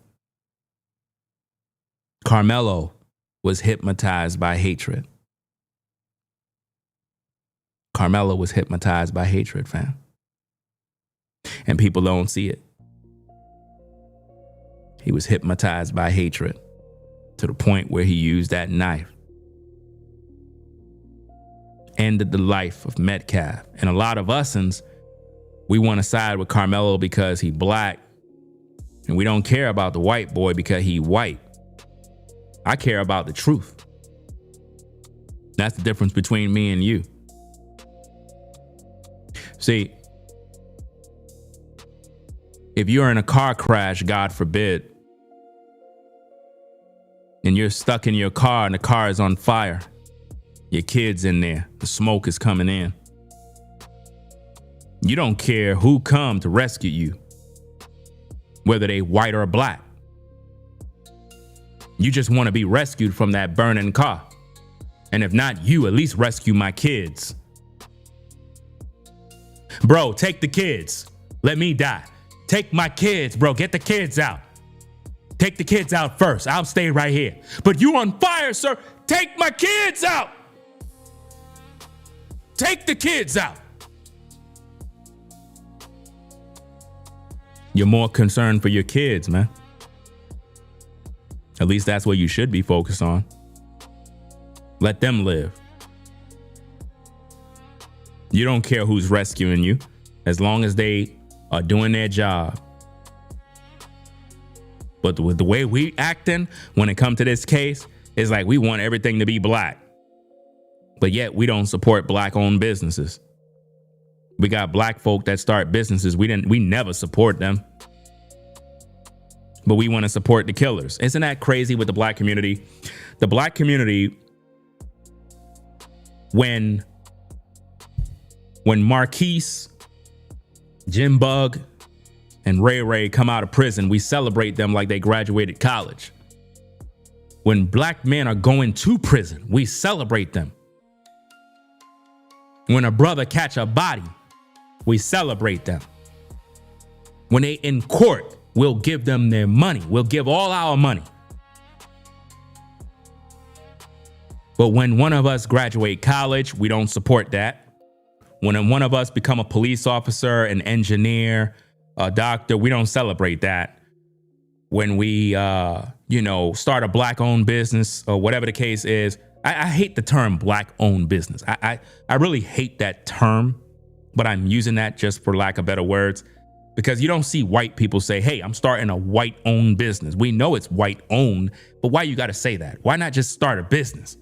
Karmelo was hypnotized by hatred. Karmelo was hypnotized by hatred, fam. And people don't see it. He was hypnotized by hatred to the point where he used that knife. Ended the life of Metcalf. And a lot of us'ns, we want to side with Karmelo because he black. And we don't care about the white boy because he white. I care about the truth. That's the difference between me and you. See, if you're in a car crash, God forbid, and you're stuck in your car and the car is on fire, your kid's in there, the smoke is coming in. You don't care who come to rescue you, whether they white or black. You just want to be rescued from that burning car. And if not you, at least rescue my kids. Bro, take the kids. Let me die. Take my kids, bro. Get the kids out. Take the kids out first. I'll stay right here. But you on fire, sir. Take my kids out. Take the kids out. You're more concerned for your kids, man. At least that's what you should be focused on. Let them live. You don't care who's rescuing you, as long as they are doing their job. But with the way we acting when it comes to this case, it's like we want everything to be black. But yet we don't support black-owned businesses. We got black folk that start businesses. We never support them. But we want to support the killers. Isn't that crazy with the black community? The black community, when Marquise, Jim Bug, and Ray Ray come out of prison, we celebrate them like they graduated college. When black men are going to prison, we celebrate them. When a brother catch a body, we celebrate them. When they in court, we'll give them their money. We'll give all our money. But when one of us graduate college, we don't support that. When one of us become a police officer, an engineer, a doctor, we don't celebrate that. When we, start a black-owned business or whatever the case is, I hate the term black-owned business. I really hate that term, but I'm using that just for lack of better words, because you don't see white people say, hey, I'm starting a white-owned business. We know it's white-owned, but why you got to say that? Why not just start a business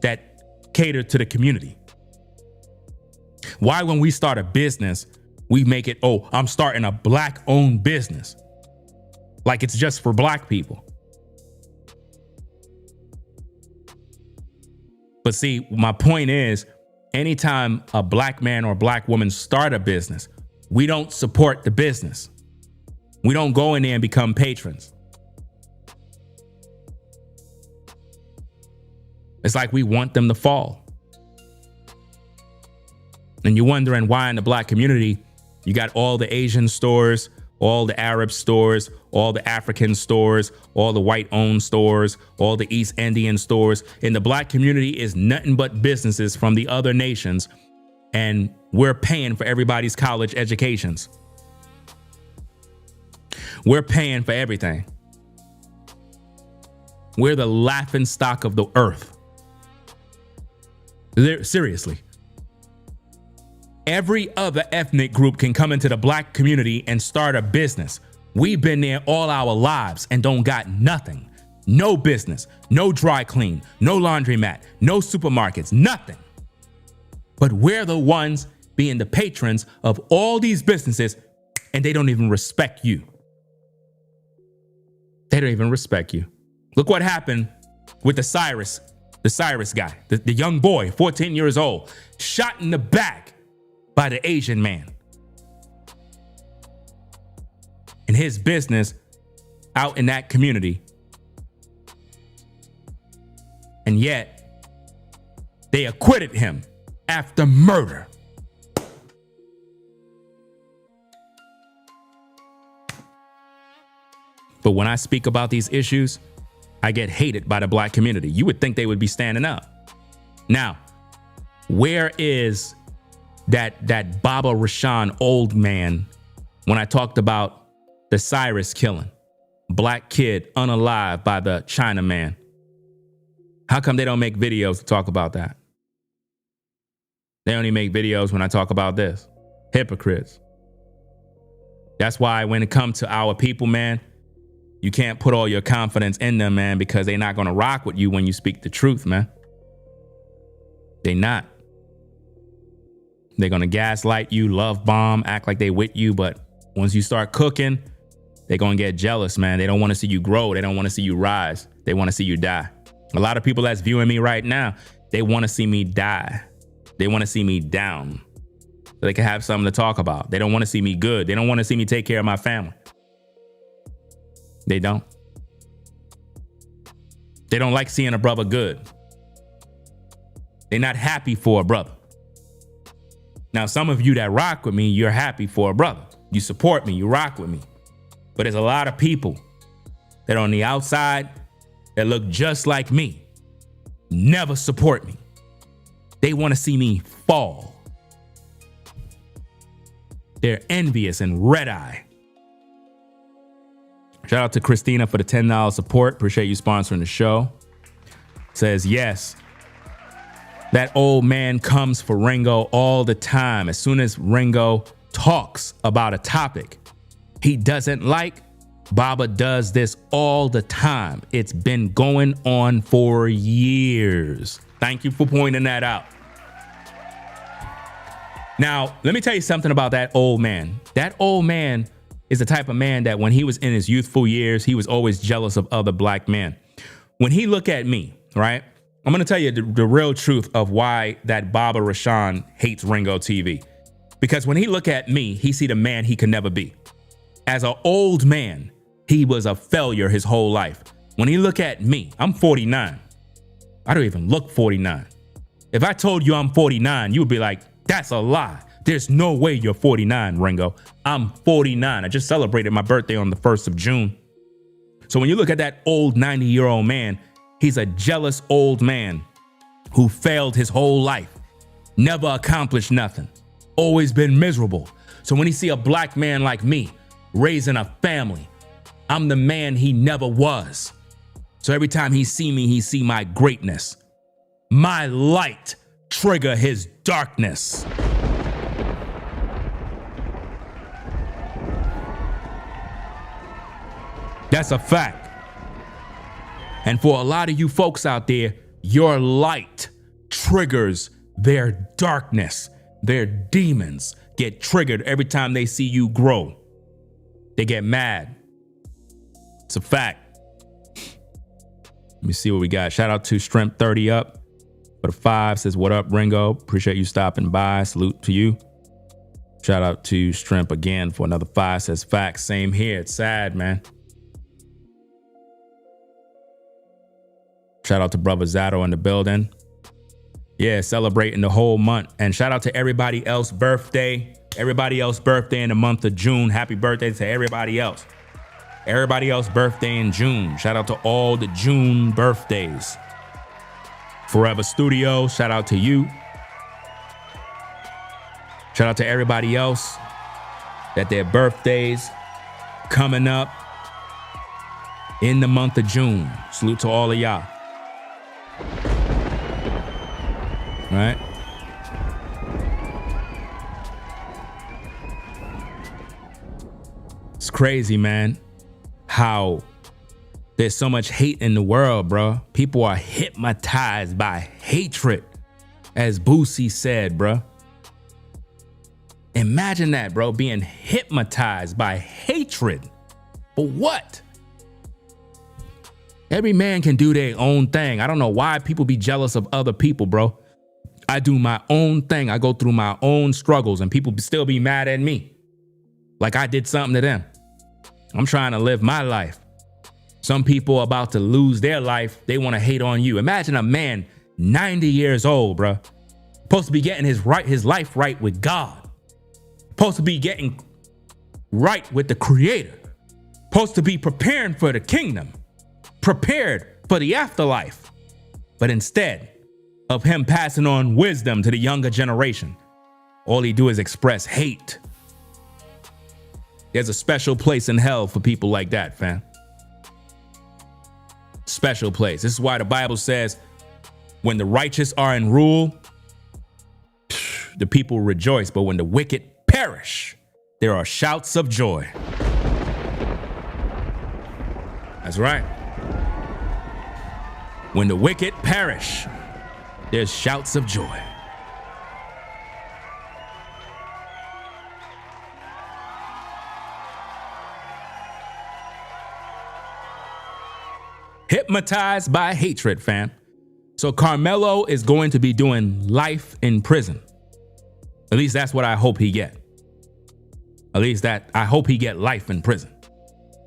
that cater to the community? Why, when we start a business, we make it, oh, I'm starting a black-owned business, like it's just for black people? But see, my point is, anytime a black man or black woman start a business, we don't support the business. We don't go in there and become patrons. It's like we want them to fall. And you're wondering why in the black community, you got all the Asian stores, all the Arab stores, all the African stores, all the white-owned stores, all the East Indian stores. In the black community is nothing but businesses from the other nations, and we're paying for everybody's college educations. We're paying for everything. We're the laughing stock of the earth. Seriously. Every other ethnic group can come into the black community and start a business. We've been there all our lives and don't got nothing. No business, no dry clean, no laundromat, no supermarkets, nothing. But we're the ones being the patrons of all these businesses, and they don't even respect you. They don't even respect you. Look what happened with the Cyrus guy, the young boy, 14 years old, shot in the back by the Asian man. And his business out in that community. And yet they acquitted him after murder. But when I speak about these issues, I get hated by the black community. You would think they would be standing up. Now, where is that Baba Rashan old man when I talked about the Cyrus killing? Black kid unalive by the Chinaman. How come they don't make videos to talk about that? They only make videos when I talk about this. Hypocrites. That's why when it comes to our people, man, you can't put all your confidence in them, man, because they're not going to rock with you when you speak the truth, man. They not. They're going to gaslight you, love bomb, act like they with you. But once you start cooking, they're going to get jealous, man. They don't want to see you grow. They don't want to see you rise. They want to see you die. A lot of people that's viewing me right now, they want to see me die. They want to see me down so they can have something to talk about. They don't want to see me good. They don't want to see me take care of my family. They don't. They don't like seeing a brother good. They're not happy for a brother. Now, some of you that rock with me, you're happy for a brother. You support me, you rock with me. But there's a lot of people that are on the outside that look just like me, never support me. They want to see me fall. They're envious and red-eye. Shout out to Christina for the $10 support. Appreciate you sponsoring the show. Says, yes, that old man comes for Ringo all the time. As soon as Ringo talks about a topic he doesn't like, Baba does this all the time. It's been going on for years. Thank you for pointing that out. Now, let me tell you something about that old man. That old man is the type of man that when he was in his youthful years, he was always jealous of other black men. When he look at me, right, I'm going to tell you the real truth of why that Baba Rashan hates Ringo TV. Because when he look at me, he see the man he could never be. As an old man, he was a failure his whole life. When he look at me, I'm 49. I don't even look 49. If I told you I'm 49, you would be like, that's a lie. There's no way you're 49, Ringo. I'm 49. I just celebrated my birthday on the 1st of June. So when you look at that old 90-year-old man, he's a jealous old man who failed his whole life, never accomplished nothing, always been miserable. So when he see a black man like me raising a family, I'm the man he never was. So every time he see me, he see my greatness. My light trigger his darkness. That's a fact. And for a lot of you folks out there, your light triggers their darkness. Their demons get triggered every time they see you grow. They get mad. It's a fact. Let me see what we got. Shout out to Strength 30 Up for the 5. Says, what up, Ringo? Appreciate you stopping by. Salute to you. Shout out to Strength again for another 5. Says, facts. Same here. It's sad, man. Shout out to Brother Zato in the building. Yeah, celebrating the whole month. And shout out to everybody else birthday. Everybody else birthday in the month of June. Happy birthday to everybody else. Everybody else birthday in June. Shout out to all the June birthdays. Forever Studio, shout out to you. Shout out to everybody else that their birthdays coming up in the month of June. Salute to all of y'all. All right. It's crazy, man, how there's so much hate in the world, bro. People are hypnotized by hatred, as Boosie said, bro. Imagine that, bro, being hypnotized by hatred. For what? Every man can do their own thing. I don't know why people be jealous of other people, bro. I do my own thing. I go through my own struggles and people still be mad at me. Like I did something to them. I'm trying to live my life. Some people are about to lose their life. They want to hate on you. Imagine a man 90 years old, bro. Supposed to be getting his life right with God. Supposed to be getting right with the Creator. Supposed to be preparing for the kingdom. Prepared for the afterlife. But instead of him passing on wisdom to the younger generation, all he do is express hate. There's a special place in hell for people like that, fam. Special place. This is why the Bible says, when the righteous are in rule, the people rejoice. But when the wicked perish, there are shouts of joy. That's right. When the wicked perish, there's shouts of joy. Hypnotized by hatred, fam. So Karmelo is going to be doing life in prison. At least that's what I hope he get. At least that I hope he get life in prison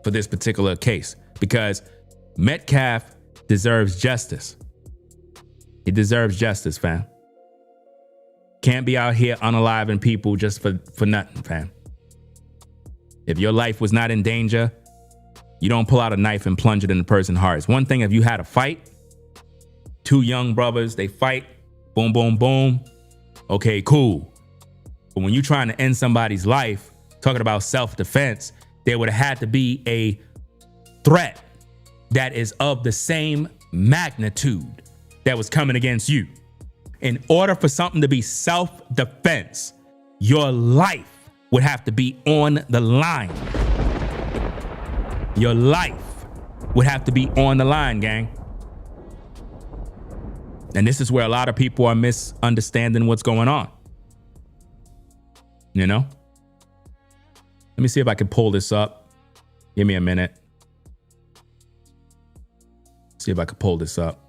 for this particular case, because Metcalf deserves justice. He deserves justice, fam. Can't be out here unaliving people just for nothing, fam. If your life was not in danger, you don't pull out a knife and plunge it in the person's heart. It's one thing if you had a fight, two young brothers, they fight, boom, boom, boom. Okay, cool. But when you're trying to end somebody's life, talking about self-defense, there would have had to be a threat that is of the same magnitude that was coming against you. In order for something to be self-defense, your life would have to be on the line. Your life would have to be on the line, gang. And this is where a lot of people are misunderstanding what's going on. You know? Let me see if I can pull this up. Give me a minute. See if I can pull this up.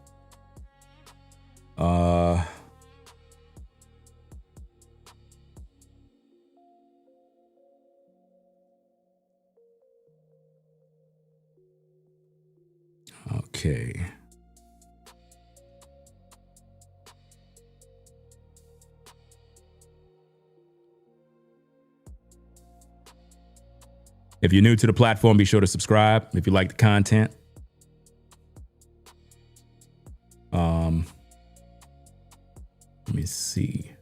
Okay. If you're new to the platform, be sure to subscribe if you like the content. see.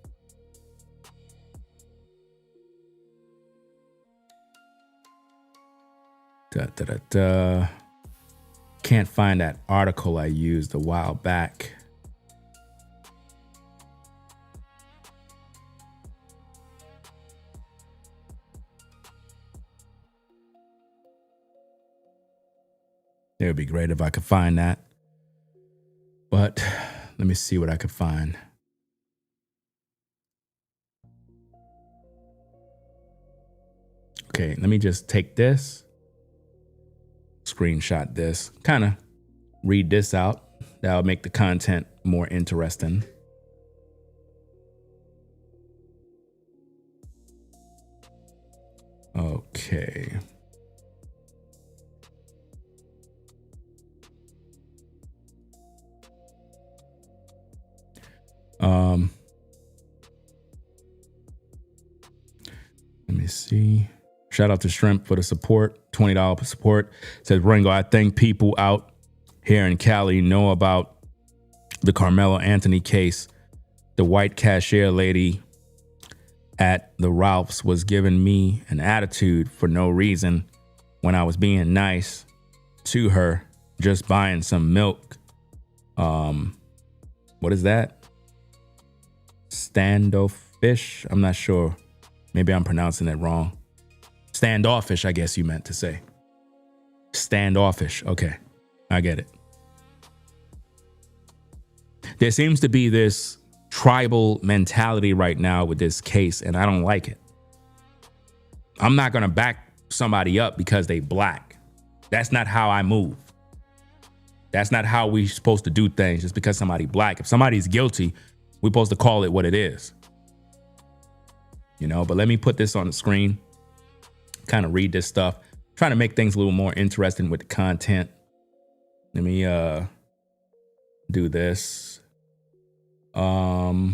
Can't find that article I used a while back. It would be great if I could find that. But let me see what I could find. Okay, let me just take this, screenshot this, kind of read this out. That'll make the content more interesting. Okay. Let me see. Shout out to Shrimp for the support, $20 support. Says, Ringo, I think people out here in Cali know about the Karmelo Anthony case. The white cashier lady at the Ralph's was giving me an attitude for no reason when I was being nice to her, just buying some milk. What is that? Standoffish? I'm not sure. Maybe I'm pronouncing it wrong. Standoffish, I guess you meant to say. Standoffish. Okay, I get it. There seems to be this tribal mentality right now with this case, and I don't like it. I'm not going to back somebody up because they black. That's not how I move. That's not how we're supposed to do things just because somebody black. If somebody's guilty, we're supposed to call it what it is. You know, but let me put this on the screen, kind of read this stuff, trying to make things a little more interesting with the content. Let me do this. Where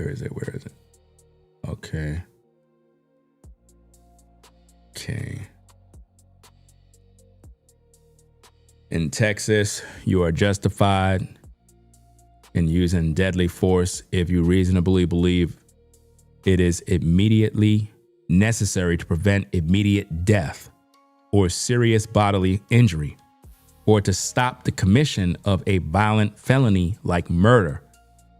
is it? Where is it? Okay. In Texas, you are justified in using deadly force if you reasonably believe it is immediately necessary to prevent immediate death or serious bodily injury, or to stop the commission of a violent felony like murder,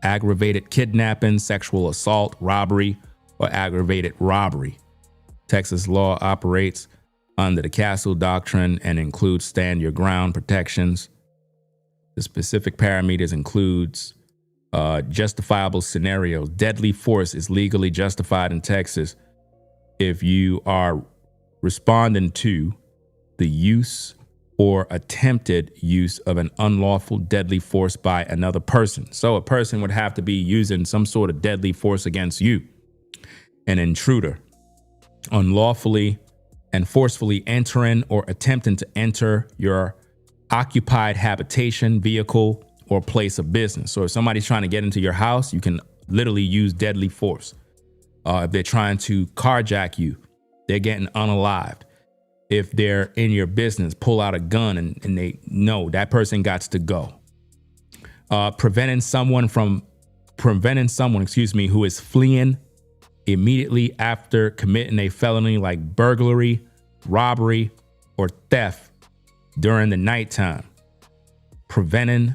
aggravated kidnapping, sexual assault, robbery, or aggravated robbery. Texas law operates under the Castle Doctrine and includes stand your ground protections. The specific parameters includes justifiable scenarios. Deadly force is legally justified in Texas if you are responding to the use or attempted use of an unlawful deadly force by another person. So a person would have to be using some sort of deadly force against you. An intruder, unlawfully and forcefully entering or attempting to enter your occupied habitation, vehicle, or place of business. So if somebody's trying to get into your house, you can literally use deadly force. If they're trying to carjack you, they're getting unalived. If they're in your business, pull out a gun and they know that person got to go. Preventing someone, who is fleeing immediately after committing a felony like burglary, robbery, or theft during the nighttime. Preventing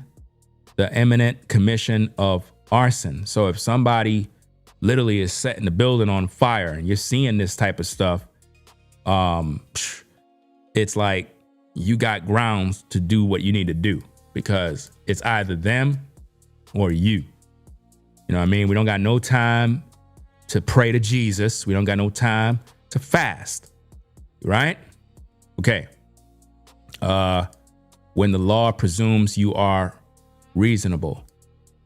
the imminent commission of arson. So if somebody literally is setting the building on fire and you're seeing this type of stuff, it's like you got grounds to do what you need to do, because it's either them or you. You know what I mean? We don't got no time to pray to Jesus. We don't got no time to fast, right? Okay. When the law presumes you are reasonable.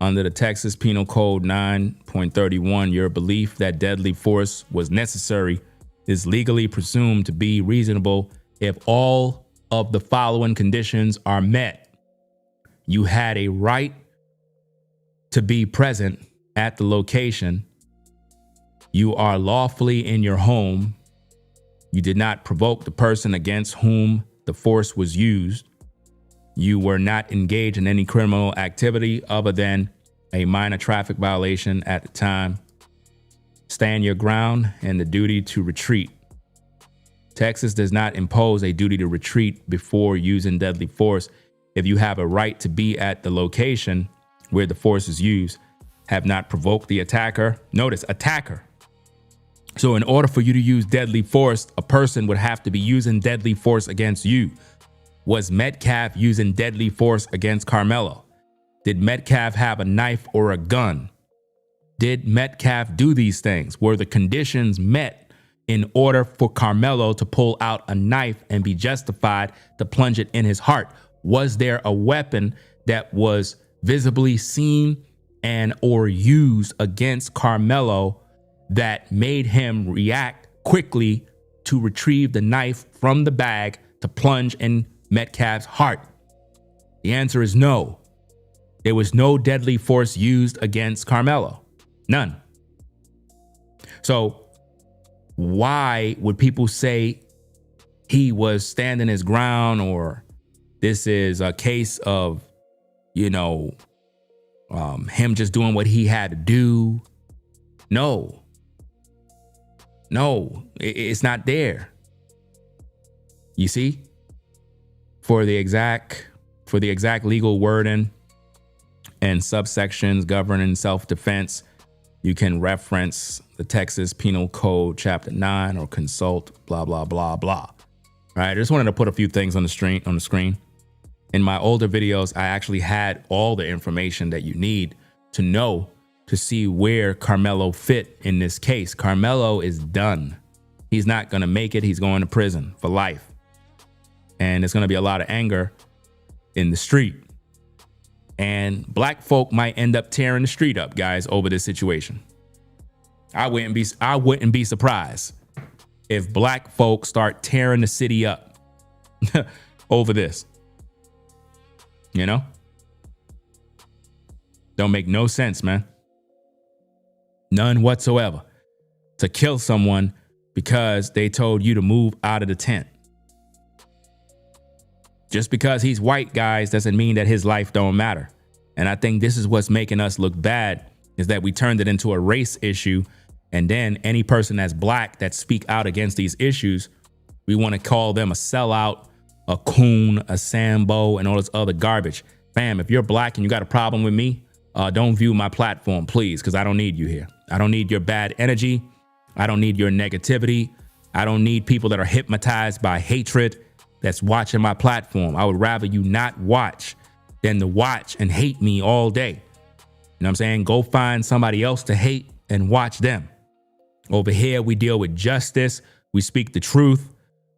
Under the Texas Penal Code 9.31, your belief that deadly force was necessary is legally presumed to be reasonable if all of the following conditions are met. You had a right to be present at the location. You are lawfully in your home. You did not provoke the person against whom the force was used. You were not engaged in any criminal activity other than a minor traffic violation at the time. Stand your ground and the duty to retreat. Texas does not impose a duty to retreat before using deadly force. If you have a right to be at the location where the force is used, have not provoked the attacker. Notice, attacker. So in order for you to use deadly force, a person would have to be using deadly force against you. Was Metcalf using deadly force against Karmelo? Did Metcalf have a knife or a gun? Did Metcalf do these things? Were the conditions met in order for Karmelo to pull out a knife and be justified to plunge it in his heart? Was there a weapon that was visibly seen and or used against Karmelo that made him react quickly to retrieve the knife from the bag to plunge in Metcalf's heart? The answer is no. There was no deadly force used against Karmelo. None. So why would people say he was standing his ground, or this is a case of, him just doing what he had to do? No, it's not there. You see, for the exact legal wording and subsections governing self-defense, you can reference the Texas Penal Code Chapter 9 or consult blah, blah, blah, blah. All right, I just wanted to put a few things on the screen. In my older videos, I actually had all the information that you need to know to see where Karmelo fit in this case. Karmelo is done. He's not going to make it. He's going to prison for life. And there's going to be a lot of anger in the street. And black folk might end up tearing the street up, guys, over this situation. I wouldn't be surprised if black folk start tearing the city up over this. Don't make no sense, man. None whatsoever. To kill someone because they told you to move out of the tent. Just because he's white, guys, doesn't mean that his life don't matter. And I think this is what's making us look bad, is that we turned it into a race issue. And then any person that's black that speak out against these issues, we want to call them a sellout, a coon, a Sambo, and all this other garbage. Fam, if you're black and you got a problem with me, don't view my platform, please, because I don't need you here. I don't need your bad energy. I don't need your negativity. I don't need people that are hypnotized by hatred that's watching my platform. I would rather you not watch than to watch and hate me all day. You know what I'm saying? Go find somebody else to hate and watch them. Over here, we deal with justice. We speak the truth.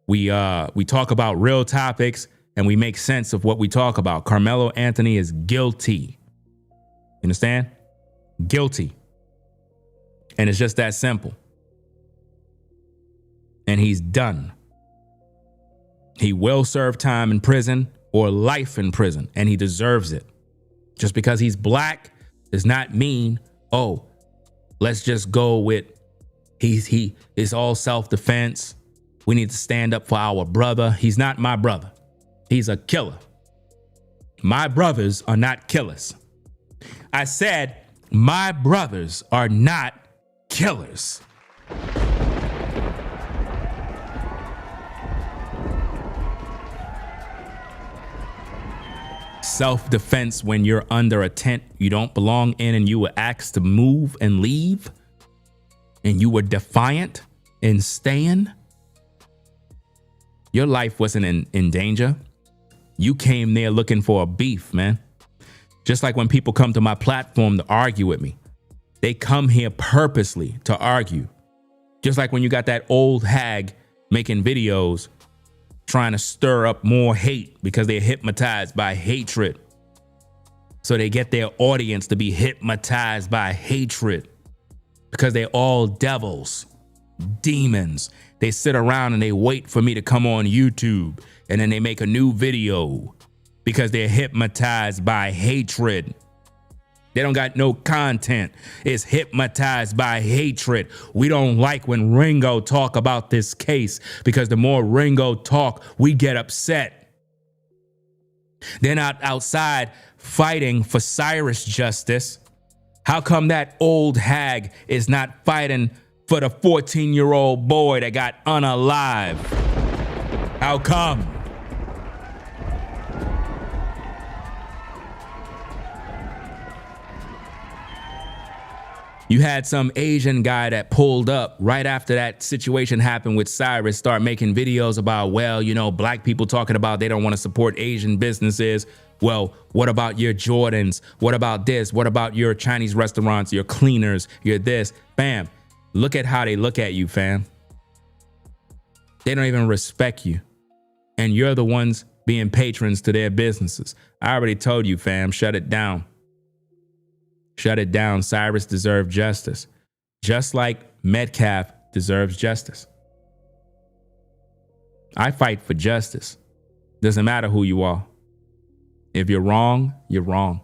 We talk about real topics and we make sense of what we talk about. Karmelo Anthony is guilty. You understand? Guilty. And it's just that simple. And he's done. He will serve time in prison or life in prison, and he deserves it. Just because he's black does not mean, oh, let's just go with it's all self-defense. We need to stand up for our brother. He's not my brother. He's a killer. My brothers are not killers. I said my brothers are not killers. Self-defense when you're under a tent you don't belong in and you were asked to move and leave and you were defiant in staying. Your life wasn't in danger. You came there looking for a beef, man. Just like when people come to my platform to argue with me, they come here purposely to argue. Just like when you got that old hag making videos trying to stir up more hate because they're hypnotized by hatred. So they get their audience to be hypnotized by hatred because they're all devils, demons. They sit around and they wait for me to come on YouTube and then they make a new video because they're hypnotized by hatred. They don't got no content. It's hypnotized by hatred. We don't like when Ringo talk about this case because the more Ringo talk, we get upset. They're not outside fighting for Cyrus justice. How come that old hag is not fighting for the 14-year-old boy that got unalive? How come? You had some Asian guy that pulled up right after that situation happened with Cyrus, start making videos about, well, you know, black people talking about they don't want to support Asian businesses. Well, what about your Jordans? What about this? What about your Chinese restaurants, your cleaners, your this? Bam. Look at how they look at you, fam. They don't even respect you. And you're the ones being patrons to their businesses. I already told you, fam, shut it down. Shut it down. Cyrus deserved justice, just like Metcalf deserves justice. I fight for justice. Doesn't matter who you are. If you're wrong, you're wrong.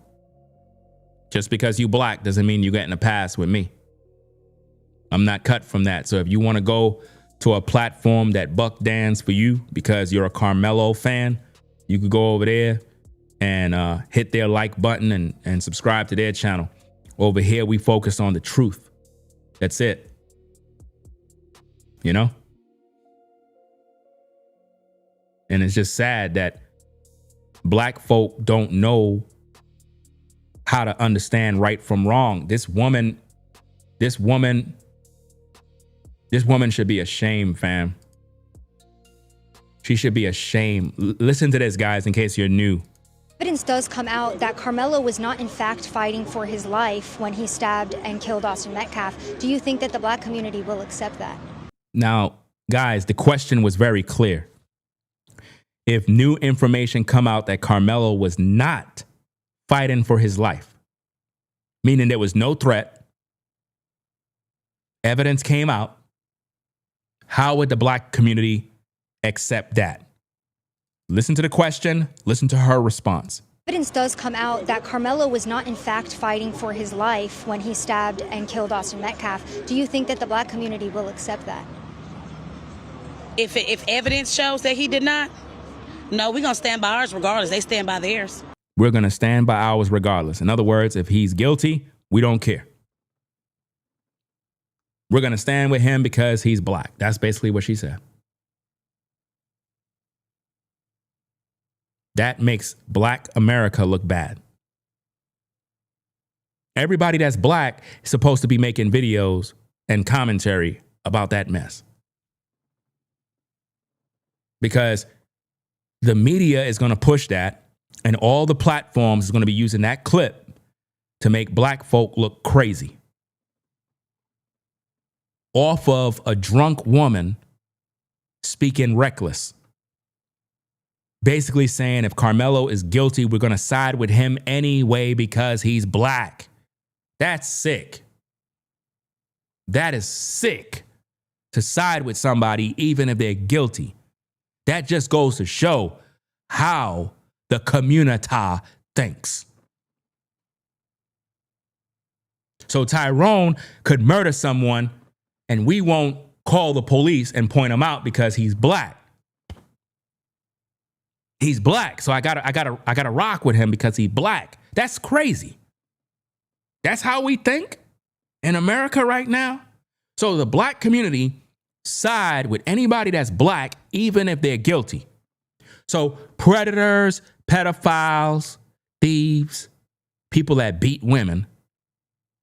Just because you black doesn't mean you're getting a pass with me. I'm not cut from that. So if you want to go to a platform that buck dance for you because you're a Karmelo fan, you could go over there and hit their like button and subscribe to their channel. Over here, we focus on the truth. That's it. You know? And it's just sad that black folk don't know how to understand right from wrong. This woman should be ashamed, fam. She should be ashamed. Listen to this, guys, in case you're new. Evidence does come out that Karmelo was not in fact fighting for his life when he stabbed and killed Austin Metcalf. Do you think that the black community will accept that? Now, guys, the question was very clear. If new information come out that Karmelo was not fighting for his life, meaning there was no threat, evidence came out, how would the black community accept that? Listen to the question, listen to her response. Evidence does come out that Karmelo was not in fact fighting for his life when he stabbed and killed Austin Metcalf. Do you think that the black community will accept that? If evidence shows that he did not, no, we're going to stand by ours regardless. They stand by theirs. We're going to stand by ours regardless. In other words, if he's guilty, we don't care. We're going to stand with him because he's black. That's basically what she said. That makes black America look bad. Everybody that's black is supposed to be making videos and commentary about that mess. Because the media is going to push that, and all the platforms is going to be using that clip to make black folk look crazy. Off of a drunk woman speaking reckless. Basically saying if Karmelo is guilty, we're going to side with him anyway because he's black. That's sick. That is sick to side with somebody even if they're guilty. That just goes to show how the community thinks. So Tyrone could murder someone and we won't call the police and point him out because he's black. He's black, so I gotta rock with him because he's black. That's crazy. That's how we think in America right now. So the black community side with anybody that's black, even if they're guilty. So predators, pedophiles, thieves, people that beat women,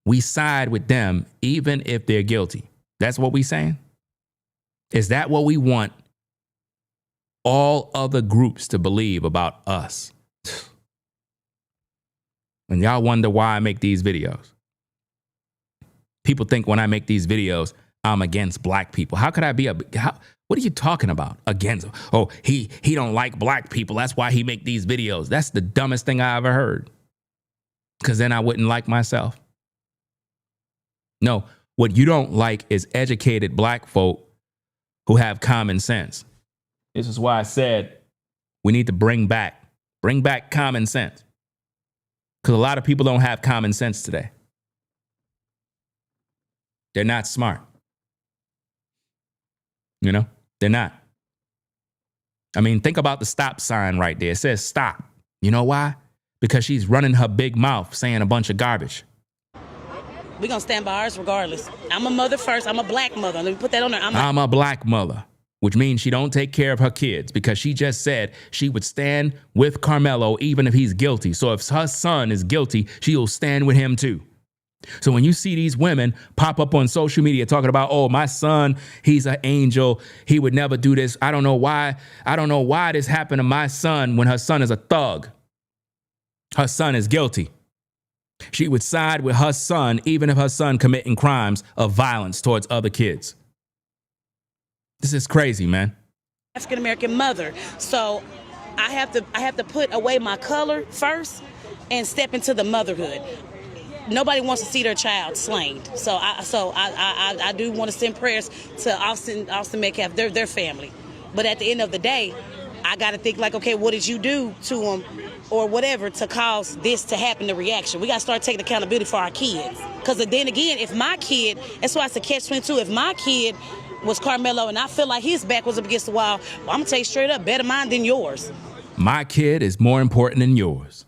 we side with them even if they're guilty. That's what we saying? Is that what we want all other groups to believe about us? And y'all wonder why I make these videos. People think when I make these videos, I'm against black people. How could I be what are you talking about? Against? Oh, he don't like black people. That's why he make these videos. That's the dumbest thing I ever heard. Because then I wouldn't like myself. No, what you don't like is educated black folk who have common sense. This is why I said we need to bring back common sense. Because a lot of people don't have common sense today. They're not smart. You know, they're not. I mean, think about the stop sign right there. It says stop. You know why? Because she's running her big mouth saying a bunch of garbage. We're going to stand by ours regardless. I'm a mother first. I'm a black mother. Let me put that on there. I'm a black mother, which means she don't take care of her kids because she just said she would stand with Karmelo even if he's guilty. So if her son is guilty, she'll stand with him too. So when you see these women pop up on social media talking about, oh, my son, he's an angel. He would never do this. I don't know why. I don't know why this happened to my son when her son is a thug. Her son is guilty. She would side with her son even if her son committing crimes of violence towards other kids. This is crazy, man. African-American mother. So I have to put away my color first and step into the motherhood. Nobody wants to see their child slain. So I do want to send prayers to Austin Metcalf, their family. But at the end of the day, I got to think like, okay, what did you do to them or whatever to cause this to happen, the reaction? We got to start taking accountability for our kids. Because then again, if my kid, that's why it's a catch-22, if my kid was Karmelo and I feel like his back was up against the wall, well, I'm going to tell you straight up, better mine than yours. My kid is more important than yours.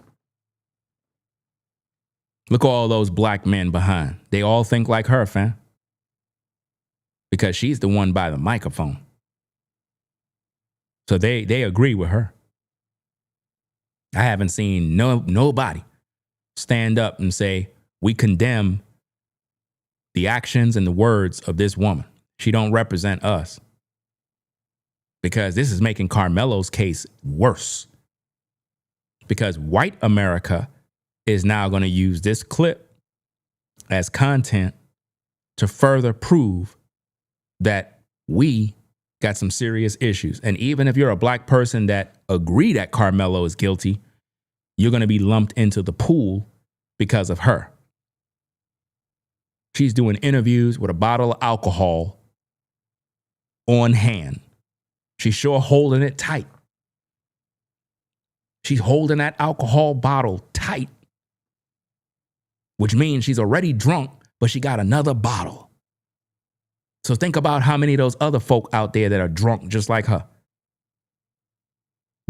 Look at all those black men behind. They all think like her, fam. Because she's the one by the microphone. So they agree with her. I haven't seen nobody stand up and say, we condemn the actions and the words of this woman. She don't represent us. Because this is making Karmelo's case worse. Because white America is now going to use this clip as content to further prove that we got some serious issues. And even if you're a black person that agree that Karmelo is guilty, you're going to be lumped into the pool because of her. She's doing interviews with a bottle of alcohol on hand. She's sure holding it tight. She's holding that alcohol bottle tight, which means she's already drunk, but she got another bottle. So think about how many of those other folk out there that are drunk just like her.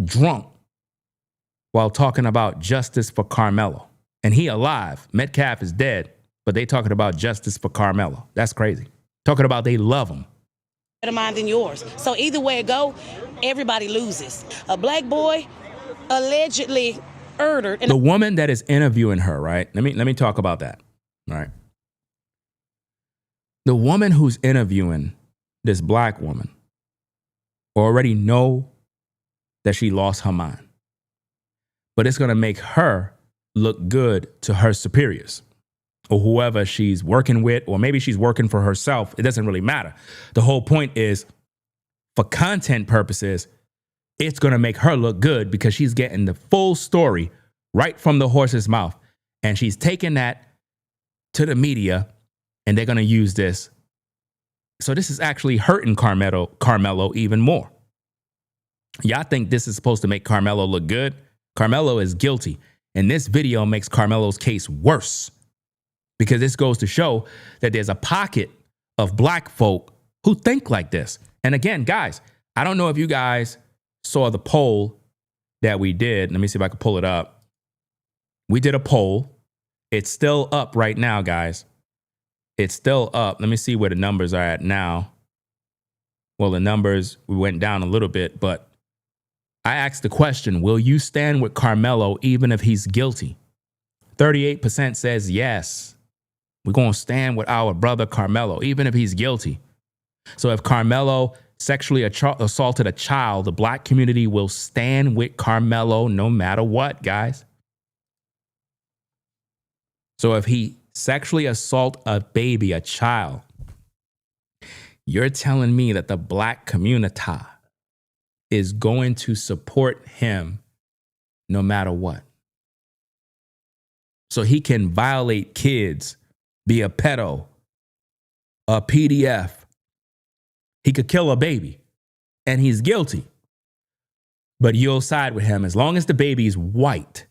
Drunk while talking about justice for Karmelo. And he alive. Metcalf is dead, but they talking about justice for Karmelo. That's crazy. Talking about they love him. Better mine than yours. So either way it go, everybody loses. A black boy allegedly murdered. The woman that is interviewing her, right? Let me talk about that, right? The woman who's interviewing this black woman already know that she lost her mind. But it's going to make her look good to her superiors or whoever she's working with, or maybe she's working for herself. It doesn't really matter. The whole point is, for content purposes, it's going to make her look good because she's getting the full story right from the horse's mouth. And she's taking that to the media, and they're going to use this. So this is actually hurting Karmelo even more. Y'all think this is supposed to make Karmelo look good? Karmelo is guilty. And this video makes Karmelo's case worse. Because this goes to show that there's a pocket of black folk who think like this. And again, guys, I don't know if you guys saw the poll that we did. Let me see if I can pull it up. We did a poll. It's still up right now, guys. It's still up. Let me see where the numbers are at now. Well, the numbers, we went down a little bit, but I asked the question, will you stand with Karmelo even if he's guilty? 38% says yes. We're going to stand with our brother Karmelo, even if he's guilty. So if Karmelo sexually assaulted a child, the black community will stand with Karmelo no matter what, guys. So if he sexually assault a baby, a child, you're telling me that the black community is going to support him no matter what. So he can violate kids, be a pedo, a PDF. He could kill a baby, and he's guilty. But you'll side with him as long as the baby's white.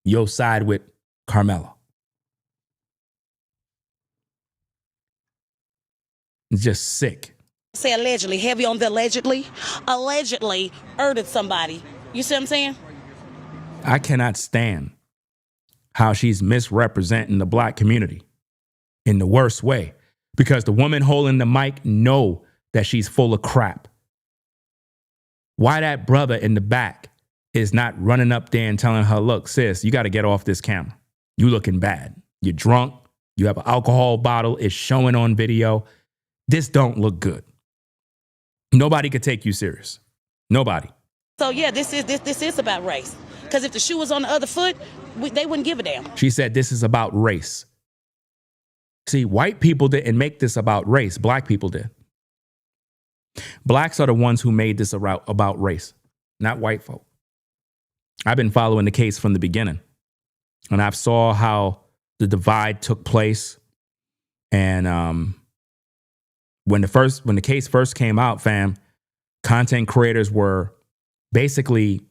You'll side with Karmelo. It's just sick. Say allegedly, heavy on the allegedly murdered somebody. You see what I'm saying? I cannot stand how she's misrepresenting the black community in the worst way, because the woman holding the mic know that she's full of crap. Why that brother in the back is not running up there and telling her, look, sis, you got to get off this camera. You looking bad. You're drunk. You have an alcohol bottle. It's showing on video. This don't look good. Nobody could take you serious. Nobody. So yeah, this is about race. Because if the shoe was on the other foot, they wouldn't give a damn. She said this is about race. See, white people didn't make this about race. Black people did. Blacks are the ones who made this about race, not white folk. I've been following the case from the beginning, and I've saw how the divide took place. And when the case first came out, fam, content creators were basically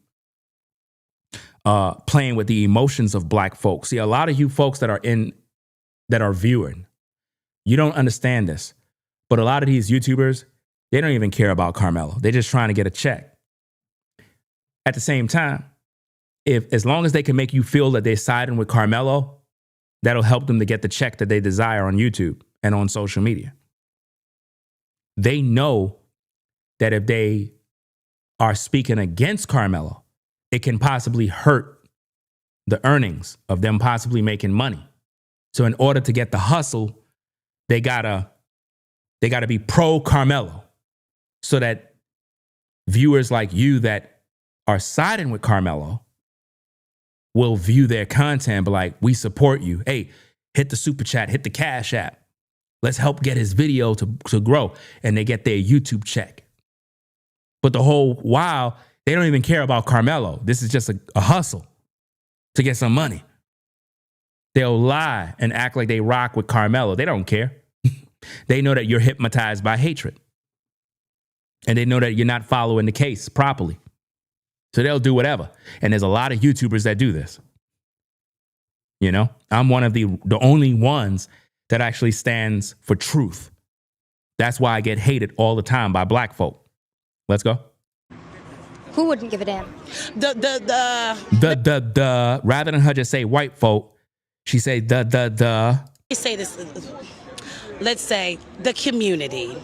playing with the emotions of black folks. See, a lot of you folks that are viewing, you don't understand this, but a lot of these YouTubers, they don't even care about Karmelo. They're just trying to get a check. At the same time, as long as they can make you feel that they're siding with Karmelo, that'll help them to get the check that they desire on YouTube and on social media. They know that if they are speaking against Karmelo, it can possibly hurt the earnings of them possibly making money. So in order to get the hustle, they gotta be pro Karmelo, so that viewers like you that are siding with Karmelo will view their content, but like, we support you. Hey, hit the super chat, hit the Cash App. Let's help get his video to grow. And they get their YouTube check. But the whole while, they don't even care about Karmelo. This is just a hustle to get some money. They'll lie and act like they rock with Karmelo. They don't care. They know that you're hypnotized by hatred. And they know that you're not following the case properly. So they'll do whatever. And there's a lot of YouTubers that do this. You know, I'm one of the only ones that actually stands for truth. That's why I get hated all the time by black folk. Let's go. Who wouldn't give a damn? Rather than her just say white folk, she say the. They say this, let's say the community.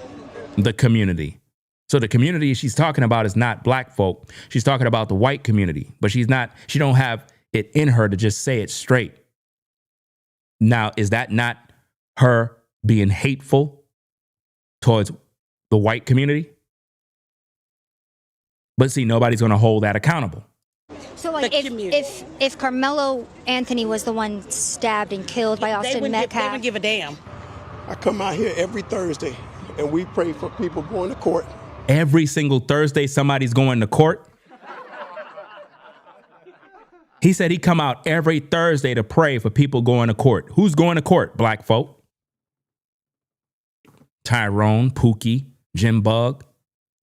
The community. So the community she's talking about is not black folk. She's talking about the white community, but she don't have it in her to just say it straight. Now, is that not her being hateful towards the white community? But see, nobody's going to hold that accountable. So like if Karmelo Anthony was the one stabbed and killed by Austin Metcalf. They wouldn't give a damn. I come out here every Thursday and we pray for people going to court. Every single Thursday, somebody's going to court. He said he come out every Thursday to pray for people going to court. Who's going to court? Black folk. Tyrone, Pookie, Jim Bug.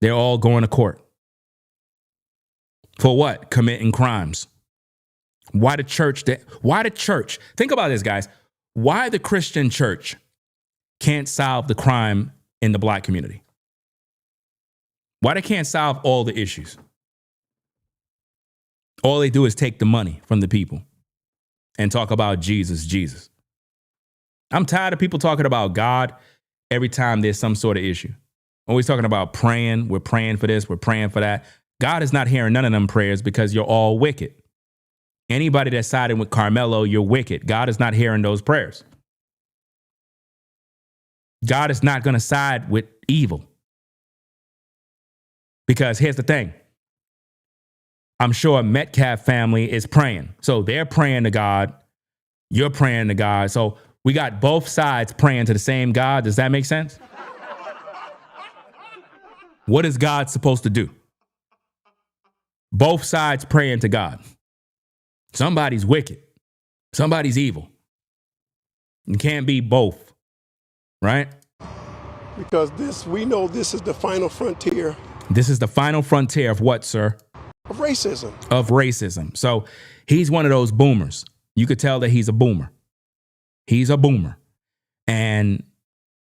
They're all going to court. For what? Committing crimes. Why the church? Think about this, guys. Why the Christian church can't solve the crime in the black community? Why they can't solve all the issues? All they do is take the money from the people and talk about Jesus. I'm tired of people talking about God every time there's some sort of issue. Always talking about praying. We're praying for this. We're praying for that. God is not hearing none of them prayers because you're all wicked. Anybody that's siding with Karmelo, you're wicked. God is not hearing those prayers. God is not going to side with evil. Because here's the thing. I'm sure Metcalf family is praying. So they're praying to God. You're praying to God. So we got both sides praying to the same God. Does that make sense? What is God supposed to do? Both sides praying to God. Somebody's wicked. Somebody's evil. You can't be both, right? Because we know this is the final frontier. This is the final frontier of what, sir? Of racism. Of racism. So he's one of those boomers. You could tell that he's a boomer. He's a boomer. And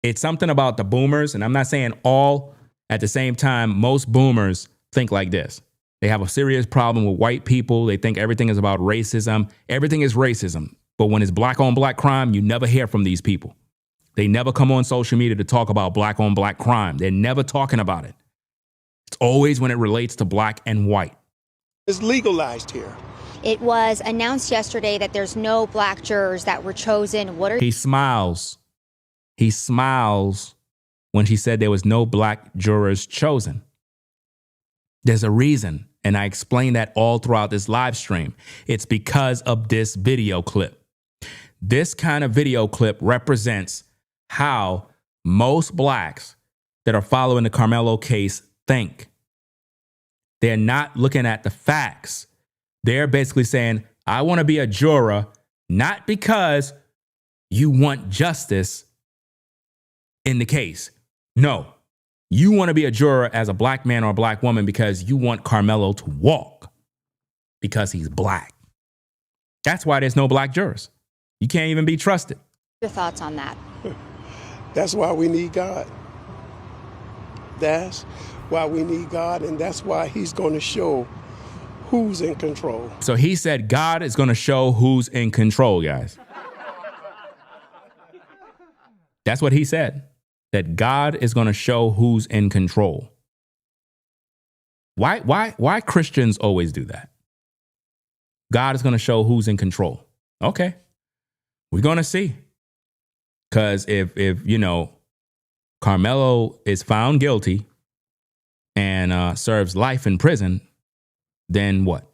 it's something about the boomers, and I'm not saying all at the same time, most boomers think like this. They have a serious problem with white people. They think everything is about racism. Everything is racism. But when it's black on black crime, you never hear from these people. They never come on social media to talk about black on black crime. They're never talking about it. It's always when it relates to black and white. It's legalized here. It was announced yesterday that there's no black jurors that were chosen. He smiles. He smiles when she said there was no black jurors chosen. There's a reason, and I explained that all throughout this live stream. It's because of this video clip. This kind of video clip represents how most blacks that are following the Karmelo case think. They're not looking at the facts. They're basically saying, I want to be a juror, not because you want justice in the case. No, you want to be a juror as a black man or a black woman because you want Karmelo to walk because he's black. That's why there's no black jurors. You can't even be trusted. Your thoughts on that? That's why we need God. That's why we need God, and that's why he's going to show who's in control. So he said God is going to show who's in control, guys. That's what he said, that God is going to show who's in control. Why Christians always do that? God is going to show who's in control. Okay, we're going to see. Because if you know, Karmelo is found guilty and serves life in prison, then what?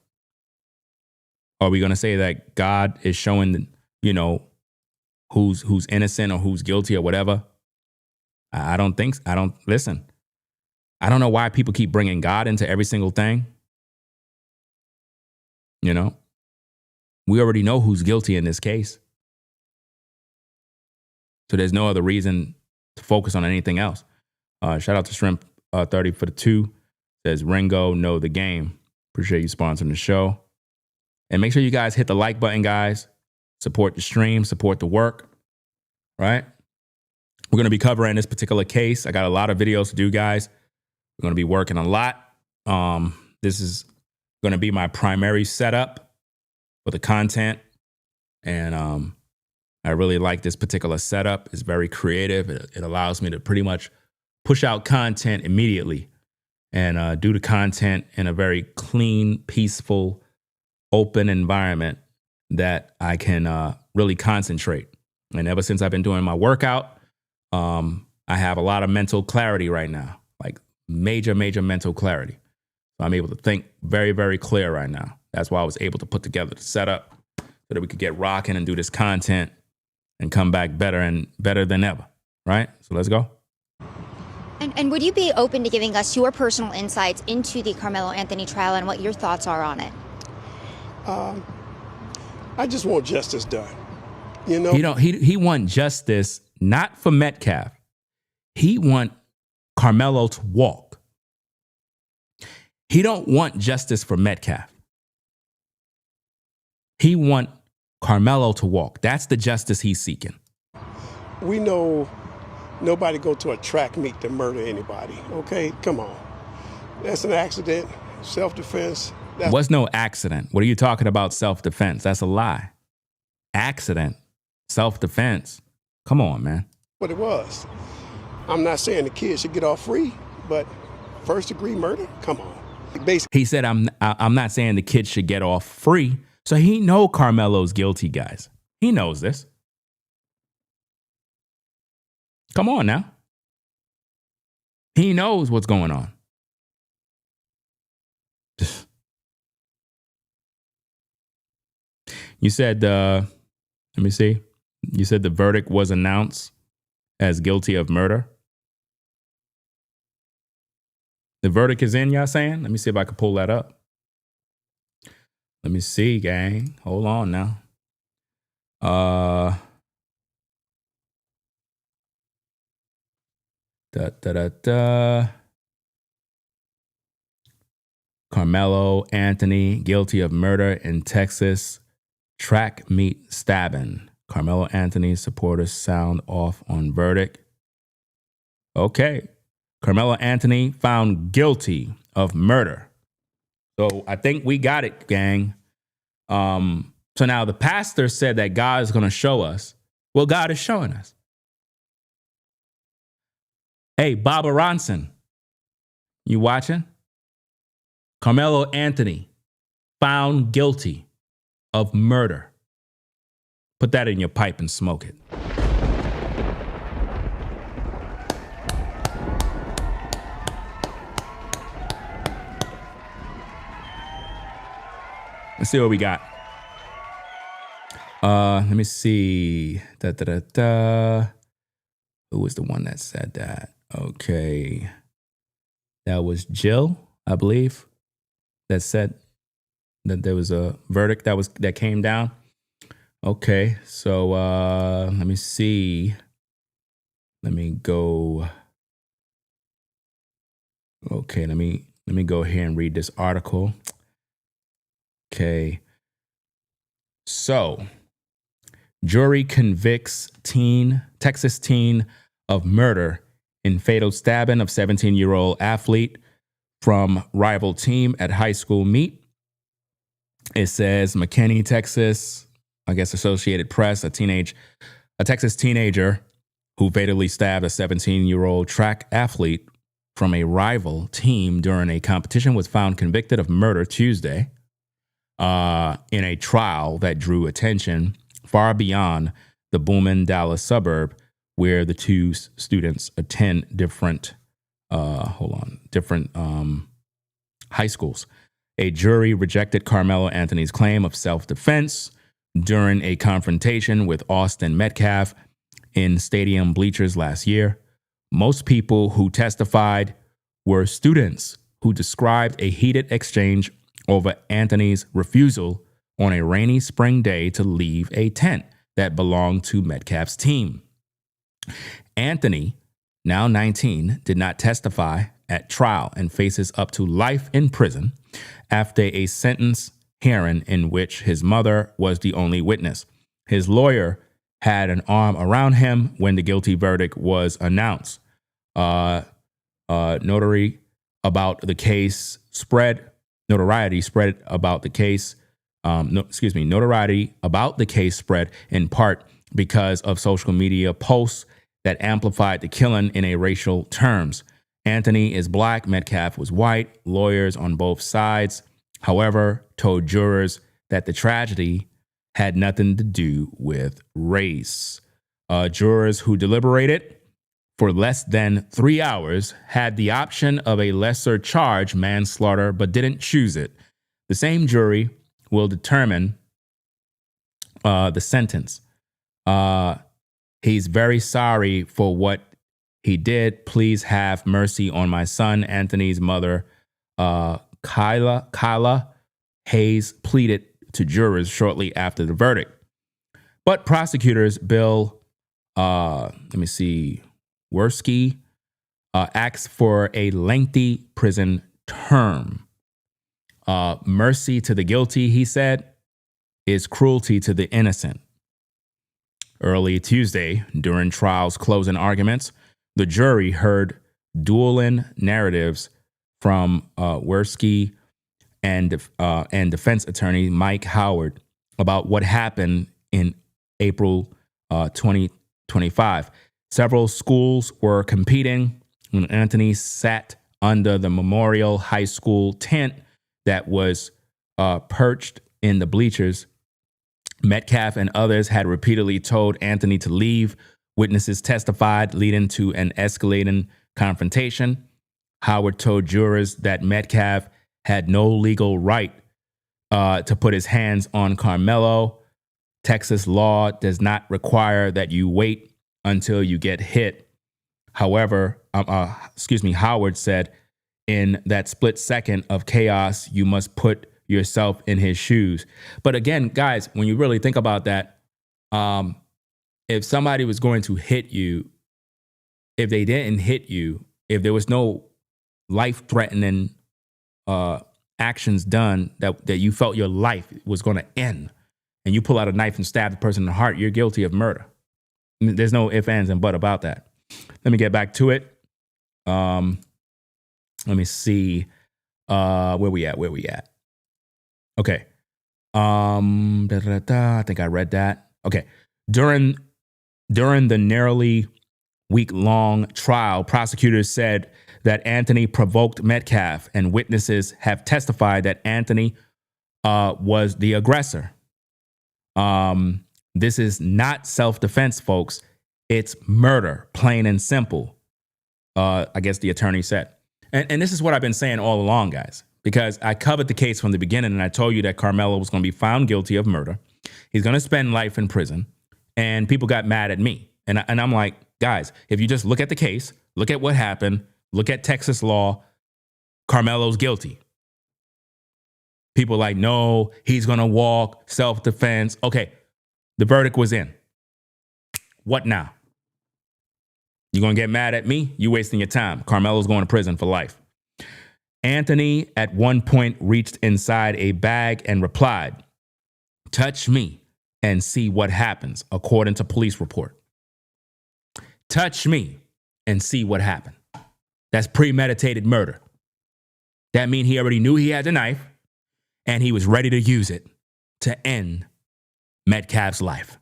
Are we going to say that God is showing, you know, who's innocent or who's guilty or whatever? I don't think. Listen. I don't know why people keep bringing God into every single thing. You know, we already know who's guilty in this case. So there's no other reason to focus on anything else. Shout out to Shrimp 30 for the 2. Says Ringo, know the game. Appreciate you sponsoring the show. And make sure you guys hit the like button, guys. Support the stream, support the work, right? We're going to be covering this particular case. I got a lot of videos to do, guys. We're going to be working a lot. This is going to be my primary setup for the content. And I really like this particular setup. It's very creative. It allows me to pretty much push out content immediately and do the content in a very clean, peaceful, open environment that I can really concentrate. And ever since I've been doing my workout, I have a lot of mental clarity right now, like major mental clarity. So I'm able to think very, very clear right now. That's why I was able to put together the setup so that we could get rocking and do this content and come back better than ever, right? So let's go. And would you be open to giving us your personal insights into the Karmelo Anthony trial and what your thoughts are on it? I just want justice done. You know, he want justice not for Metcalf. He want Karmelo to walk. He don't want justice for Metcalf. He want Karmelo to walk. That's the justice he's seeking. we know nobody go to a track meet to murder anybody. Okay, come on. That's an accident, self-defense. Was no accident. What are you talking about, self-defense? That's a lie. Accident, self-defense. Come on, man. What it was. I'm not saying the kid should get off free, but first-degree murder? Come on. Basically, He said, I'm not saying the kid should get off free. So he know Karmelo's guilty, guys. He knows this. Come on now. He knows what's going on. You said, let me see. You said the verdict was announced as guilty of murder. The verdict is in, y'all saying? Let me see if I can pull that up. Let me see, gang. Hold on now. Karmelo Anthony, guilty of murder in Texas track meet stabbing. Karmelo Anthony supporters sound off on verdict. Okay. Karmelo Anthony found guilty of murder. So I think we got it, gang. So now the pastor said that God is going to show us. Well, God is showing us. Hey, Bob Aronson, you watching? Karmelo Anthony found guilty of murder. Put that in your pipe and smoke it. Let's see what we got. Let me see. Who was the one that said that? Okay. That was Jill, I believe, that said that there was a verdict that came down. Okay, so let me see. Let me go. Okay, let me go here and read this article. Okay. So, jury convicts Texas teen of murder in fatal stabbing of 17-year-old athlete from rival team at high school meet. It says McKinney, Texas, I guess Associated Press, a Texas teenager who fatally stabbed a 17-year-old track athlete from a rival team during a competition was found convicted of murder Tuesday in a trial that drew attention far beyond the booming Dallas suburb where the two students attend different high schools. A jury rejected Karmelo Anthony's claim of self-defense during a confrontation with Austin Metcalf in stadium bleachers last year. Most people who testified were students who described a heated exchange over Anthony's refusal on a rainy spring day to leave a tent that belonged to Metcalf's team. Anthony, now 19, did not testify at trial and faces up to life in prison after a sentence hearing in which his mother was the only witness. His lawyer had an arm around him when the guilty verdict was announced. Notoriety about the case spread in part because of social media posts that amplified the killing in a racial terms. Anthony is black, Metcalf was white. Lawyers on both sides, however, told jurors that the tragedy had nothing to do with race. Jurors who deliberated for less than 3 hours had the option of a lesser charge, manslaughter, but didn't choose it. The same jury will determine the sentence. He's very sorry for what he did. Please have mercy on my son. Anthony's mother, Kyla Hayes, pleaded to jurors shortly after the verdict. But prosecutors Bill, Worski, asked for a lengthy prison term. Mercy to the guilty, he said, is cruelty to the innocent. Early Tuesday, during trial's closing arguments, the jury heard dueling narratives from Worski and defense attorney Mike Howard about what happened in April 2025. Several schools were competing when Anthony sat under the Memorial High School tent that was perched in the bleachers. Metcalf and others had repeatedly told Anthony to leave. Witnesses testified, leading to an escalating confrontation. Howard told jurors that Metcalf had no legal right to put his hands on Karmelo. Texas law does not require that you wait until you get hit. However, Howard said, in that split second of chaos, you must put yourself in his shoes. But again, guys, when you really think about that, if somebody was going to hit you, if they didn't hit you, if there was no life-threatening actions done that you felt your life was going to end, and you pull out a knife and stab the person in the heart, you're guilty of murder. There's no ifs, ands, and buts about that. Let me get back to it. Let me see. Where we at? Okay. I think I read that. Okay. During the nearly week-long trial, prosecutors said that Anthony provoked Metcalf, and witnesses have testified that Anthony was the aggressor. This is not self-defense, folks. It's murder, plain and simple. I guess the attorney said. And this is what I've been saying all along, guys, because I covered the case from the beginning, and I told you that Karmelo was going to be found guilty of murder. He's going to spend life in prison, and people got mad at me. And I'm like, guys, if you just look at the case, look at what happened, look at Texas law, Karmelo's guilty. People like, no, he's going to walk, self-defense. Okay, the verdict was in. What now? You going to get mad at me? You wasting your time. Karmelo's going to prison for life. Anthony at one point reached inside a bag and replied, "Touch me and see what happens," according to police report. Touch me and see what happened. That's premeditated murder. That means he already knew he had the knife and he was ready to use it to end Metcalf's life.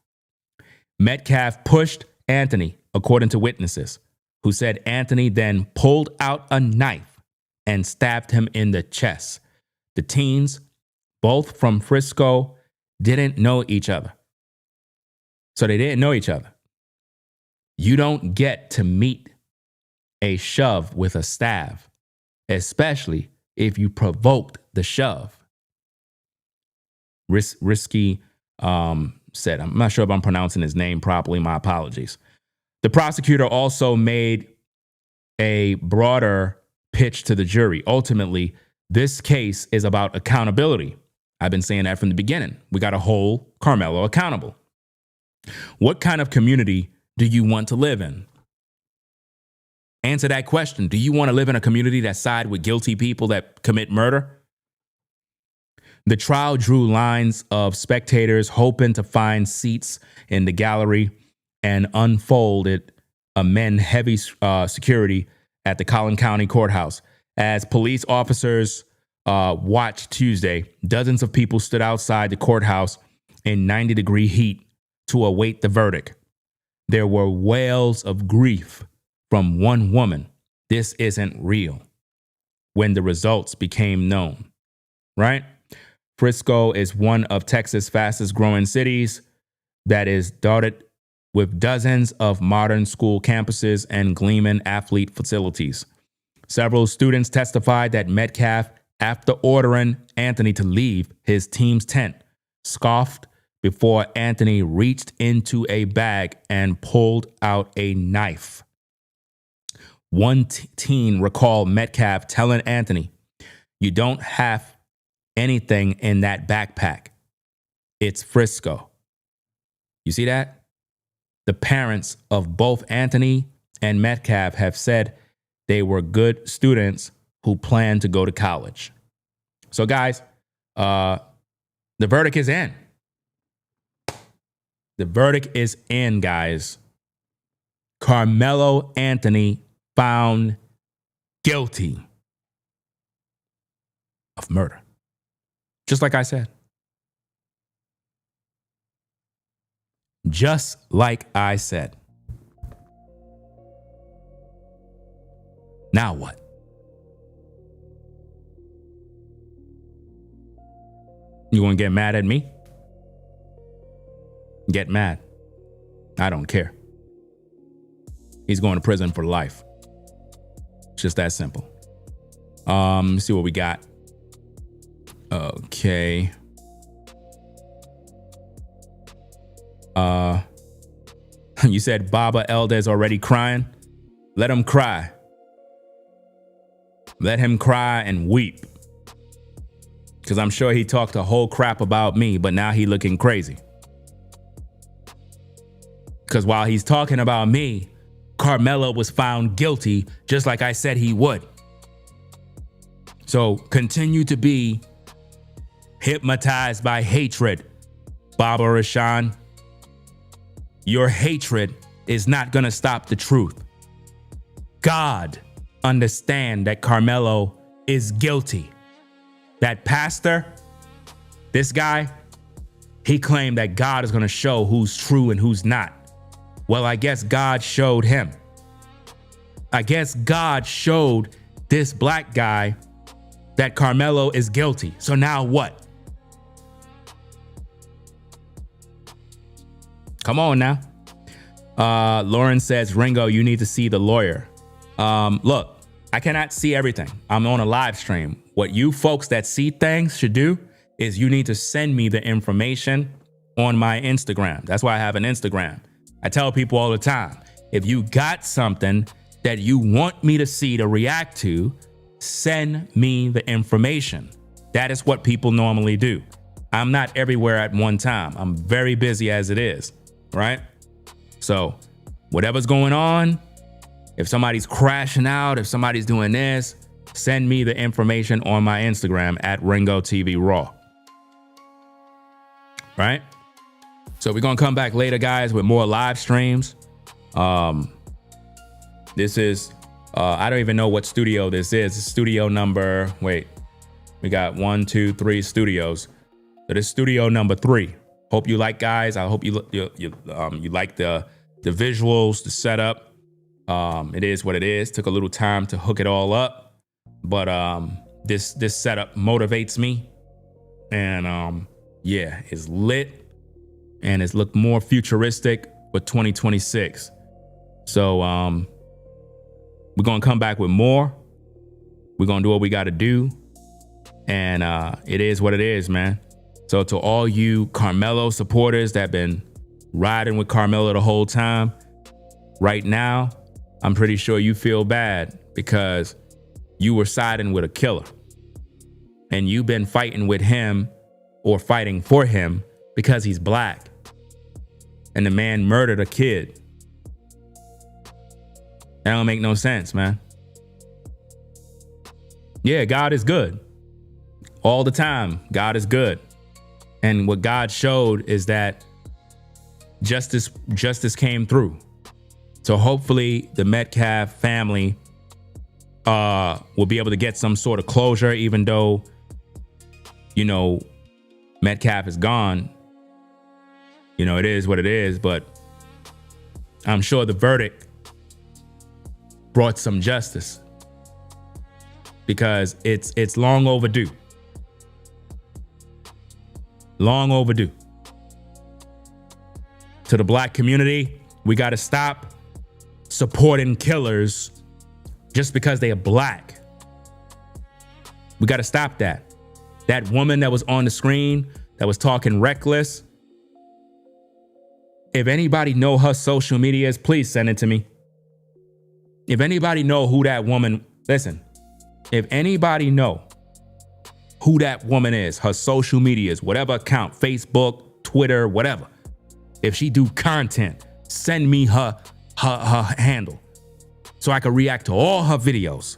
Metcalf pushed Anthony, according to witnesses, who said Anthony then pulled out a knife and stabbed him in the chest. The teens, both from Frisco, didn't know each other. So they didn't know each other. You don't get to meet a shove with a stab, especially if you provoked the shove. Risky said, I'm not sure if I'm pronouncing his name properly. My apologies. The prosecutor also made a broader pitch to the jury. Ultimately, this case is about accountability. I've been saying that from the beginning. We got to hold Karmelo accountable. What kind of community do you want to live in? Answer that question. Do you want to live in a community that side with guilty people that commit murder? The trial drew lines of spectators hoping to find seats in the gallery and unfolded amid heavy security at the Collin County Courthouse. As police officers watched Tuesday, dozens of people stood outside the courthouse in 90-degree heat to await the verdict. There were wails of grief from one woman. This isn't real. When the results became known, right? Frisco is one of Texas' fastest growing cities that is dotted with dozens of modern school campuses and gleaming athlete facilities. Several students testified that Metcalf, after ordering Anthony to leave his team's tent, scoffed before Anthony reached into a bag and pulled out a knife. One teen recalled Metcalf telling Anthony, "You don't have anything in that backpack. It's Frisco." You see that? The parents of both Anthony and Metcalf have said they were good students who plan to go to college. So guys, the verdict is in. The verdict is in, guys. Karmelo Anthony found guilty of murder. Just like I said. Just like I said. Now what? You gonna get mad at me? Get mad. I don't care. He's going to prison for life. It's just that simple. Let's see what we got. Okay. You said Baba Elder is already crying. Let him cry. Let him cry and weep. Because I'm sure he talked a whole crap about me, but now he looking crazy. Because while he's talking about me, Karmelo was found guilty, just like I said he would. So continue to be hypnotized by hatred, Baba Rashan. Your hatred is not going to stop the truth. God understand that Karmelo is guilty. That pastor, this guy, he claimed that God is going to show who's true and who's not. Well, I guess God showed him. I guess God showed this black guy that Karmelo is guilty. So now what? Come on now. Lauren says, Ringo, you need to see the lawyer. Look, I cannot see everything. I'm on a live stream. What you folks that see things should do is you need to send me the information on my Instagram. That's why I have an Instagram. I tell people all the time, if you got something that you want me to see, to react to, send me the information. That is what people normally do. I'm not everywhere at one time. I'm very busy as it is, right? So whatever's going on, if somebody's crashing out, if somebody's doing this, send me the information on my Instagram at Ringo TV Raw. Right? So we're going to come back later, guys, with more live streams. This is, I don't even know what studio this is. It's studio number, wait, we got 1, 2, 3 studios. So this is studio number 3. Hope you like, guys. I hope you like the visuals, the setup. It is what it is. Took a little time to hook it all up, but this setup motivates me, and yeah, it's lit, and it's looked more futuristic for 2026. So we're gonna come back with more. We're gonna do what we got to do, and it is what it is, man. So to all you Karmelo supporters that been riding with Karmelo the whole time, right now, I'm pretty sure you feel bad because you were siding with a killer. And you've been fighting with him or fighting for him because he's black. And the man murdered a kid. That don't make no sense, man. Yeah, God is good. All the time, God is good. And what God showed is that justice came through. So hopefully the Metcalf family will be able to get some sort of closure, even though, you know, Metcalf is gone. You know, it is what it is, but I'm sure the verdict brought some justice because it's long overdue. Long overdue. To the black community, we got to stop supporting killers just because they are black. We got to stop that. That woman that was on the screen that was talking reckless, if anybody know her social medias, please send it to me. If anybody know who that woman, listen, if anybody know who that woman is, her social medias, whatever account, Facebook, Twitter, whatever, if she do content, send me her handle so I can react to all her videos,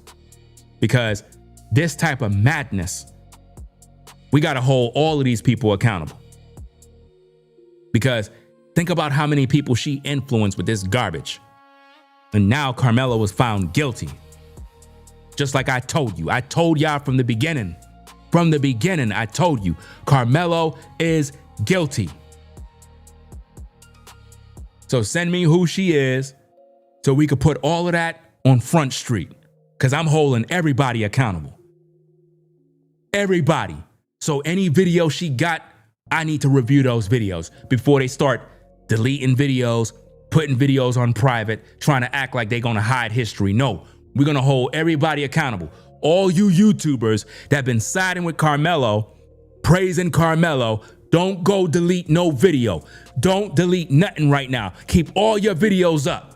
because this type of madness, we got to hold all of these people accountable. Because think about how many people she influenced with this garbage. And now Karmelo was found guilty. Just like I told you. I told y'all from the beginning. From the beginning, I told you, Karmelo is guilty. So send me who she is so we could put all of that on Front Street, because I'm holding everybody accountable. Everybody. So any video she got, I need to review those videos before they start deleting videos, putting videos on private, trying to act like they're going to hide history. No, we're going to hold everybody accountable. All you YouTubers that been siding with Karmelo, praising Karmelo, don't go delete no video. Don't delete nothing right now. Keep all your videos up,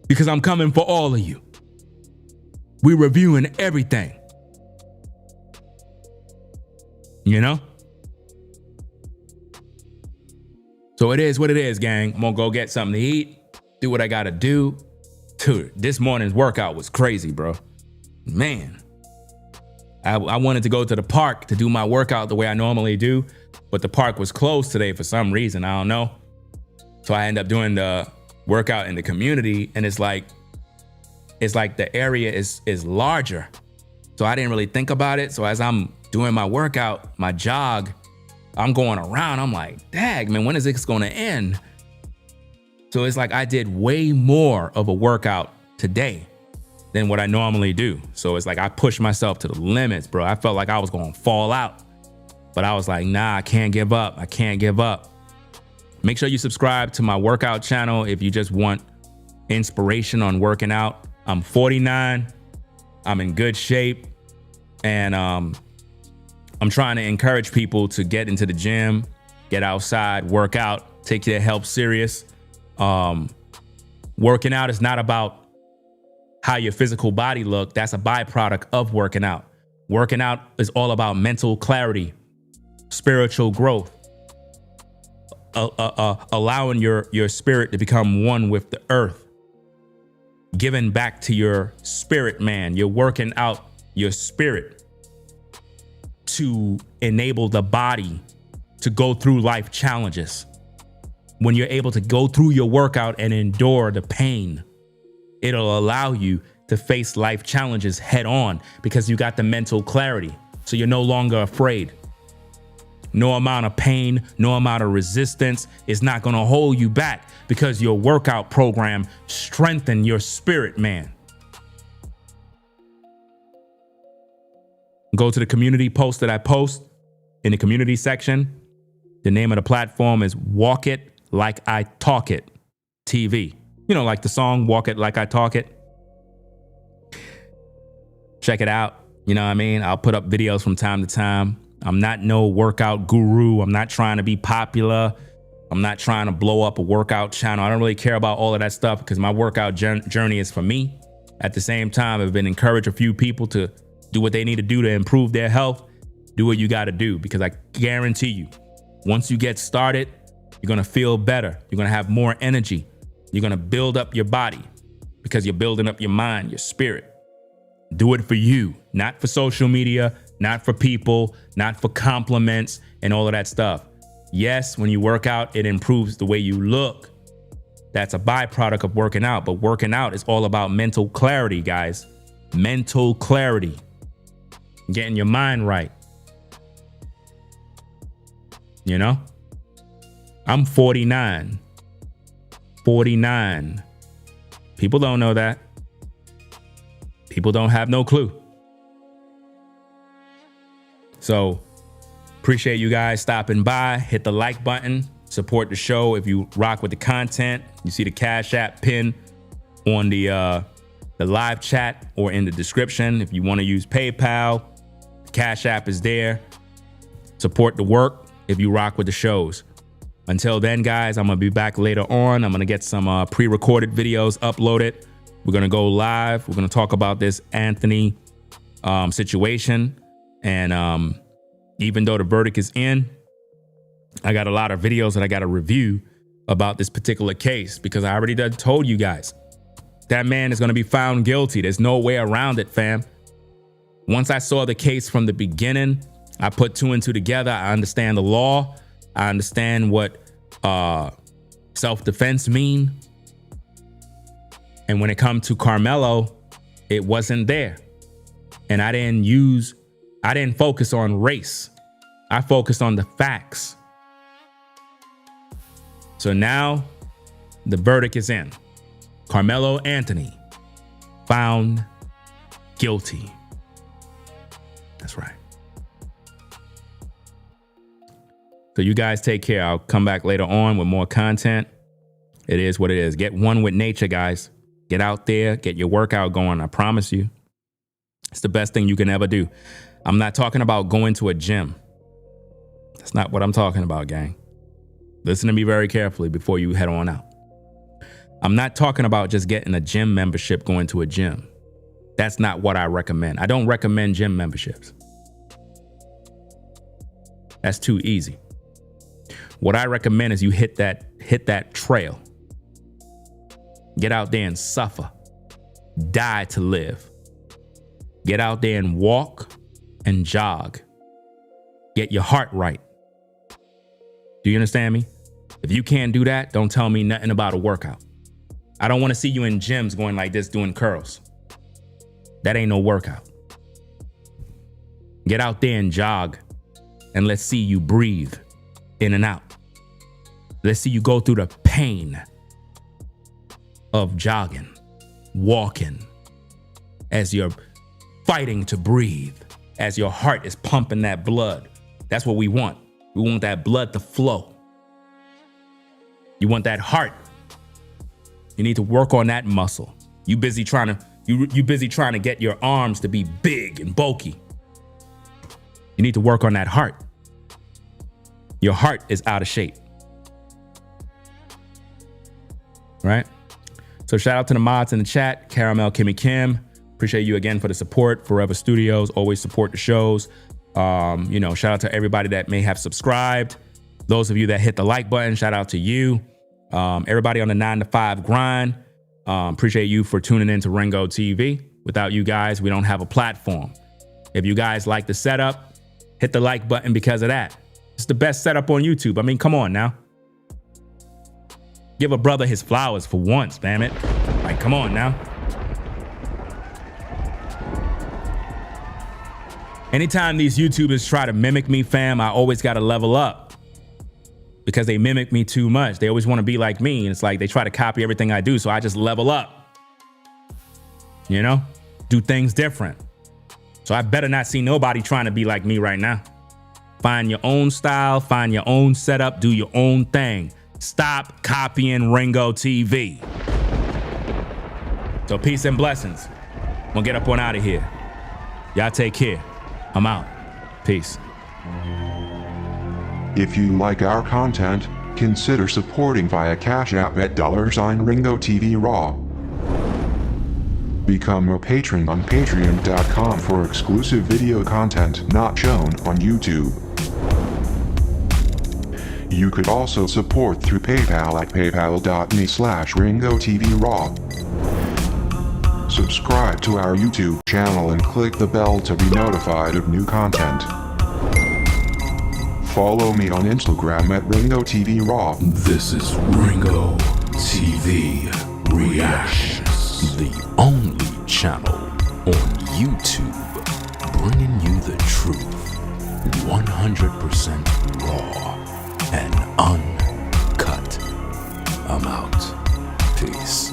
because I'm coming for all of you. We're reviewing everything. You know? So it is what it is, gang. I'm gonna go get something to eat, do what I gotta do. Dude, this morning's workout was crazy, bro. Man, I wanted to go to the park to do my workout the way I normally do, but the park was closed today for some reason. I don't know. So I end up doing the workout in the community, and it's like the area is larger. So I didn't really think about it. So as I'm doing my workout, my jog, I'm going around. I'm like, dag, man, when is this going to end? So it's like I did way more of a workout today than what I normally do. So it's like I pushed myself to the limits, bro. I felt like I was going to fall out. But I was like, nah, I can't give up. I can't give up. Make sure you subscribe to my workout channel if you just want inspiration on working out. I'm 49. I'm in good shape. And I'm trying to encourage people to get into the gym, get outside, work out, take their health serious. Working out is not about how your physical body look. That's a byproduct of working out. Working out is all about mental clarity, spiritual growth, allowing your spirit to become one with the earth, giving back to your spirit, man. You're working out your spirit to enable the body to go through life challenges. When you're able to go through your workout and endure the pain, it'll allow you to face life challenges head on because you got the mental clarity. So you're no longer afraid. No amount of pain, no amount of resistance is not going to hold you back because your workout program strengthened your spirit, man. Go to the community post that I post in the community section. The name of the platform is Walk It Like I Talk It TV. You know, like the song Walk It Like I Talk It. Check it out. You know what I mean? I'll put up videos from time to time. I'm not no workout guru. I'm not trying to be popular. I'm not trying to blow up a workout channel. I don't really care about all of that stuff because my workout journey is for me. At the same time, I've been encouraging a few people to do what they need to do to improve their health. Do what you got to do because I guarantee you, once you get started, you're going to feel better. You're going to have more energy. You're going to build up your body because you're building up your mind, your spirit. Do it for you, not for social media, not for people, not for compliments and all of that stuff. Yes, when you work out, it improves the way you look. That's a byproduct of working out, but working out is all about mental clarity, guys. Mental clarity. Getting your mind right. You know? I'm 49. 49. People don't know that. People don't have no clue. So appreciate you guys stopping by. Hit the like button. Support the show if you rock with the content. You see the Cash App pin on the live chat or in the description. If you want to use PayPal, the Cash App is there. Support the work if you rock with the shows. Until then, guys, I'm going to be back later on. I'm going to get some pre-recorded videos uploaded. We're going to go live. We're going to talk about this Anthony situation. And even though the verdict is in, I got a lot of videos that I got to review about this particular case because I already done told you guys that man is going to be found guilty. There's no way around it, fam. Once I saw the case from the beginning, I put two and two together. I understand the law. I understand what self-defense mean. And when it comes to Karmelo, it wasn't there. And I didn't focus on race. I focused on the facts. So now the verdict is in. Karmelo Anthony found guilty. That's right. So you guys take care. I'll come back later on with more content. It is what it is. Get one with nature, guys. Get out there, get your workout going. I promise you. It's the best thing you can ever do. I'm not talking about going to a gym. That's not what I'm talking about, gang. Listen to me very carefully before you head on out. I'm not talking about just getting a gym membership, going to a gym. That's not what I recommend. I don't recommend gym memberships. That's too easy. What I recommend is you hit that trail. Get out there and suffer. Die to live. Get out there and walk and jog. Get your heart right. Do you understand me? If you can't do that, don't tell me nothing about a workout. I don't want to see you in gyms going like this, doing curls. That ain't no workout. Get out there and jog, and let's see you breathe in and out. Let's see you go through the pain of jogging, walking, as you're fighting to breathe, as your heart is pumping that blood. That's what we want. We want that blood to flow. You want that heart. You need to work on that muscle. You busy trying to get your arms to be big and bulky. You need to work on that heart. Your heart is out of shape. Right? So shout out to the mods in the chat, Caramel, Kimmy Kim. Appreciate you again for the support. Forever Studios, always support the shows. Shout out to everybody that may have subscribed. Those of you that hit the like button, shout out to you. Everybody on the 9 to 5 grind. Appreciate you for tuning in to Ringo TV. Without you guys, we don't have a platform. If you guys like the setup, hit the like button because of that. It's the best setup on YouTube. I mean, come on now. Give a brother his flowers for once, damn it. Like, come on now. Anytime these YouTubers try to mimic me, fam, I always got to level up because they mimic me too much. They always want to be like me. And it's like they try to copy everything I do. So I just level up, do things different. So I better not see nobody trying to be like me right now. Find your own style, find your own setup, do your own thing. Stop copying Ringo TV. So peace and blessings. We'll get up on out of here. Y'all take care. I'm out. Peace. If you like our content, consider supporting via Cash App at $Ringo TV Raw. Become a patron on patreon.com for exclusive video content not shown on YouTube. You could also support through PayPal at paypal.me/Ringo TV Raw. Subscribe to our YouTube channel and click the bell to be notified of new content. Follow me on Instagram at Ringo TV Raw. This is Ringo TV Reactions, the only channel on YouTube bringing you the truth, 100% raw and uncut. I'm out. Peace.